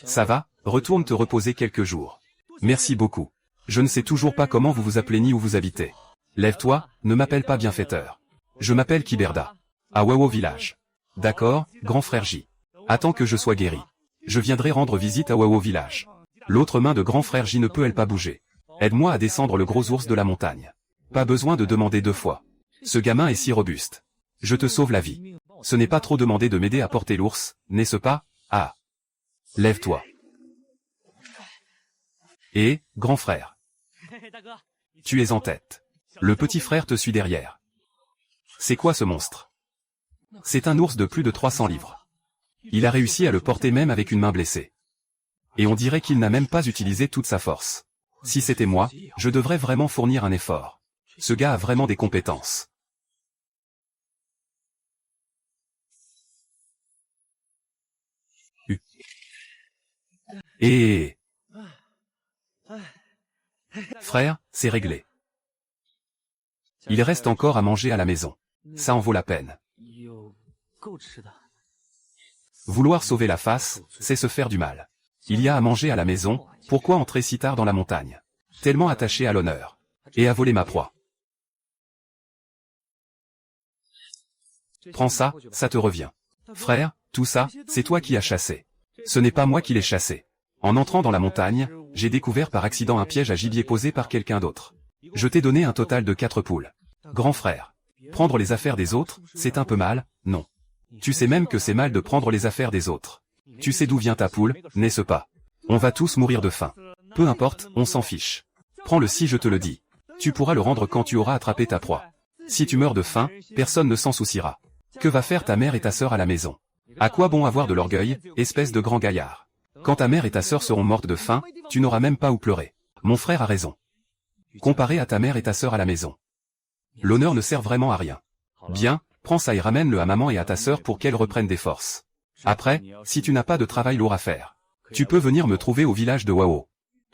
Ça va, retourne te reposer quelques jours. Merci beaucoup. Je ne sais toujours pas comment vous vous appelez ni où vous habitez. Lève-toi, ne m'appelle pas bienfaiteur. Je m'appelle Kiberda. À Wawo Village. D'accord, grand frère J. Attends que je sois guéri. Je viendrai rendre visite à Wawo Village. L'autre main de grand frère J ne peut-elle pas bouger? Aide-moi à descendre le gros ours de la montagne. Pas besoin de demander 2 fois. Ce gamin est si robuste. Je te sauve la vie. Ce n'est pas trop demandé de m'aider à porter l'ours, n'est-ce pas? Ah. Lève-toi. Et, grand frère. Tu es en tête. Le petit frère te suit derrière. C'est quoi ce monstre? C'est un ours de plus de 300 livres. Il a réussi à le porter même avec une main blessée. Et on dirait qu'il n'a même pas utilisé toute sa force. Si c'était moi, je devrais vraiment fournir un effort. Ce gars a vraiment des compétences. Et... Frère, c'est réglé. Il reste encore à manger à la maison. Ça en vaut la peine. Vouloir sauver la face, c'est se faire du mal. Il y a à manger à la maison, pourquoi entrer si tard dans la montagne? Tellement attaché à l'honneur. Et à voler ma proie. Prends ça, ça te revient. Frère, tout ça, c'est toi qui as chassé. Ce n'est pas moi qui l'ai chassé. En entrant dans la montagne, j'ai découvert par accident un piège à gibier posé par quelqu'un d'autre. Je t'ai donné un total de 4 poules. Grand frère. Prendre les affaires des autres, c'est un peu mal, non. Tu sais même que c'est mal de prendre les affaires des autres. Tu sais d'où vient ta poule, n'est-ce pas? On va tous mourir de faim. Peu importe, on s'en fiche. Prends-le si je te le dis. Tu pourras le rendre quand tu auras attrapé ta proie. Si tu meurs de faim, personne ne s'en souciera. Que va faire ta mère et ta sœur à la maison? À quoi bon avoir de l'orgueil, espèce de grand gaillard? Quand ta mère et ta sœur seront mortes de faim, tu n'auras même pas où pleurer. Mon frère a raison. Comparé à ta mère et ta sœur à la maison. L'honneur ne sert vraiment à rien. Bien, prends ça et ramène-le à maman et à ta sœur pour qu'elles reprennent des forces. Après, si tu n'as pas de travail lourd à faire, tu peux venir me trouver au village de Wao.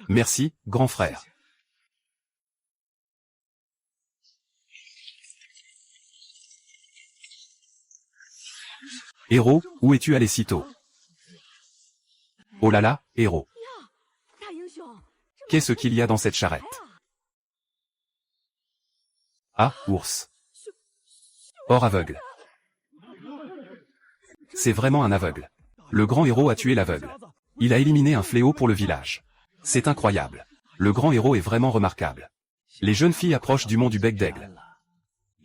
Merci, grand frère. Héros, où es-tu allé si tôt? Oh là là, héros. Qu'est-ce qu'il y a dans cette charrette? Ah, ours. Or aveugle. C'est vraiment un aveugle. Le grand héros a tué l'aveugle. Il a éliminé un fléau pour le village. C'est incroyable. Le grand héros est vraiment remarquable. Les jeunes filles approchent du mont du Bec d'Aigle.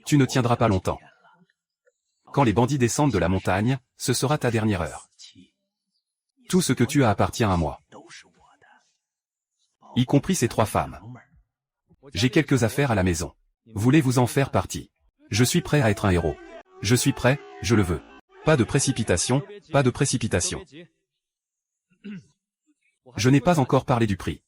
Tu ne tiendras pas longtemps. Quand les bandits descendent de la montagne, ce sera ta dernière heure. Tout ce que tu as appartient à moi. Y compris ces 3 femmes. J'ai quelques affaires à la maison. Voulez-vous en faire partie? Je suis prêt à être un héros. Je suis prêt, je le veux. Pas de précipitation, pas de précipitation. Je n'ai pas encore parlé du prix.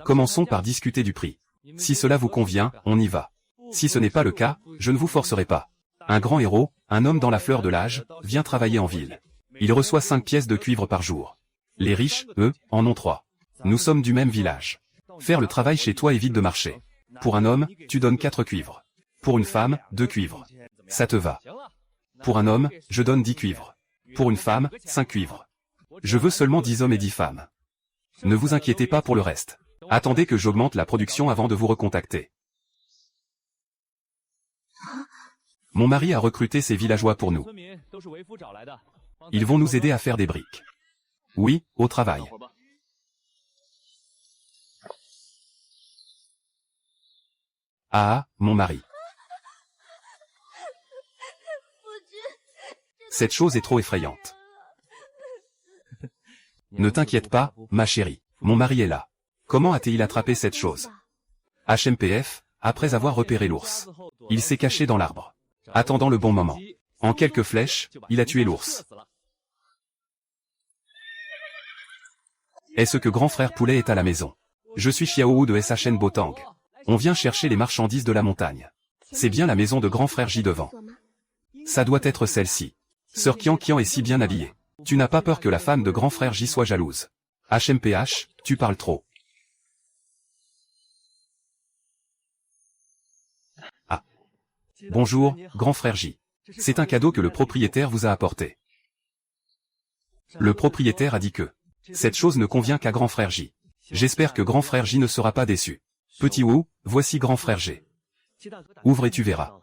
Commençons par discuter du prix. Si cela vous convient, on y va. Si ce n'est pas le cas, je ne vous forcerai pas. Un grand héros, un homme dans la fleur de l'âge, vient travailler en ville. Il reçoit 5 pièces de cuivre par jour. Les riches, eux, en ont 3. Nous sommes du même village. Faire le travail chez toi évite de marcher. Pour un homme, tu donnes 4 cuivres. Pour une femme, 2 cuivres. Ça te va. Pour un homme, je donne 10 cuivres. Pour une femme, 5 cuivres. Je veux seulement 10 hommes et 10 femmes. Ne vous inquiétez pas pour le reste. Attendez que j'augmente la production avant de vous recontacter. Mon mari a recruté ces villageois pour nous. Ils vont nous aider à faire des briques. Oui, au travail. Ah, mon mari. Cette chose est trop effrayante. Ne t'inquiète pas, ma chérie. Mon mari est là. Comment a-t-il attrapé cette chose? HMPF, après avoir repéré l'ours. Il s'est caché dans l'arbre. Attendant le bon moment. En quelques flèches, il a tué l'ours. Est-ce que grand frère Poulet est à la maison? Je suis Xiaowu de SHN Botang. On vient chercher les marchandises de la montagne. C'est bien la maison de grand frère J devant. Ça doit être celle-ci. Sœur Kian Kian est si bien habillée. Tu n'as pas peur que la femme de grand frère J soit jalouse? HMPH, tu parles trop. Ah. Bonjour, grand frère J. C'est un cadeau que le propriétaire vous a apporté. Le propriétaire a dit que cette chose ne convient qu'à grand frère J. J'espère que grand frère J ne sera pas déçu. Petit Wu, voici grand frère G. Ouvre et tu verras.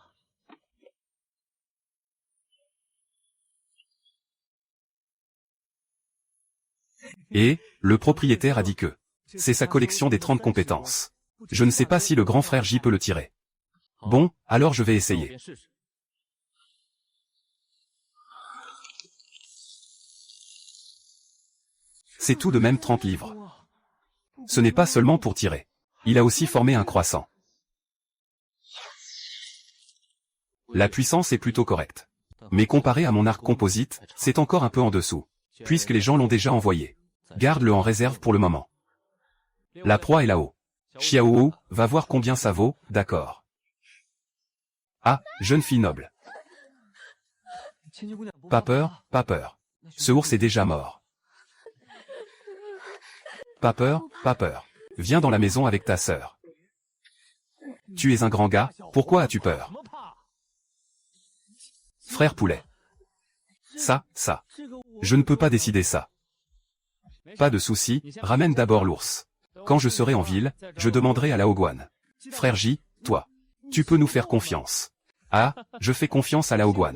Et, le propriétaire a dit que c'est sa collection des 30 compétences. Je ne sais pas si le grand frère J peut le tirer. Bon, alors je vais essayer. C'est tout de même 30 livres. Ce n'est pas seulement pour tirer. Il a aussi formé un croissant. La puissance est plutôt correcte. Mais comparé à mon arc composite, c'est encore un peu en dessous. Puisque les gens l'ont déjà envoyé. Garde-le en réserve pour le moment. La proie est là-haut. Xiaowu, va voir combien ça vaut, d'accord. Ah, jeune fille noble. Pas peur, pas peur. Ce ours est déjà mort. Pas peur, pas peur. Viens dans la maison avec ta sœur. Tu es un grand gars, pourquoi as-tu peur? Frère Poulet. Ça. Je ne peux pas décider ça. Pas de souci, ramène d'abord l'ours. Quand je serai en ville, je demanderai à Laoguan. Frère J, toi. Tu peux nous faire confiance. Ah, je fais confiance à Laoguan.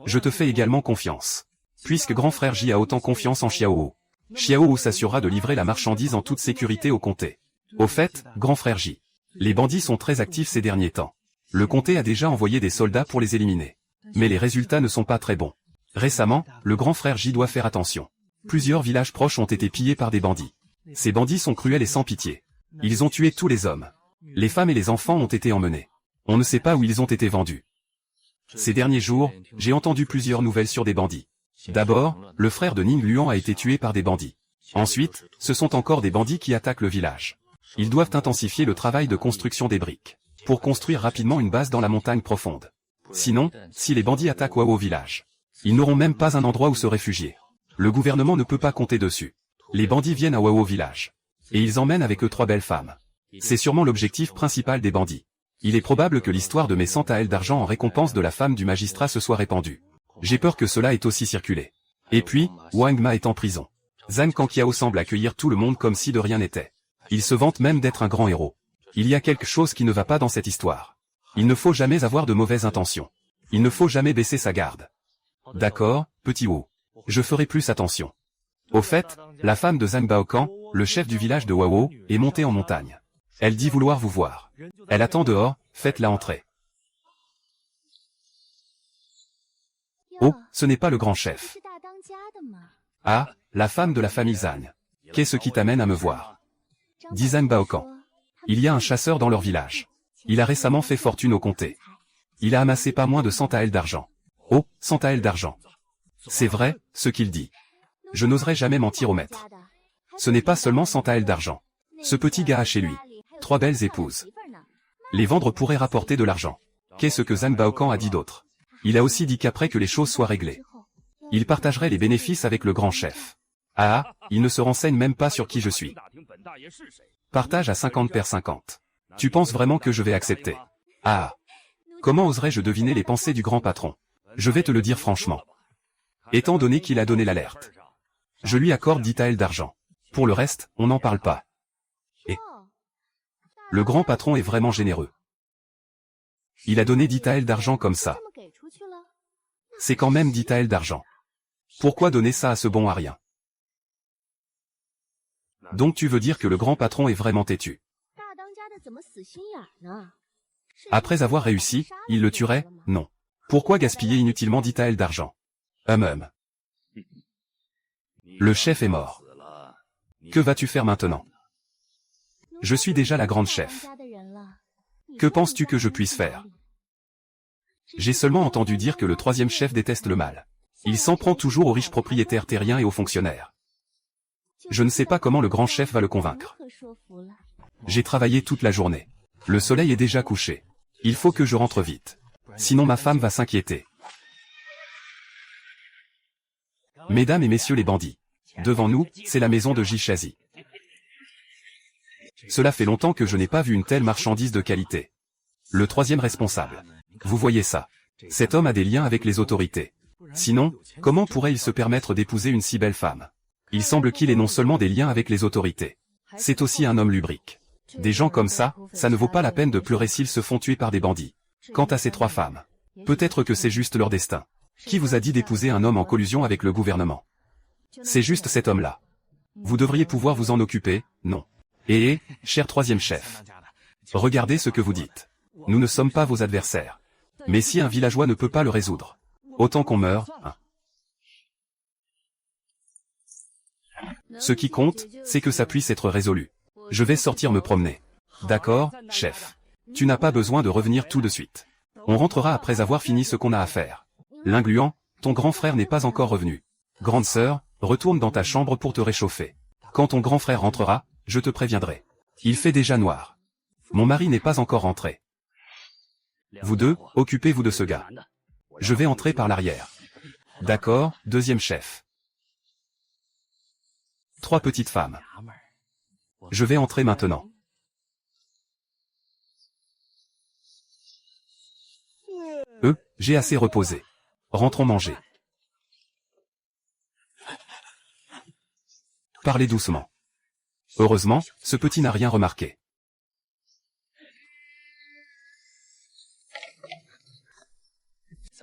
Je te fais également confiance. Puisque grand frère J a autant confiance en Xiaowu. Xiaowu s'assurera de livrer la marchandise en toute sécurité au comté. Au fait, grand frère J. Les bandits sont très actifs ces derniers temps. Le comté a déjà envoyé des soldats pour les éliminer. Mais les résultats ne sont pas très bons. Récemment, le grand frère J doit faire attention. Plusieurs villages proches ont été pillés par des bandits. Ces bandits sont cruels et sans pitié. Ils ont tué tous les hommes. Les femmes et les enfants ont été emmenés. On ne sait pas où ils ont été vendus. Ces derniers jours, j'ai entendu plusieurs nouvelles sur des bandits. D'abord, le frère de Ning Luan a été tué par des bandits. Ensuite, ce sont encore des bandits qui attaquent le village. Ils doivent intensifier le travail de construction des briques, pour construire rapidement une base dans la montagne profonde. Sinon, si les bandits attaquent Wao au village, ils n'auront même pas un endroit où se réfugier. Le gouvernement ne peut pas compter dessus. Les bandits viennent à Wao au village. Et ils emmènent avec eux 3 belles femmes. C'est sûrement l'objectif principal des bandits. Il est probable que l'histoire de mes 100 taels d'argent en récompense de la femme du magistrat se soit répandue. J'ai peur que cela ait aussi circulé. Et puis, Wang Ma est en prison. Zhang Kankiao semble accueillir tout le monde comme si de rien n'était. Il se vante même d'être un grand héros. Il y a quelque chose qui ne va pas dans cette histoire. Il ne faut jamais avoir de mauvaises intentions. Il ne faut jamais baisser sa garde. D'accord, petit Wu. Je ferai plus attention. Au fait, la femme de Zhang Baokan, le chef du village de Wao, est montée en montagne. Elle dit vouloir vous voir. Elle attend dehors, faites-la entrer. Oh, ce n'est pas le grand chef. Ah, la femme de la famille Zhang. Qu'est-ce qui t'amène à me voir? Dit Zhang Baokan. Il y a un chasseur dans leur village. Il a récemment fait fortune au comté. Il a amassé pas moins de 100 taels d'argent. Oh, 100 taels d'argent. C'est vrai, ce qu'il dit. Je n'oserais jamais mentir au maître. Ce n'est pas seulement 100 taels d'argent. Ce petit gars a chez lui 3 belles épouses. Les vendre pourrait rapporter de l'argent. Qu'est-ce que Zhang Baokan a dit d'autre? Il a aussi dit qu'après que les choses soient réglées, il partagerait les bénéfices avec le grand chef. Ah, il ne se renseigne même pas sur qui je suis. Partage à 50 per 50. Tu penses vraiment que je vais accepter? Ah. Comment oserais-je deviner les pensées du grand patron? Je vais te le dire franchement. Étant donné qu'il a donné l'alerte, je lui accorde 10 taels d'argent. Pour le reste, on n'en parle pas. Et le grand patron est vraiment généreux. Il a donné 10 taels d'argent comme ça. C'est quand même 10 taels d'argent. Pourquoi donner ça à ce bon à rien? Donc tu veux dire que le grand patron est vraiment têtu. Après avoir réussi, il le tuerait? Non. Pourquoi gaspiller inutilement 10 taels d'argent? Le chef est mort. Que vas-tu faire maintenant? Je suis déjà la grande chef. Que penses-tu que je puisse faire? J'ai seulement entendu dire que le 3e chef déteste le mal. Il s'en prend toujours aux riches propriétaires terriens et aux fonctionnaires. Je ne sais pas comment le grand chef va le convaincre. J'ai travaillé toute la journée. Le soleil est déjà couché. Il faut que je rentre vite. Sinon ma femme va s'inquiéter. Mesdames et messieurs les bandits. Devant nous, c'est la maison de Jishazi. Cela fait longtemps que je n'ai pas vu une telle marchandise de qualité. Le 3e responsable. Vous voyez ça. Cet homme a des liens avec les autorités. Sinon, comment pourrait-il se permettre d'épouser une si belle femme? Il semble qu'il ait non seulement des liens avec les autorités. C'est aussi un homme lubrique. Des gens comme ça ne vaut pas la peine de pleurer s'ils se font tuer par des bandits. Quant à ces 3 femmes, peut-être que c'est juste leur destin. Qui vous a dit d'épouser un homme en collusion avec le gouvernement? C'est juste cet homme-là. Vous devriez pouvoir vous en occuper, non? Cher 3e chef. Regardez ce que vous dites. Nous ne sommes pas vos adversaires. Mais si un villageois ne peut pas le résoudre, autant qu'on meure, hein. Ce qui compte, c'est que ça puisse être résolu. Je vais sortir me promener. D'accord, chef. Tu n'as pas besoin de revenir tout de suite. On rentrera après avoir fini ce qu'on a à faire. L'Ingluant, ton grand frère n'est pas encore revenu. Grande sœur, retourne dans ta chambre pour te réchauffer. Quand ton grand frère rentrera, je te préviendrai. Il fait déjà noir. Mon mari n'est pas encore rentré. Vous deux, occupez-vous de ce gars. Je vais entrer par l'arrière. D'accord, 2e chef. 3 petites femmes. Je vais entrer maintenant. J'ai assez reposé. Rentrons manger. Parlez doucement. Heureusement, ce petit n'a rien remarqué.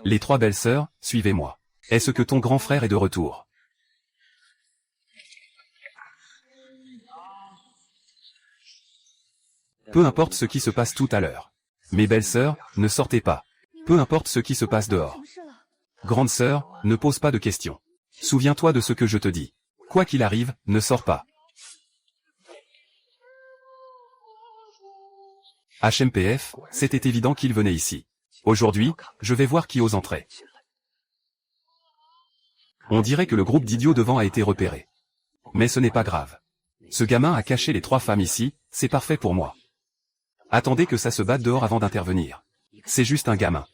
Les 3 belles sœurs, suivez-moi. Est-ce que ton grand frère est de retour? Peu importe ce qui se passe tout à l'heure. Mes belles sœurs, ne sortez pas. Peu importe ce qui se passe dehors. Grande sœur, ne pose pas de questions. Souviens-toi de ce que je te dis. Quoi qu'il arrive, ne sors pas. HMPF, c'était évident qu'il venait ici. Aujourd'hui, je vais voir qui ose entrer. On dirait que le groupe d'idiots devant a été repéré. Mais ce n'est pas grave. Ce gamin a caché les 3 femmes ici, c'est parfait pour moi. Attendez que ça se batte dehors avant d'intervenir. C'est juste un gamin.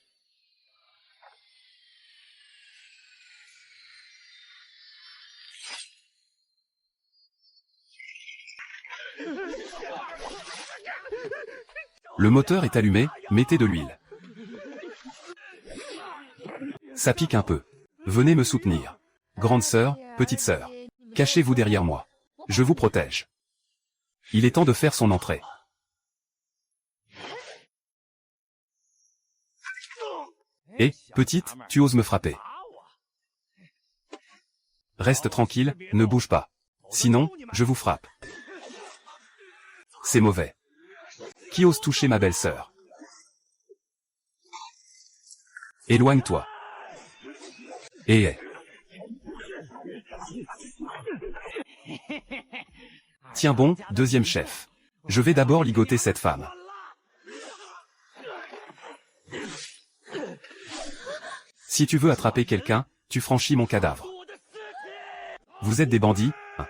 Le moteur est allumé, mettez de l'huile. Ça pique un peu. Venez me soutenir. Grande sœur, petite sœur. Cachez-vous derrière moi. Je vous protège. Il est temps de faire son entrée. Eh, petite, tu oses me frapper. Reste tranquille, ne bouge pas. Sinon, je vous frappe. C'est mauvais. Qui ose toucher ma belle-sœur? Éloigne-toi. Eh. Tiens bon, deuxième chef. Je vais d'abord ligoter cette femme. Si tu veux attraper quelqu'un, tu franchis mon cadavre. Vous êtes des bandits, hein?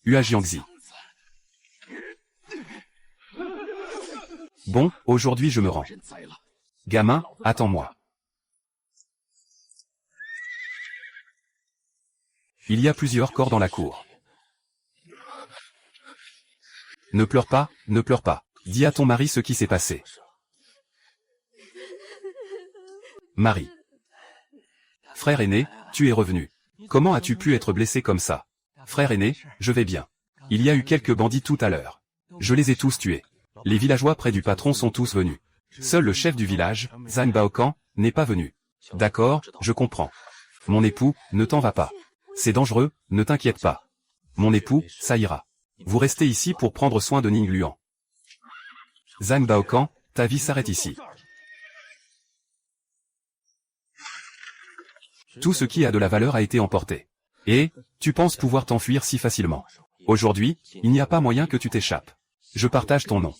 Hua Jiangxi. Bon, aujourd'hui je me rends. Gamin, attends-moi. Il y a plusieurs corps dans la cour. Ne pleure pas, ne pleure pas. Dis à ton mari ce qui s'est passé. Marie. Frère aîné, tu es revenu. Comment as-tu pu être blessé comme ça? Frère aîné, je vais bien. Il y a eu quelques bandits tout à l'heure. Je les ai tous tués. Les villageois près du patron sont tous venus. Seul le chef du village, Zhang Baokan, n'est pas venu. D'accord, je comprends. Mon époux, ne t'en va pas. C'est dangereux, ne t'inquiète pas. Mon époux, ça ira. Vous restez ici pour prendre soin de Ning Luan. Zhang Baokan, ta vie s'arrête ici. Tout ce qui a de la valeur a été emporté. Et, tu penses pouvoir t'enfuir si facilement. Aujourd'hui, il n'y a pas moyen que tu t'échappes. Je partage ton nom.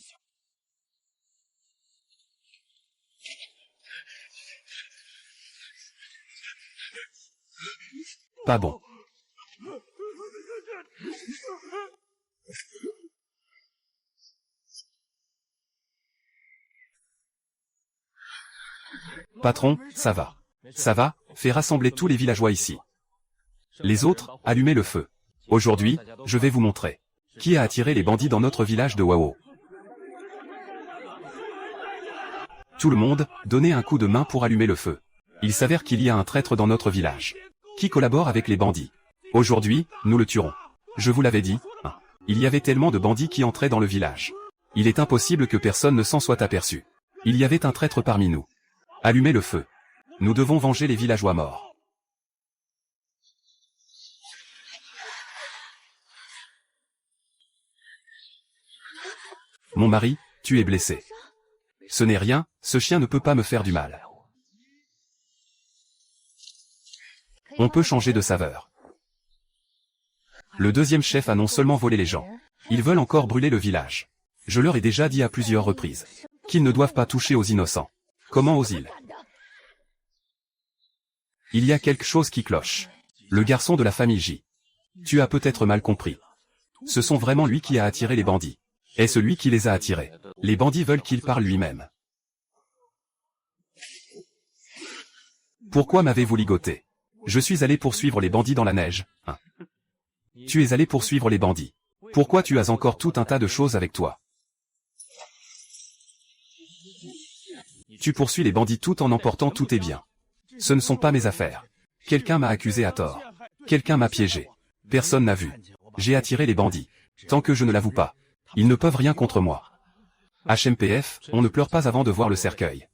Pas bon. Patron, ça va. Ça va, fais rassembler tous les villageois ici. Les autres, allumez le feu. Aujourd'hui, je vais vous montrer. Qui a attiré les bandits dans notre village de Wao? Tout le monde, donnez un coup de main pour allumer le feu. Il s'avère qu'il y a un traître dans notre village. Qui collabore avec les bandits? Aujourd'hui, nous le tuerons. Je vous l'avais dit, hein. Il y avait tellement de bandits qui entraient dans le village. Il est impossible que personne ne s'en soit aperçu. Il y avait un traître parmi nous. Allumez le feu. Nous devons venger les villageois morts. Mon mari, tu es blessé. Ce n'est rien, ce chien ne peut pas me faire du mal. On peut changer de saveur. Le deuxième chef a non seulement volé les gens, ils veulent encore brûler le village. Je leur ai déjà dit à plusieurs reprises qu'ils ne doivent pas toucher aux innocents. Comment osent-ils? Il y a quelque chose qui cloche. Le garçon de la famille J. Tu as peut-être mal compris. Ce sont vraiment lui qui a attiré les bandits. Est-ce lui qui les a attirés? Les bandits veulent qu'il parle lui-même. Pourquoi m'avez-vous ligoté? Je suis allé poursuivre les bandits dans la neige, hein. Tu es allé poursuivre les bandits. Pourquoi tu as encore tout un tas de choses avec toi? Tu poursuis les bandits tout en emportant tous tes biens. Ce ne sont pas mes affaires. Quelqu'un m'a accusé à tort. Quelqu'un m'a piégé. Personne n'a vu. J'ai attiré les bandits. Tant que je ne l'avoue pas, ils ne peuvent rien contre moi. HMPF, on ne pleure pas avant de voir le cercueil.